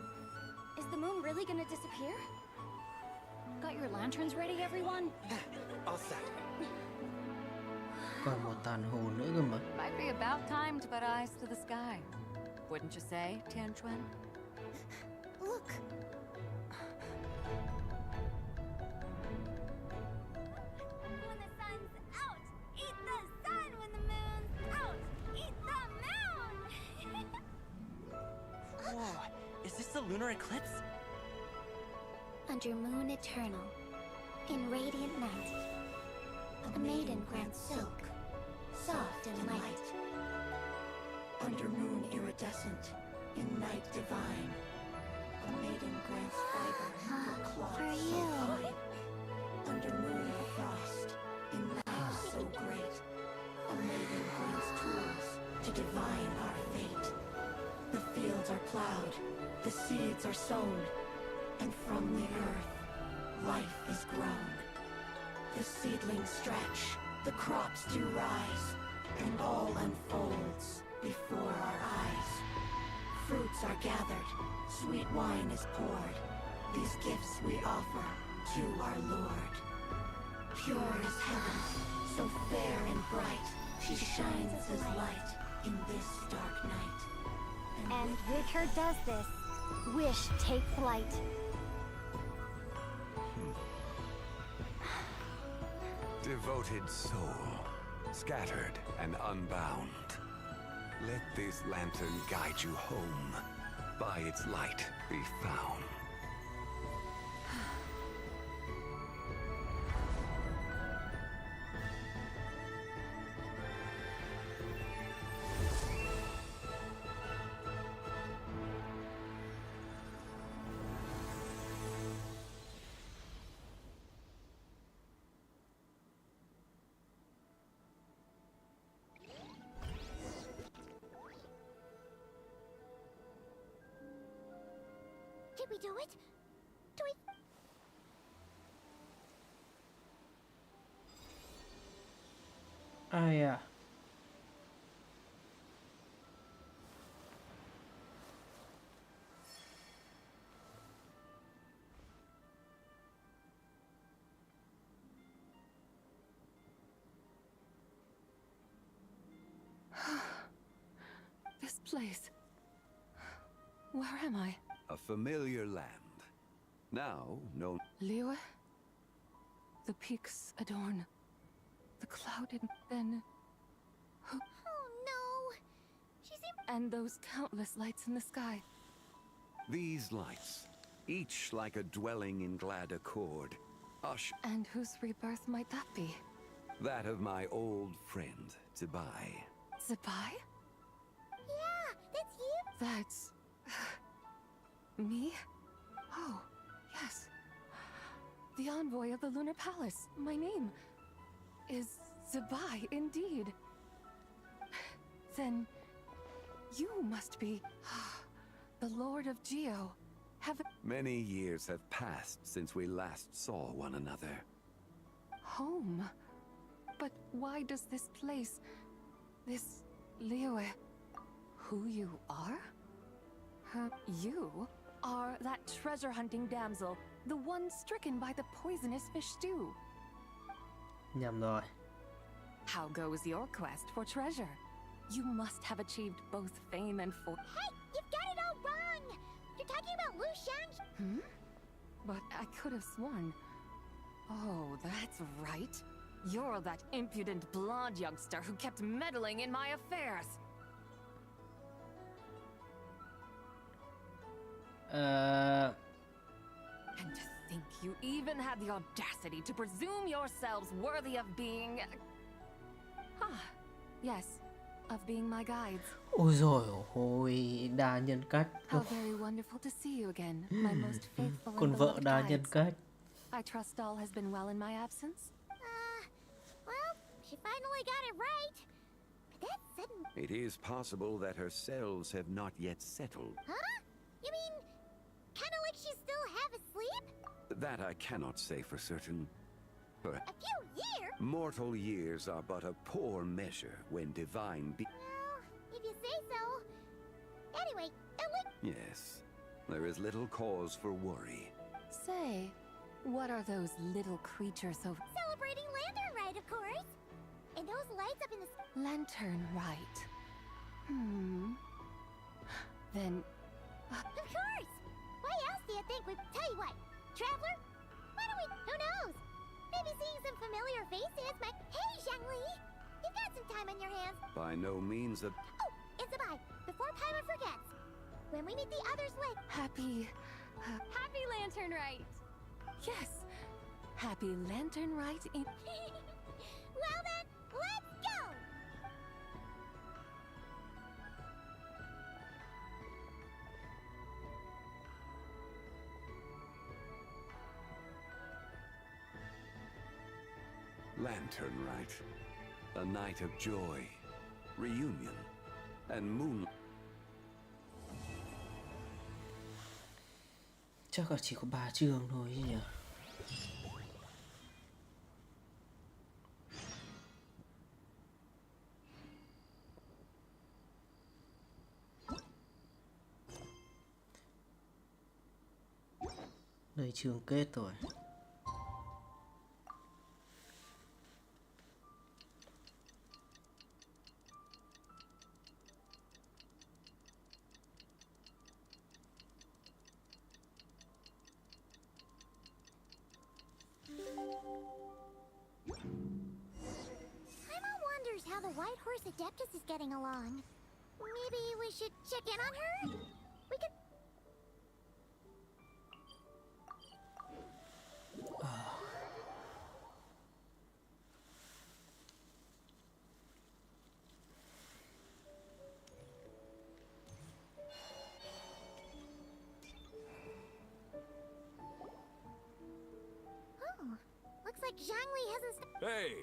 Is the moon really gonna disappear? Got your lanterns ready, everyone? All set. Còn một tàn hồ nữa cơ mà. Might be about time to put eyes to the sky. Wouldn't you say, Tianchuan? Look! When the sun's out, eat the sun. When the moon's out, eat the moon! Whoa, is this the lunar eclipse? Under moon eternal, in radiant night, a maiden grants silk, soft and light. Under moon iridescent, in night divine, a maiden grants fiber for cloth For so you. fine. Under moon of frost, in night so great, a maiden grants tools to divine our fate. The fields are plowed, the seeds are sown, and from the earth, life is grown. The seedlings stretch, the crops do rise, and all unfolds before our eyes. Fruits are gathered, sweet wine is poured. These gifts we offer to our Lord. Pure is heaven, so fair and bright, she shines as light in this dark night. And with her does this, wish take flight. Devoted soul, scattered and unbound. Let this lantern guide you home. By its light be found. Did we do it? Do we... Ai à? This place. Where am I? A familiar land. Now known... Liyue? The peaks adorn the clouded, then... Who? Oh no! She's in... And those countless lights in the sky. These lights, each like a dwelling in glad accord, And whose rebirth might that be? that of my old friend, Zibai. Zibai? Yeah, that's you! That's... me? Oh, yes. The envoy of the Lunar Palace. My name is Zibai, indeed. Then you must be the Lord of Geo. Have Many years have passed since we last saw one another. home. But why does this place, this Liyue, who you are? You are that treasure-hunting damsel, the one stricken by the poisonous fish stew. Nhầm rồi. How goes your quest for treasure? You must have achieved both fame and fortune. Hey, you've got it all wrong! You're talking about Lu Xiang. But I could have sworn. Oh, that's right. You're that impudent blonde youngster who kept meddling in my affairs. And to think you even had the audacity to presume yourselves worthy of being... yes, of being my guides. Ôi dồi ôi, đa nhân cách. How very wonderful to see you again, my most faithful Con and vợ beloved đa nhân guides. cách. I trust all has been well in my absence. Well, she finally got it right. But that's sudden. It is possible that her cells have not yet settled. Huh? You mean, kind of like she's still half asleep? That I cannot say for certain. But A few years? mortal years are but a poor measure when divine be... Well, if you say so. Anyway, Yes, there is little cause for worry. Say, what are those little creatures over... celebrating Lantern Rite, of course. And those lights up in the sky. Lantern Rite. Then... Of course! Why else do you think we... Tell you what, Traveler? Why don't we... Who knows? Maybe seeing some familiar faces might... Hey, Zhangli! You've got some time on your hands. By no means a... Oh, it's a bye. Before Paimon forgets. When we meet the others with... Happy Lantern Rite! Yes! Happy Lantern Rite in... Well then, let's go! Lantern Rite. A night of joy, reunion, and moon... Chắc là chỉ có 3 chương thôi chứ nhỉ. Đây chương kết rồi. Paimon wonders how the White Horse Adeptus is getting along. Maybe we should check in on her? We could... Oh, looks like Zhangli hasn't... Hey,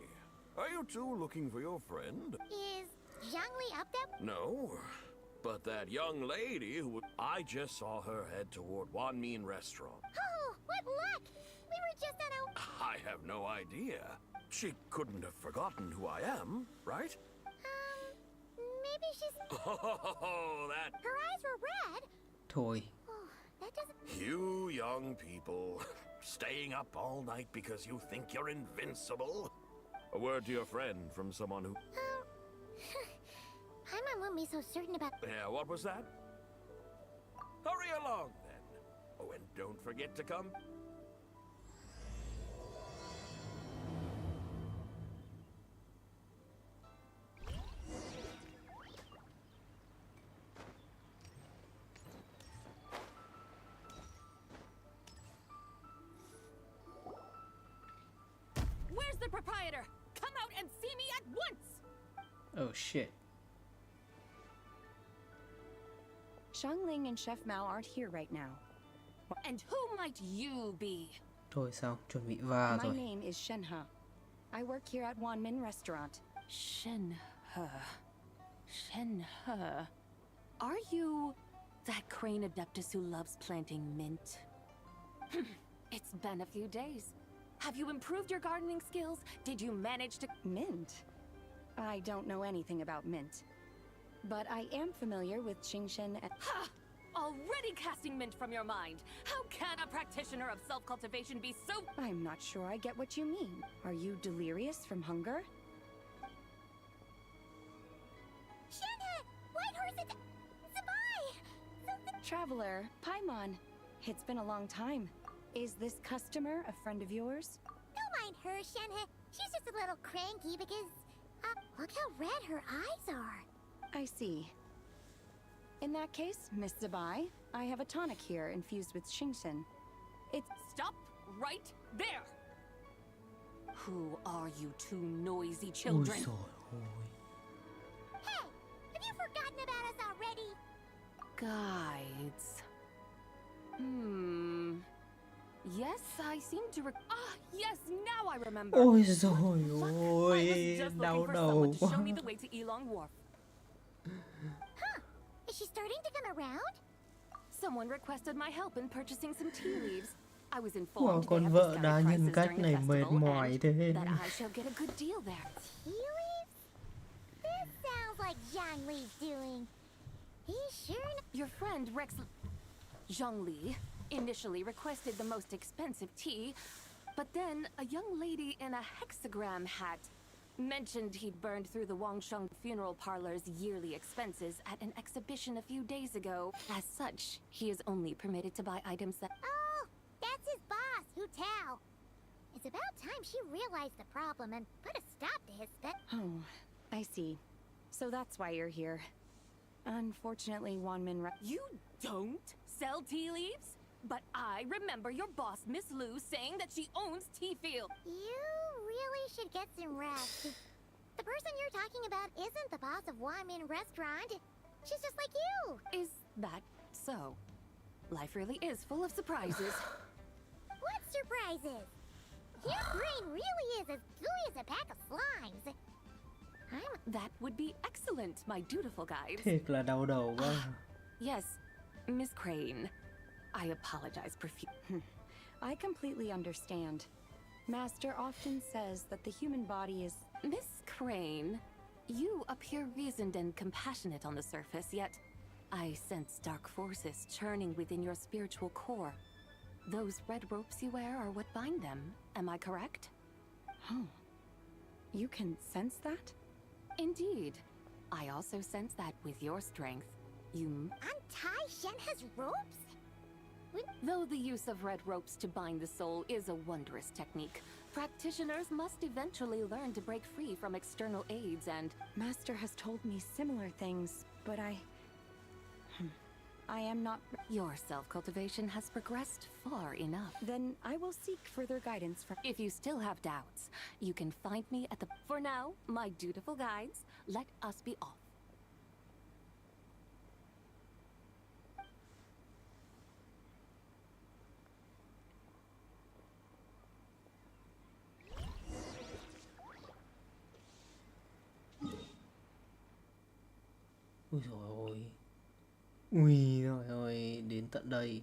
are you two looking for your friend? Is Zhangli up there? No, but that young lady who... I just saw her head toward Wanmin Restaurant. Oh, what luck! We were just on a... I have no idea. She couldn't have forgotten who I am, right? Maybe she's... Oh, that... Her eyes were red. Thôi. Oh, that doesn't... You young people, staying up all night because you think you're invincible? A word to your friend from someone who... Paimon won't be so certain about... Yeah, what was that? Hurry along, then. Oh, and don't forget to come... Where's the proprietor? Come out and see me at once! Oh shit. Xiangling and Chef Mao aren't here right now. And who might you be? Thôi sao, chuẩn bị va My rồi. name is Shenhe. I work here at Wanmin Restaurant. Shenhe. Shenhe. Are you That crane adeptus who loves planting mint. It's been a few days. Have you improved your gardening skills? Did you manage to... Mint? I don't know anything about mint. But I am familiar with Qingshen and... Ha! Already casting mint from your mind. How can a practitioner of self-cultivation be so... I'm not sure I get what you mean. Are you delirious from hunger? Shenhe! White horse Zabai! Traveler, Paimon. It's been a long time. Is this customer a friend of yours? Don't mind her, Shenhe. She's just a little cranky because... look how red her eyes are. I see. In that case, Miss Zabai, I have a tonic here infused with Qingshen. It's... Stop right there! Who are you two noisy children? Hey! Have you forgotten about us already? Guides. Yes, I seem to yes, now I remember. Ôi I rồi ôi, was just đau looking for đầu someone to quá. show me the way to Elong Wharf. Huh? Is she starting to come around? Someone requested my help in purchasing some tea leaves. I was Wow, informed they con have vợ đa discounted nhân prices cách during the này mệt festival mỏi and thế. that I shall get a good deal there. Tea leaves? This sounds like Zhongli's doing. He's sure... Your friend Rex Zhongli initially requested the most expensive tea, but then a young lady in a hexagram hat mentioned he'd burned through the Wangsheng funeral parlor's yearly expenses at an exhibition a few days ago. As such, he is only permitted to buy items that... Oh, that's his boss, Hu Tao. It's about time she realized the problem and put a stop to his Oh, I see. So that's why you're here. Unfortunately, Wanmin... You don't sell tea leaves? But I remember your boss, Miss Lu, saying that she owns Tea Field. You really should get some rest. The person you're talking about isn't the boss of Wanmin Restaurant. She's just like you. Is that so? Life really is full of surprises. What surprises? Your brain really is as gooey as a pack of slimes. That would be excellent, my dutiful guide. Thiệt là đau đầu quá. Yes, Miss Crane. I apologize profusely. I completely understand. Master often says that the human body is... Miss Crane, you appear reasoned and compassionate on the surface, yet I sense dark forces churning within your spiritual core. Those red ropes you wear are what bind them, am I correct? Oh. You can sense that? Indeed. I also sense that with your strength, you... Untie Shenhe's ropes? Though the use of red ropes to bind the soul is a wondrous technique, practitioners must eventually learn to break free from external aids and... Master has told me similar things, but I am not... Your self-cultivation has progressed far enough. Then I will seek further guidance from... If you still have doubts, you can find me at the... For now, my dutiful guides, let us be off. Ui dồi ôi. Ui rồi ôi, đến tận đây.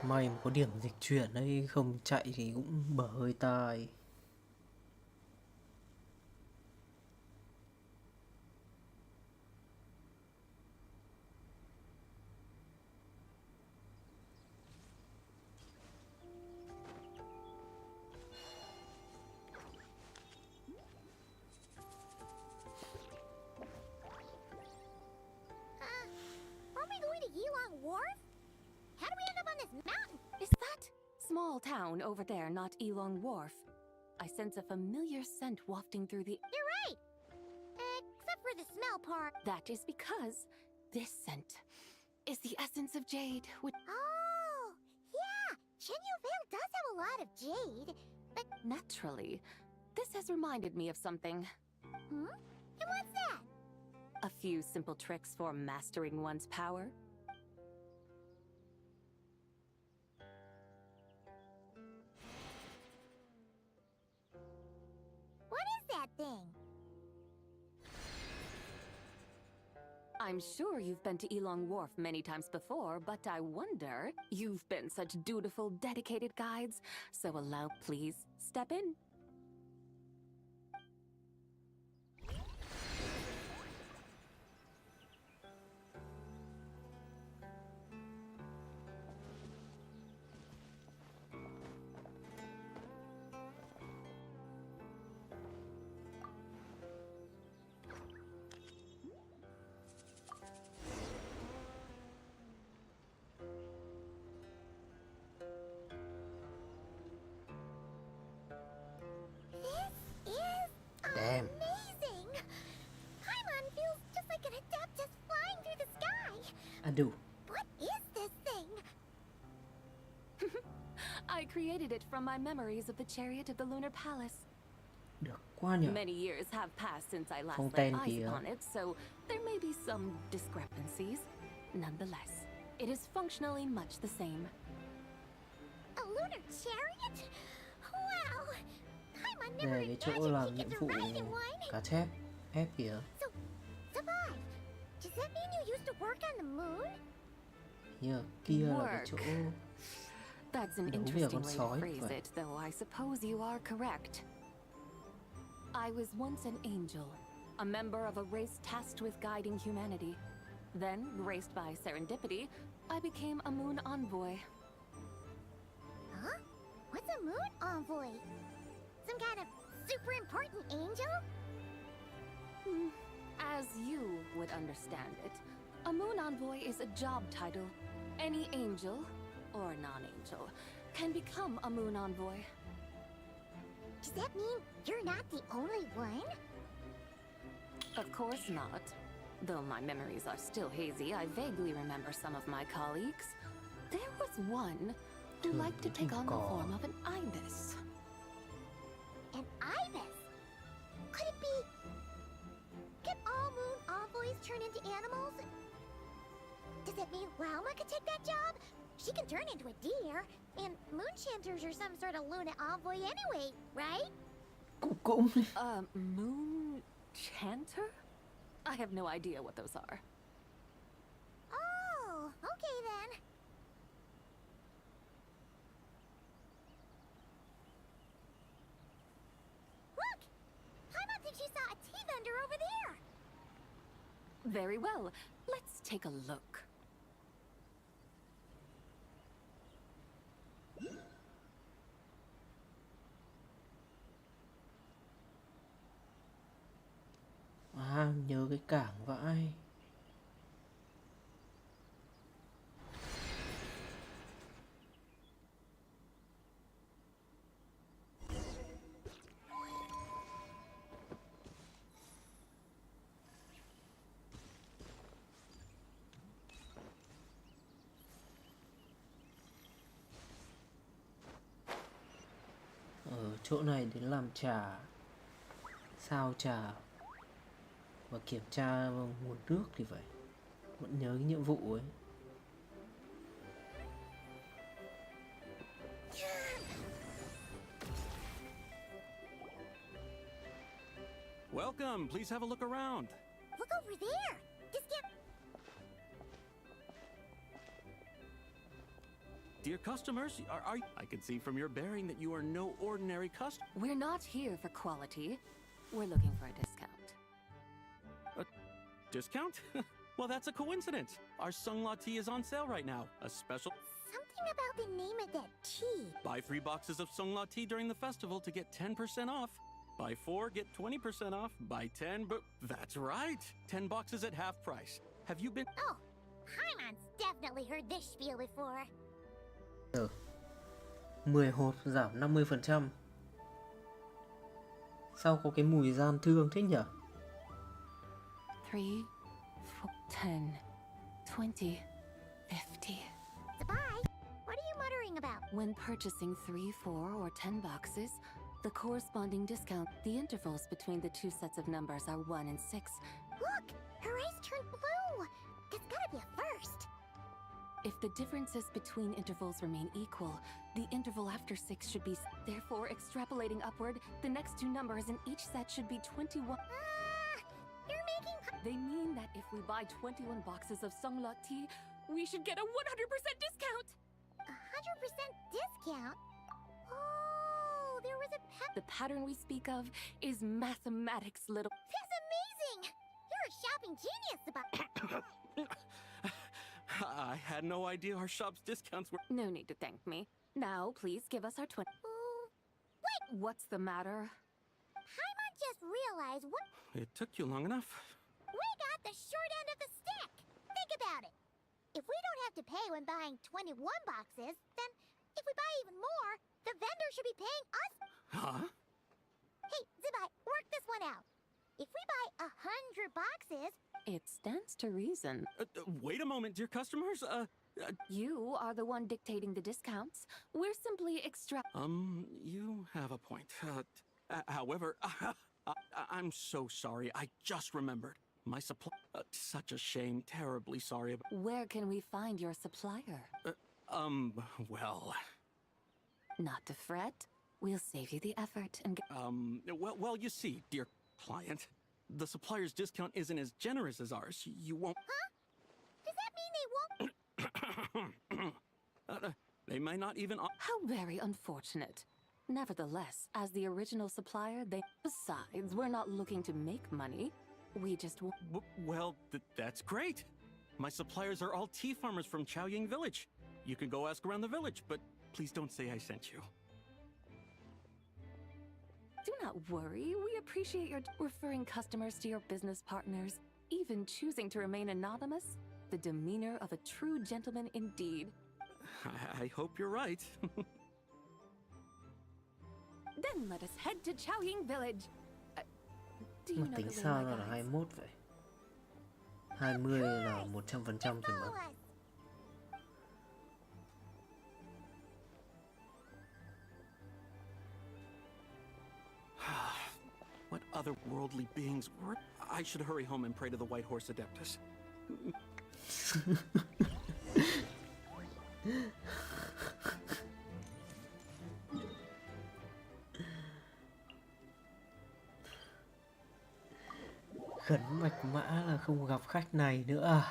May mà có điểm dịch chuyển đấy, không chạy thì cũng bở hơi tai. Are we going to Yilong Wharf? How do we end up on this mountain? Is that small town over there not Elong Wharf? I sense a familiar scent wafting through the... You're right! Except for the smell part. That is because this scent is the essence of jade, which... Oh! Yeah! Chenyu Vale does have a lot of jade, but... Naturally, this has reminded me of something. Hmm? And what's that? A few simple tricks for mastering one's power. What is that thing? I'm sure you've been to Elong Wharf many times before, but I wonder, you've been such dutiful, dedicated guides, so allow, please, step in. Damn. Amazing! Paimon feels just like an adeptus flying through the sky. I do. What is this thing? I created it from my memories of the chariot of the Lunar Palace. Được quá nhỉ. Many years have passed since I last Phong laid ten eyes kìa. upon it, so there may be some discrepancies. Nonetheless, it is functionally much the same. A lunar chariot? Wow! Paimon never Về cái chỗ imagined làm he nhiệm could vụ ride in one. cá chép ép kìa. Survive! Does that mean you used to work on the moon? Nhờ kia là cái chỗ That's an đấu với interesting con way to sói phrase vậy. it, though I suppose you are correct. I was once an angel, a member of a race tasked with guiding humanity. Then, graced by serendipity, I became a moon envoy. Huh? What's a moon envoy? Some kind of super important angel? As you would understand it, a moon envoy is a job title. Any angel, or non-angel, can become a moon envoy. Does that mean you're not the only one? Of course not. Though my memories are still hazy, I vaguely remember some of my colleagues. There was one who liked to take on the form of an ibis. An ibis? Could it be... Can all moon envoys turn into animals? Does that mean Lauma could take that job? She can turn into a deer, and moonchanters are some sort of Luna envoy anyway, right? Moon chanter? I have no idea what those are. Oh, okay then. Look! Paimon thinks she saw a tea vendor over there! Very well. Let's take a look. À, nhớ cái cảng vãi. Ở chỗ này đến làm trà, sao trà và kiểm tra nguồn nước thì phải. Vẫn nhớ cái nhiệm vụ ấy. Welcome. Please have a look around. Look over there! This can't... Dear customers, I can see from your bearing that you are no ordinary customer. We're not here for quality. We're looking for a discount. A discount? Well, that's a coincidence. Our Sunglaw tea is on sale right now. A special... Something about the name of that tea. Buy 3 boxes of Sunglaw tea during the festival to get 10% off. Buy 4, get 20% off. Buy 10, but that's right. 10 boxes at half price. Have you been... Oh, Paimon's definitely heard this spiel before. 10 hộp giảm 50%. Sao có cái mùi gian thương thế nhỉ? 3, 4, 10, 20, 50. Bye. What are you muttering about? When purchasing 3, 4, or 10 boxes, the corresponding discount, the intervals between the two sets of numbers are 1 and 6. Look! Her eyes turned blue! That's gotta be a first. If the differences between intervals remain equal, the interval after 6 should be... Therefore, extrapolating upward, the next two numbers in each set should be 21... You're making... They mean that if we buy 21 boxes of Songlot tea, we should get a 100% discount! 100% discount? Oh, there was a The pattern we speak of is mathematics, little. That's amazing! You're a shopping genius about... I had no idea our shop's discounts were. No need to thank me. Now, please give us our 20. Wait! What's the matter? Paimon just realized what... It took you long enough. We got the short end of the stick! Think about it! If we don't have to pay when buying 21 boxes, then if we buy even more, the vendor should be paying us... Huh? Hey, Zibai, work this one out. If we buy 100 boxes... It stands to reason. Wait a moment, dear customers. You are the one dictating the discounts. We're simply You have a point. However, I'm so sorry. I just remembered. My supply... such a shame. Terribly sorry about... Where can we find your supplier? Well... Not to fret. We'll save you the effort and get... Well, you see, dear client, the supplier's discount isn't as generous as ours. You won't... Huh? Does that mean they won't... They might not even... How very unfortunate. Nevertheless, as the original supplier, they... Besides, we're not looking to make money. We just... Well, that's great. My suppliers are all tea farmers from Chaoying Village. You can go ask around the village, but please don't say I sent you. Do not worry. We appreciate your referring customers to your business partners, even choosing to remain anonymous. The demeanor of a true gentleman indeed. I hope you're right. Then let us head to Chaoying Village. Do you Mà know tính the way, sao my ra là guides? 21 vậy? 20 là 100% rồi mà. What otherworldly beings were... I should hurry home and pray to the White Horse Adeptus. Khấn bạch mã là không gặp khách này nữa.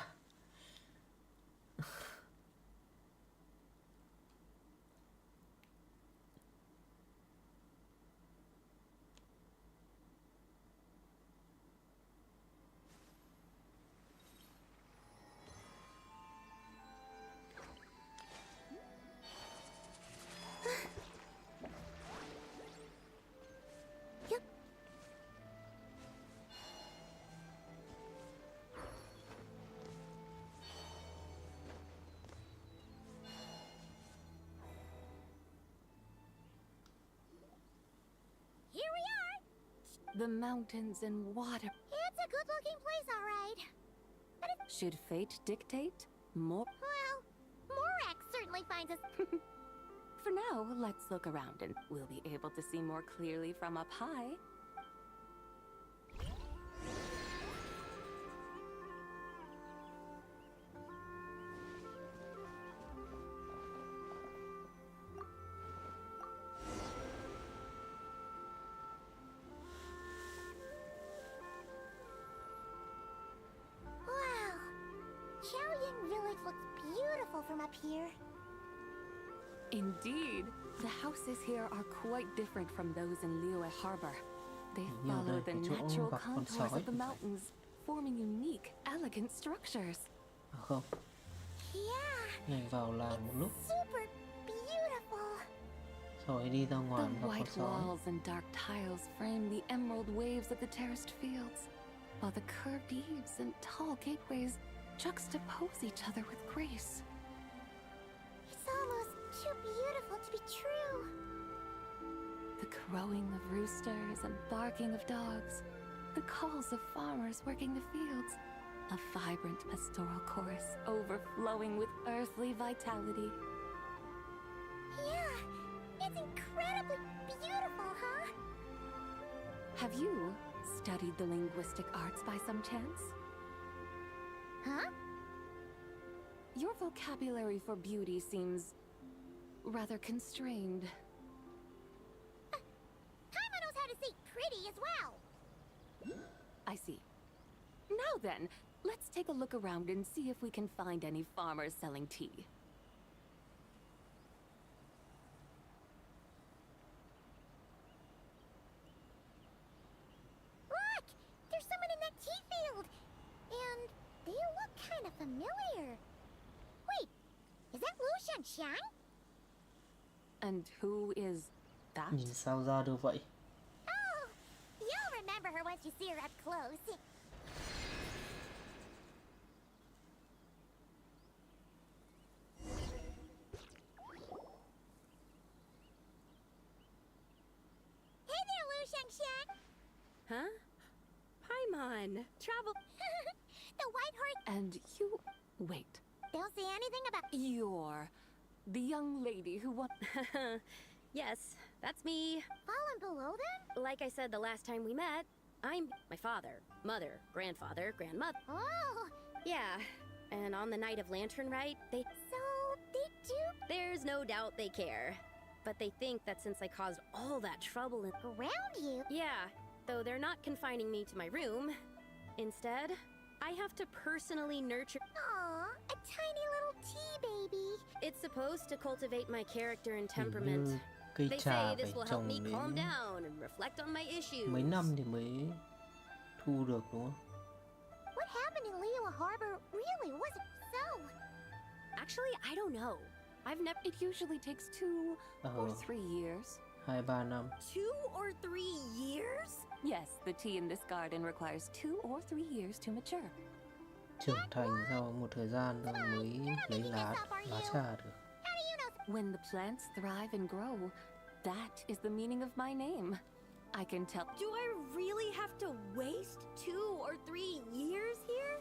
Here we are! The mountains and water. It's a good-looking place, all right. But it... Should fate dictate more? Well, Morak certainly finds us... For now, let's look around and we'll be able to see more clearly from up high. Wow. Chaoying Village looks beautiful from up here. Indeed, the houses here are quite different from those in Liyue Harbor. They Nhiều follow đây the có chỗ natural gặp con contours sói. of the mountains, forming unique, elegant structures. À không, Yeah, nhảy vào làng một lúc, super beautiful. rồi đi ra ngoài The gặp con white sói. walls and dark tiles frame the emerald waves of the terraced fields, while the curved eaves and tall gateways juxtapose each other with grace. It's almost too beautiful to be true. The crowing of roosters and barking of dogs, the calls of farmers working the fields, a vibrant pastoral chorus overflowing with earthly vitality. Yeah, it's incredibly beautiful, huh? Have you studied the linguistic arts by some chance? Huh? Your vocabulary for beauty seems rather constrained. Paimon knows how to say pretty as well. I see. Now then, let's take a look around and see if we can find any farmers selling tea. Look! There's someone in that tea field! And they look kind of familiar. Wait, is that Lu Shanxiang? And who is that? Nhìn sao ra được vậy? Oh, you'll remember her once you see her up close. Hey there, Lu Shanxiang! Huh? Paimon, travel. The white horse. And you... Wait. Don't say anything about. You're the young lady who won... Yes, that's me. Fallen below them? Like I said the last time we met, I'm my father, mother, grandfather, grandmother. Oh! Yeah, and on the night of Lantern Rite, they... So, they do? There's no doubt they care. But they think that since I caused all that trouble in... Around you? Yeah, though they're not confining me to my room. Instead, I have to personally nurture... Aw, a tiny little tea baby. It's supposed to cultivate my character and temperament. Cây They trà say phải this will help me trồng calm đến down and reflect on my issues. mấy năm thì mới thu được đúng không? What happened in Liyue Harbor really wasn't so. Actually, I don't know. I've never... It usually takes 2 or 3 years. 2-3 năm. 2 or 3 years? Yes, the tea in this garden requires 2 or 3 years to mature. Trưởng thành sau một thời gian rồi mới lấy lá trà được. When the plants thrive and grow, that is the meaning of my name. I can tell. Do I really have to waste 2 or 3 years here?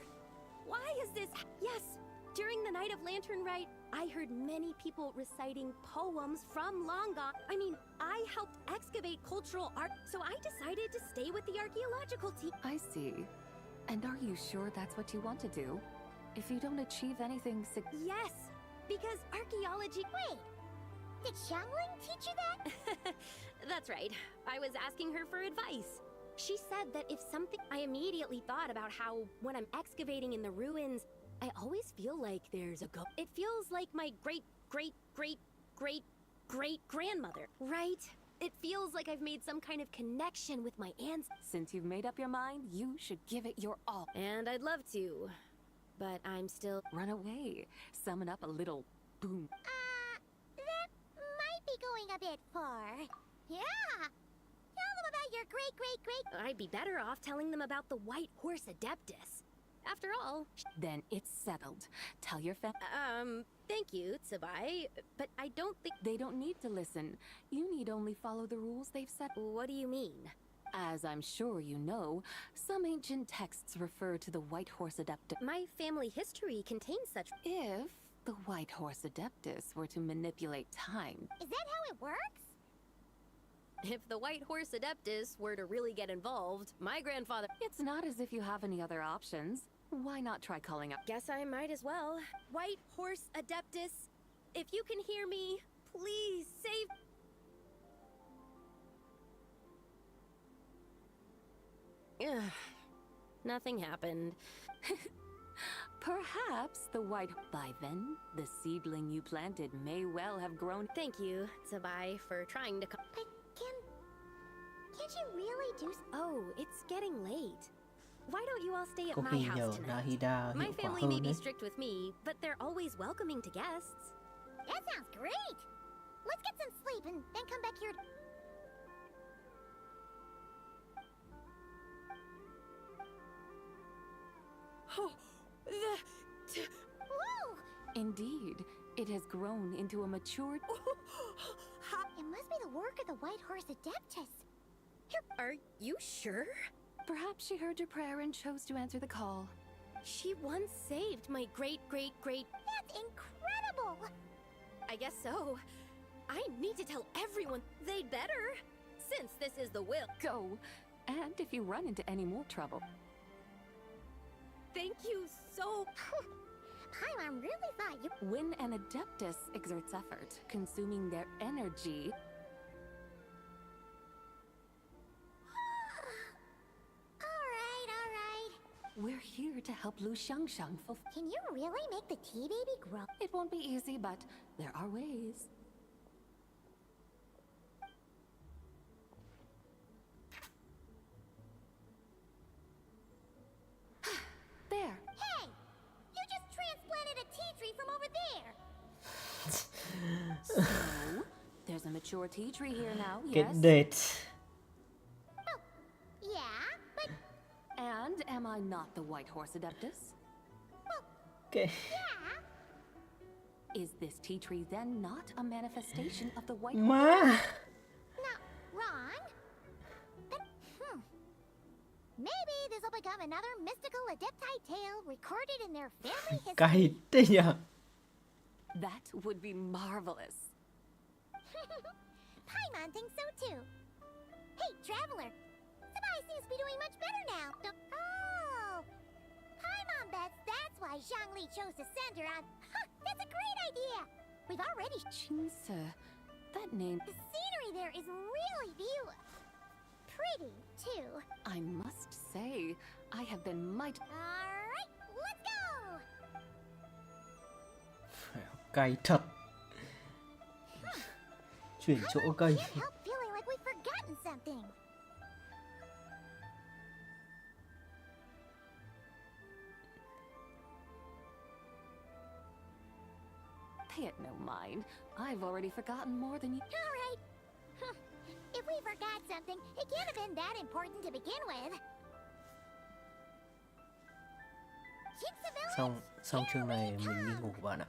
Why is this? Yes, during the night of Lantern Rite, I heard many people reciting poems from long gone. I mean, I helped excavate cultural art, so I decided to stay with the archaeological team. I see. And are you sure that's what you want to do? If you don't achieve anything Yes, because archaeology... Wait, did Xiangling teach you that? That's right. I was asking her for advice. She said that if something... I immediately thought about how, when I'm excavating in the ruins, I always feel like there's a ghost. It feels like my great-great-great-great-great-grandmother, right? It feels like I've made some kind of connection with my ancestors. Since you've made up your mind, you should give it your all. And I'd love to, but I'm still... Run away. Summon up a little boom. That might be going a bit far. Yeah! Tell them about your great-great-great... I'd be better off telling them about the White Horse Adeptus. After all... Then it's settled. Tell your thank you, Tsubai, but I don't think... They don't need to listen. You need only follow the rules they've set. What do you mean? As I'm sure you know, some ancient texts refer to the White Horse Adeptus. My family history contains such... If the White Horse Adeptus were to manipulate time... Is that how it works? If the White Horse Adeptus were to really get involved, my grandfather... It's not as if you have any other options. Why not try calling up? Guess I might as well. White Horse Adeptus, if you can hear me, please save... Ugh. Nothing happened. Perhaps the white... By then, the seedling you planted may well have grown... Thank you, Tsubai, for trying to... But can't you really do... Oh, it's getting late. Why don't you all stay at Có my khi house nhờ tonight? Nahida My hiệu quả family may hơn be đấy. strict with me, but they're always welcoming to guests. That sounds great! Let's get some sleep and then come back here... Oh, Whoa! Indeed, it has grown into a matured... It must be the work of the White Horse Adeptus. Are you sure? Perhaps she heard your prayer and chose to answer the call. She once saved my great-great-great... That's incredible! I guess so. I need to tell everyone they'd better, since this is the will. Go, and if you run into any more trouble... Thank you so... Paimon really thought you... When an Adeptus exerts effort, consuming their energy... Alright. We're here to help Lu Xiangxiang fulfill. Can you really make the tea baby grow? It won't be easy, but there are ways. There. Hey! You just transplanted a tea tree from over there! So, there's a mature tea tree here now, Get yes? date. Oh, yeah, but... And am I not the White Horse Adeptus? Okay. Yeah. Is this tea tree then not a manifestation of the White Ma. Horse? Not wrong. But, maybe this will become another mystical Adepti tale recorded in their family history. Cay thế nhỉ? That would be marvelous. Paimon thinks so too. Hey, Traveler. Sabai seems to be doing much better now. Oh! Paimon bets that's why Zhangli chose to send her on. Huh, that's a great idea! We've already... Qingse, that name... The scenery there is really pretty, too. I must say, I have been might... Alright, let's go! Cay thật. Chuyển chỗ cây. Can't help feeling like we've forgotten something. Pay it no mind. I've already forgotten more than you... Alright. If we forgot something, it can't have been that important to begin with. Xong chương này mình đi ngủ bạn ạ.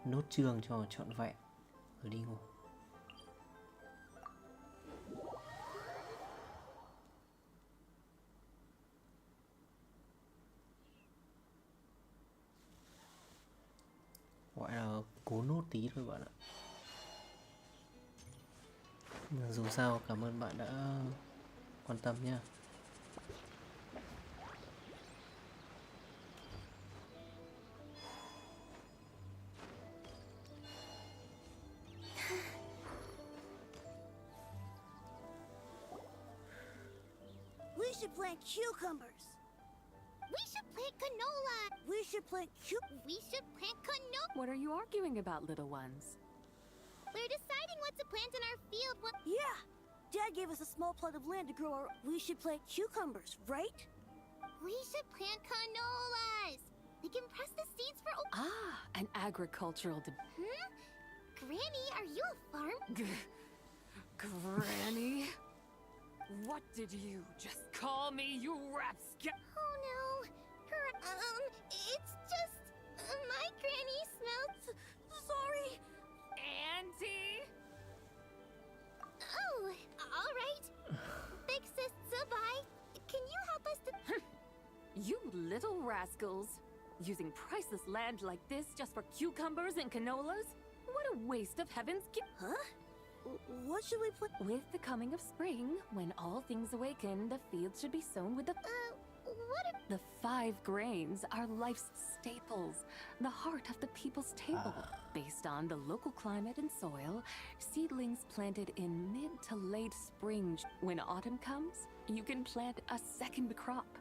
Nốt chương cho trọn vẹn rồi đi ngủ. Gọi là cố nốt tí thôi bạn ạ. Nhưng dù sao cảm ơn bạn đã quan tâm nha. We should plant cucumbers. We should plant canola. We should plant canola. What are you arguing about, little ones? We're deciding what to plant in our field. Yeah. Dad gave us a small plot of land to grow our... We should plant cucumbers, right? We should plant canolas. We can press the seeds for... Ah, an agricultural... Granny, are you a farm? Granny? What did you just call me, you rapscal? Oh no. It's just... my granny smells... Sorry. Auntie? Oh, alright. Big sis Sabai, can you help us to... You little rascals. Using priceless land like this just for cucumbers and canolas? What a waste of heaven's gift. Huh? What should we put? With the coming of spring, when all things awaken, the fields should be sown with the... what if... The 5 grains are life's staples, the heart of the people's table. Based on the local climate and soil, seedlings planted in mid to late spring. When autumn comes, you can plant a second crop.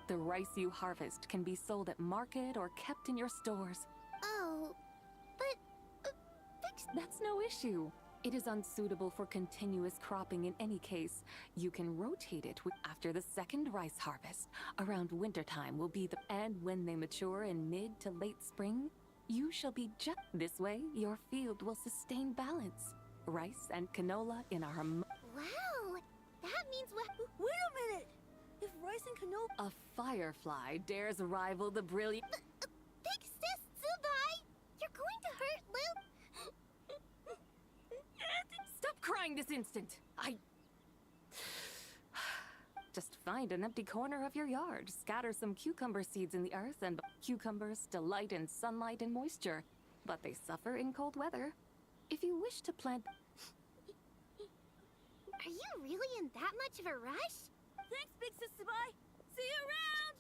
The rice you harvest can be sold at market or kept in your stores. Oh, but... That's no issue. It is unsuitable for continuous cropping in any case. You can rotate it after the second rice harvest. Around wintertime will be the... And when they mature in mid to late spring, you shall be just... This way, your field will sustain balance. Rice and canola in our... Wow! That means what... Wait a minute! If rice and canola... A firefly dares rival the brilliant... Big sis Tsubai! You're going to hurt Lil... Stop crying this instant! Just find an empty corner of your yard, scatter some cucumber seeds in the earth, and cucumbers delight in sunlight and moisture, but they suffer in cold weather. If you wish to plant... Are you really in that much of a rush? Thanks, Big Sis Sabai! See you around!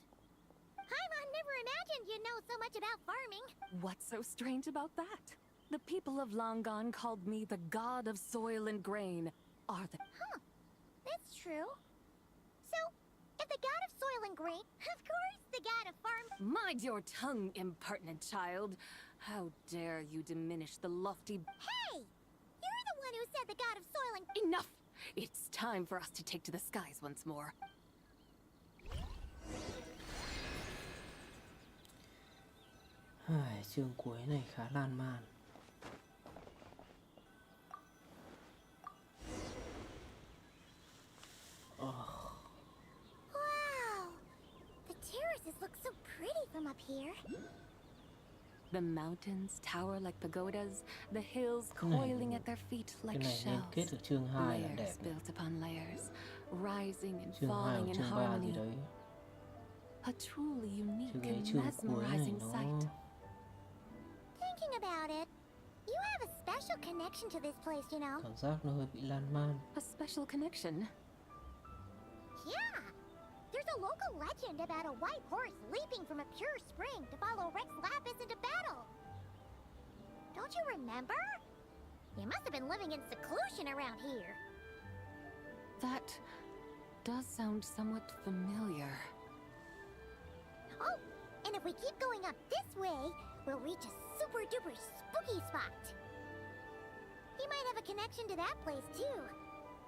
Paimon never imagined you'd know so much about farming. What's so strange about that? The people of Longon called me the god of soil and grain. Are the... Huh. That's true. So, if the god of soil and grain, of course the god of farm... Mind your tongue, impertinent child. How dare you diminish the lofty... Hey! You're the one who said the god of soil and... Enough! It's time for us to take to the skies once more. Chương cuối này khá lan man. Wow! The terraces look so pretty from up here. The mountains tower like pagodas, the hills coiling at their feet like shells. Kết ở chương 2 là đẹp. Layers built upon layers, rising and Chương 2 falling hoặc in chương 3 harmony. gì đấy. A truly unique Chương and cuối mesmerizing này sight. Thinking about it, you have a special connection to this place, you know. Cảm giác nó hơi bị lan man. A special connection? Yeah! There's a local legend about a white horse leaping from a pure spring to follow Rex Lapis into battle. Don't you remember? You must have been living in seclusion around here. That does sound somewhat familiar. Oh, and if we keep going up this way, we'll reach a super duper spooky spot. He might have a connection to that place too.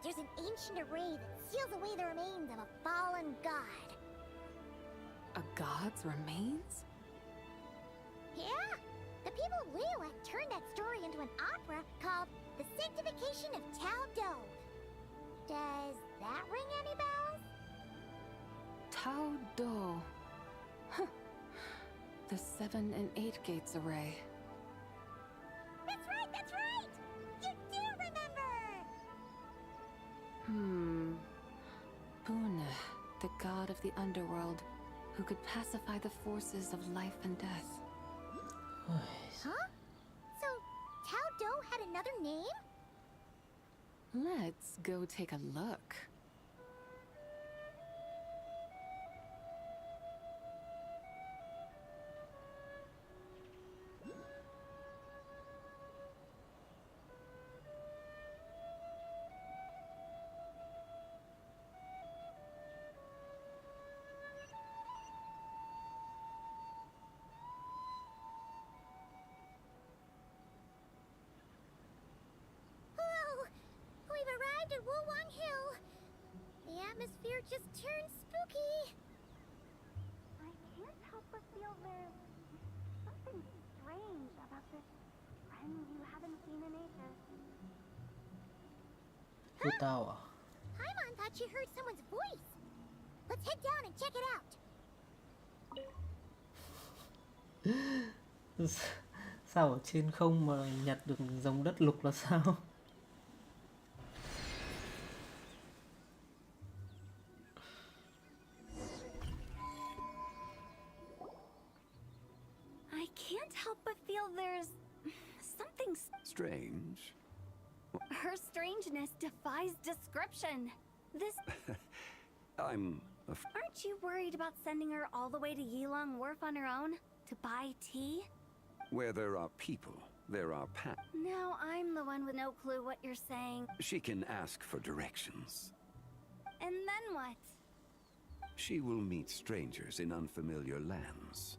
There's an ancient array that seals away the remains of a fallen god. A god's remains? Yeah! The people of Liyue turned that story into an opera called The Sanctification of Tao Do. Does that ring any bells? Tao Do. Huh. The 7 and 8 gates array. That's right, that's right! You do remember! Boone, the god of the underworld, who could pacify the forces of life and death. Huh? So, Tao Do had another name? Let's go take a look. At Wulwang Hill. The atmosphere just turned spooky. I can't help but feel there's something strange about this friend you haven't seen in ages. Cô tao à? Paimon thought she heard someone's voice. Let's head down and check it out. Sao ở trên không mà nhặt được giống đất lục là sao? Help but feel there's something strange. Her strangeness defies description. This I'm Aren't you worried about sending her all the way to Yilong Wharf on her own to buy tea? Where there are people, there are paths. Now I'm the one with no clue what you're saying. She can ask for directions. And then what? She will meet strangers in unfamiliar lands.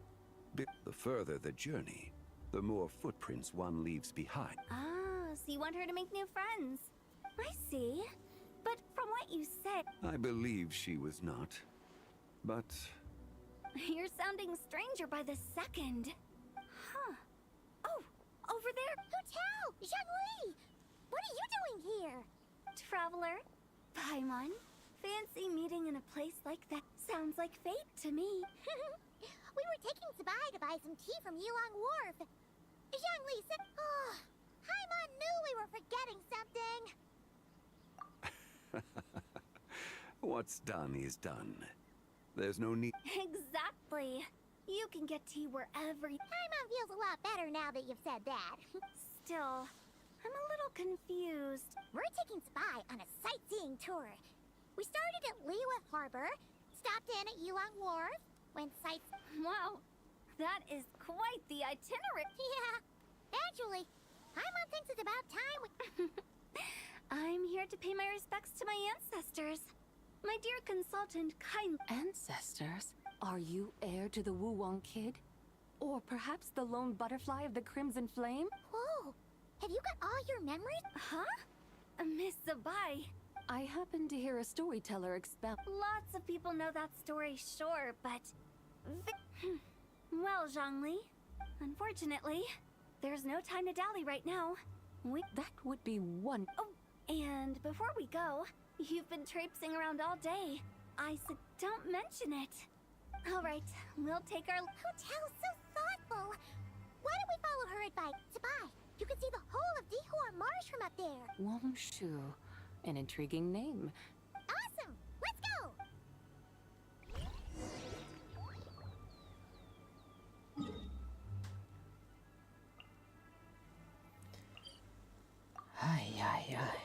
The further the journey, the more footprints one leaves behind. Ah, so you want her to make new friends. I see. But from what you said... I believe she was not. But... You're sounding stranger by the second. Huh. Oh, over there! Hu Tao! Zhongli! What are you doing here? Traveler. Paimon. Fancy meeting in a place like that. Sounds like fate to me. We were taking Sabai to buy some tea from Yilong Wharf. Zhongli said... Oh, Paimon knew we were forgetting something. What's done is done. There's no need... Exactly. You can get tea wherever you... Paimon feels a lot better now that you've said that. Still, I'm a little confused. We're taking Sabai on a sightseeing tour. We started at Liyue Harbor, stopped in at Yilong Wharf, went sights... Wow, that is quite the itinerary. Yeah. Actually, Paimon thinks it's about time we... I'm here to pay my respects to my ancestors. My dear consultant, Ancestors? Are you heir to the Woo-Wong kid? Or perhaps the lone butterfly of the Crimson Flame? Whoa! Have you got all your memories? Huh? Miss Zabai. I happened to hear a storyteller expound. Lots of people know that story, sure, but... Well, Zhongli, unfortunately, there's no time to dally right now. That would be one... Oh, and before we go, you've been traipsing around all day. I said don't mention it. All right, we'll take our... Hotel's so thoughtful. Why don't we follow her advice? Zabai, you can see the whole of Dihua Marsh from up there. Wongshu. An intriguing name. Awesome! Let's go! Ai ai ai.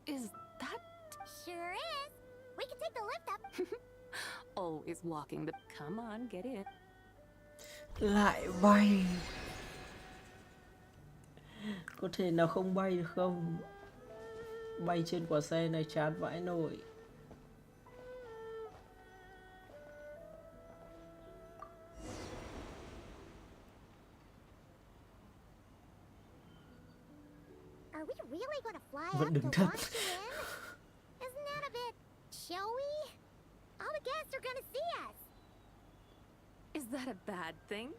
Is that... Sure is. We can take the lift up. Always walking the... Come on, get in. Lại bay. Có thể nào không bay được không? Bay trên quả xe này chán vãi nổi. Are we really going to fly Vẫn up đứng to thấp. launch you in? Isn't that a bit showy? All the guests are going to see us. Is that a bad thing?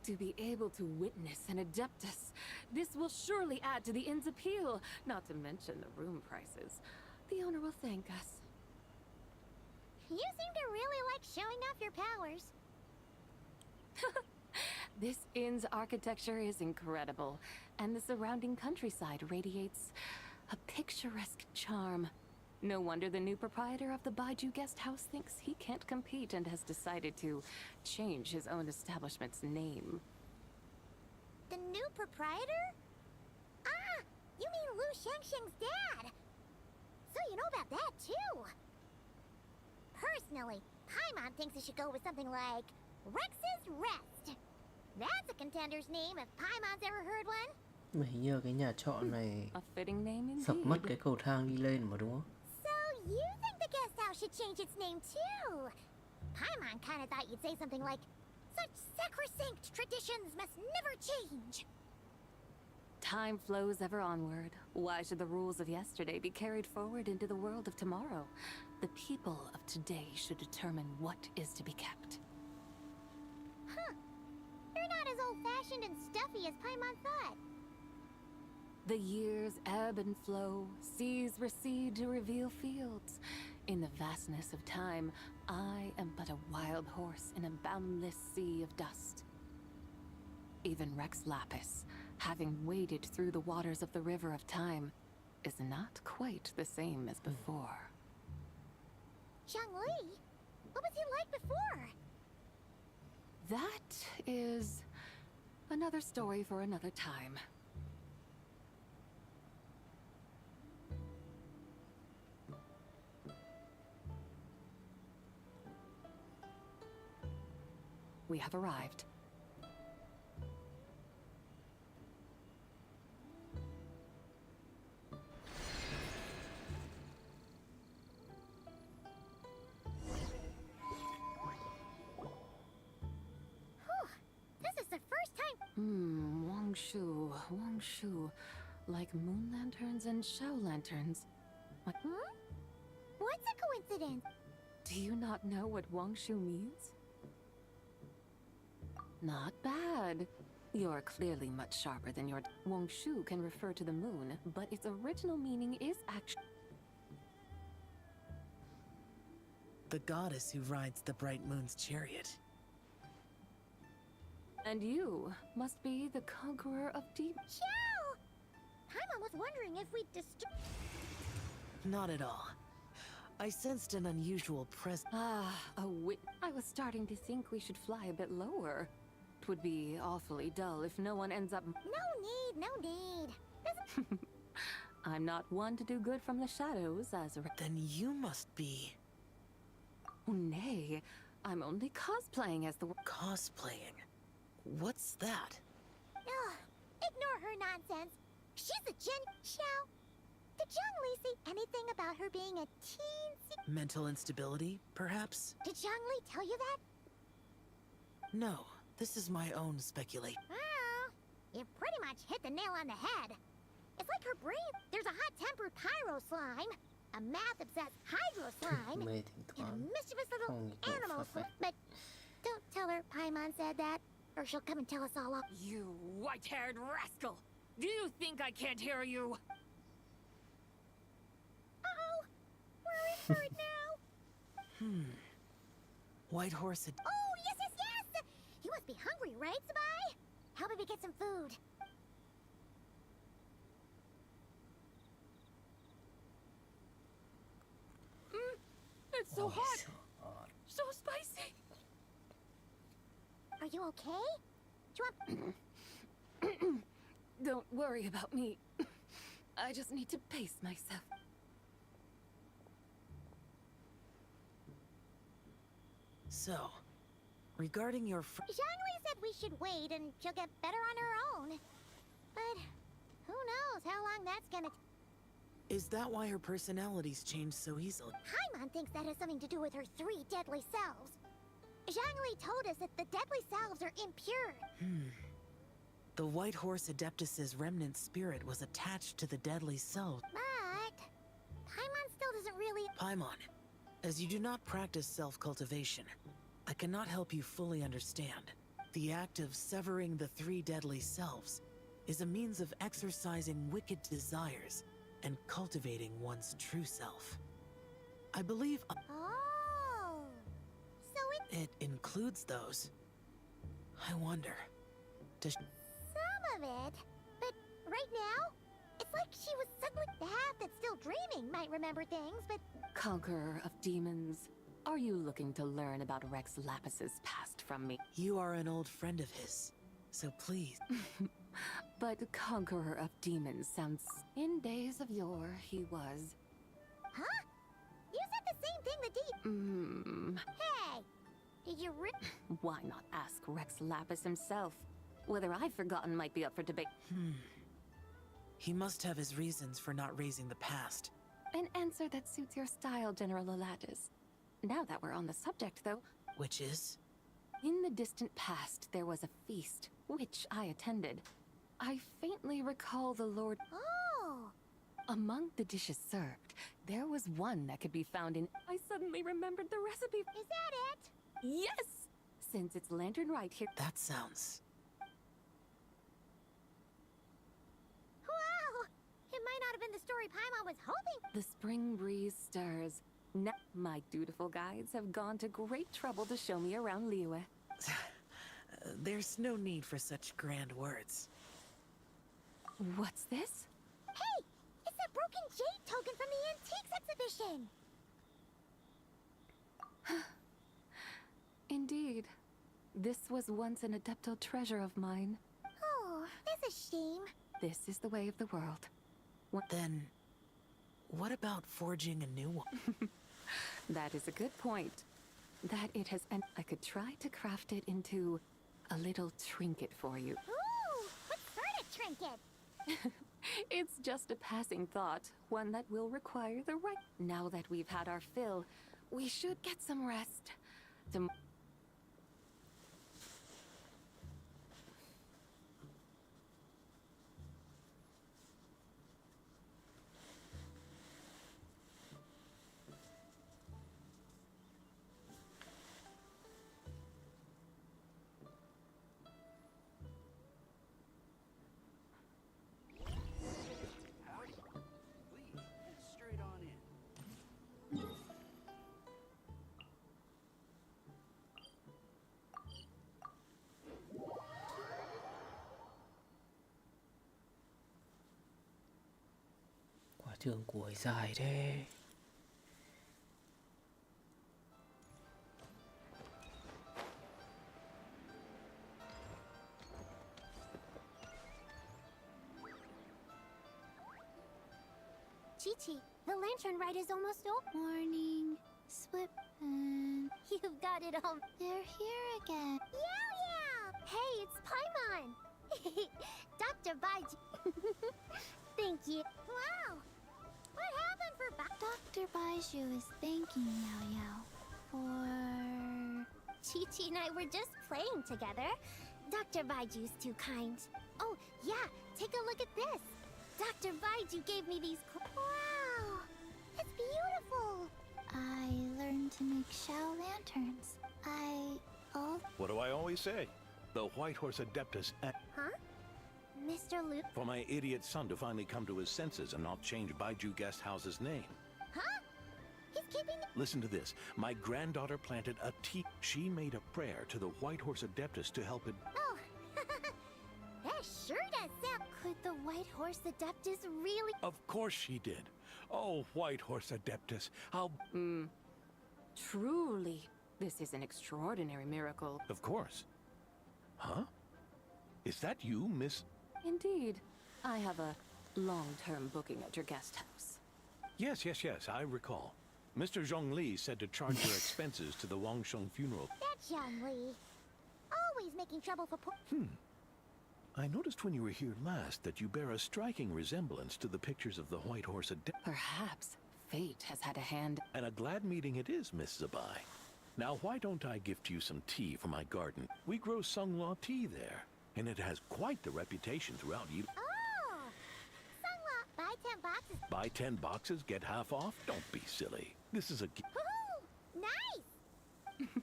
To be able to witness an Adeptus. This will surely add to the inn's appeal, not to mention the room prices. The owner will thank us. You seem to really like showing off your powers. This inn's architecture is incredible, and the surrounding countryside radiates a picturesque charm. No wonder the new proprietor of the Baiju guest house thinks he can't compete and has decided to change his own establishment's name. The new proprietor? Ah, you mean Lu Shengsheng's dad. So you know about that, too. Personally, Paimon thinks it should go with something like Rex's Rest. That's a contender's name if Paimon's ever heard one. Mà hình như cái nhà trọ này A fitting name sập mất indeed. cái cầu thang đi lên mà đúng không? So you think the guest house should change its name, too? Paimon kind of thought you'd say something like, such sacrosanct traditions must never change. Time flows ever onward. Why should the rules of yesterday be carried forward into the world of tomorrow? The people of today should determine what is to be kept. Huh. You're not as old-fashioned and stuffy as Paimon thought. The years ebb and flow, seas recede to reveal fields. In the vastness of time, I am but a wild horse in a boundless sea of dust. Even Rex Lapis, having waded through the waters of the river of time, is not quite the same as before. Zhongli? What was he like before? That is another story for another time. We have arrived. This is the first time... Wangshu. Like moon lanterns and shell lanterns. What? Hmm? What's a coincidence? Do you not know what Wangshu means? Not bad. You're clearly much sharper than your... Wangshu can refer to the moon, but its original meaning is actually... The goddess who rides the bright moon's chariot. And you must be the conqueror of demons. Chow! Paimon was wondering if we'd Not at all. I sensed an unusual presence. Ah, a wit. I was starting to think we should fly a bit lower. It would be awfully dull if no one ends up. No need. I'm not one to do good from the shadows, as a. Then you must be. Oh, nay. I'm only cosplaying as the. Cosplaying? What's that? Ugh, ignore her nonsense. She's a Xiao. Did Zhongli say anything about her being a teensy? Mental instability, perhaps? Did Zhongli tell you that? No, this is my own speculation. Well, you pretty much hit the nail on the head. It's like her brain. There's a hot-tempered pyro slime, a math-obsessed hydro slime, and a mischievous little animal slime. But don't tell her Paimon said that, or she'll come and tell us all off. You white-haired rascal! Do you think I can't hear you? Uh-oh! We're in for it now! White horse had... Oh, yes! You must be hungry, right, Sabai? How about we get some food? It's so hot! So spicy! Are you okay? Do you want... Don't worry about me. I just need to pace myself. So, regarding your Zhongli said we should wait and she'll get better on her own. But who knows how long that's gonna... Is that why her personalities change so easily? Paimon thinks that has something to do with her 3 deadly selves. Zhongli told us that the deadly selves are impure. The White Horse Adeptus's remnant spirit was attached to the deadly self. But Paimon still doesn't really... Paimon, as you do not practice self-cultivation, I cannot help you fully understand. The act of severing the 3 deadly selves is a means of exercising wicked desires and cultivating one's true self. I believe... Oh! So it includes those. I wonder... Does... Some of it. But right now, it's like she was suddenly... The half that's still dreaming might remember things, but... Conqueror of demons, are you looking to learn about Rex Lapis's past from me? You are an old friend of his, so please... But Conqueror of Demons sounds... In days of yore, he was... Huh? You said the same thing the Hey! Did you Why not ask Rex Lapis himself? Whether I've forgotten might be up for debate. He must have his reasons for not raising the past. An answer that suits your style, General Elatis. Now that we're on the subject, though... Which is? In the distant past, there was a feast, which I attended. I faintly recall the Lord... Oh! Among the dishes served, there was one that could be found in... I suddenly remembered the recipe. Is that it? Yes! Since it's lantern right here... That sounds... Wow! It might not have been the story Paimon was hoping. The spring breeze stirs. Now, my dutiful guides have gone to great trouble to show me around Liyue. There's no need for such grand words. What's this? Hey! It's that broken jade token from the antiques exhibition! Indeed. This was once an adeptal treasure of mine. Oh, that's a shame. This is the way of the world. Then, what about forging a new one? That is a good point. That it has... And I could try to craft it into a little trinket for you. Ooh! What sort of trinket? It's just a passing thought, one that will require the right... Now that we've had our fill, we should get some rest. Trường cuối dài thế. Chi-Chi, the lantern ride is almost over. Morning, Swip, and... You've got it all. They're here again. Yeah! Hey, it's Paimon! Dr. Baiju. Thank you. Wow! What happened for Dr. Baiju is thanking Yao Yao for... Chi-Chi and I were just playing together. Dr. Baiju's too kind. Oh, yeah, take a look at this. Dr. Baiju gave me these... Wow! It's beautiful! I learned to make shell lanterns. What do I always say? The White Horse Adeptus... Huh? Mr. Luke? For my idiot son to finally come to his senses and not change Baiju Guest House's name. Huh? He's keeping... Listen to this. My granddaughter planted a tea. She made a prayer to the White Horse Adeptus to help it... Oh! That sure does sound... Could the White Horse Adeptus really... Of course she did. Oh, White Horse Adeptus, how... Truly, this is an extraordinary miracle. Of course. Huh? Is that you, Miss... Indeed. I have a long-term booking at your guest house. Yes, I recall. Mr. Zhongli said to charge your expenses to the Wangsheng funeral. That's Young Li. Always making trouble for poor... I noticed when you were here last that you bear a striking resemblance to the pictures of the White Horse Adeptus. Perhaps fate has had a hand. And a glad meeting it is, Miss Zabai. Now, why don't I gift you some tea from my garden? We grow Sunglaw tea there, and it has quite the reputation throughout Yi. Oh! Sunglaw, buy 10 boxes. Buy 10 boxes, get half off? Don't be silly. This is a gift. Woohoo! Nice!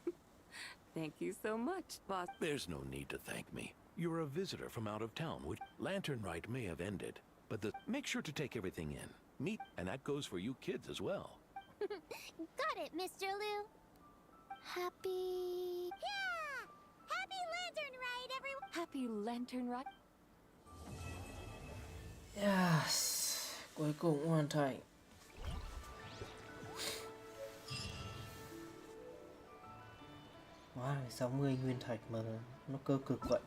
Thank you so much, boss. There's no need to thank me. You're a visitor from out of town, which Lantern Rite may have ended, but make sure to take everything in. Meet, and that goes for you kids as well. Got it, Mr. Liu. Happy... Yeah! Happy Lantern Ride, everyone! Happy Lantern Ride. Yes, cuối cùng cũng hoàn thành. Wow, 60 nguyên thạch mà nó cơ cực vậy.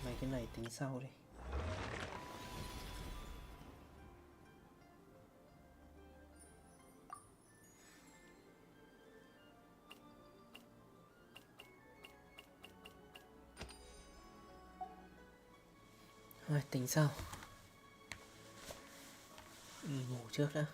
Mấy cái này tính sau đi. Thôi tính sau. Đi ngủ trước đã.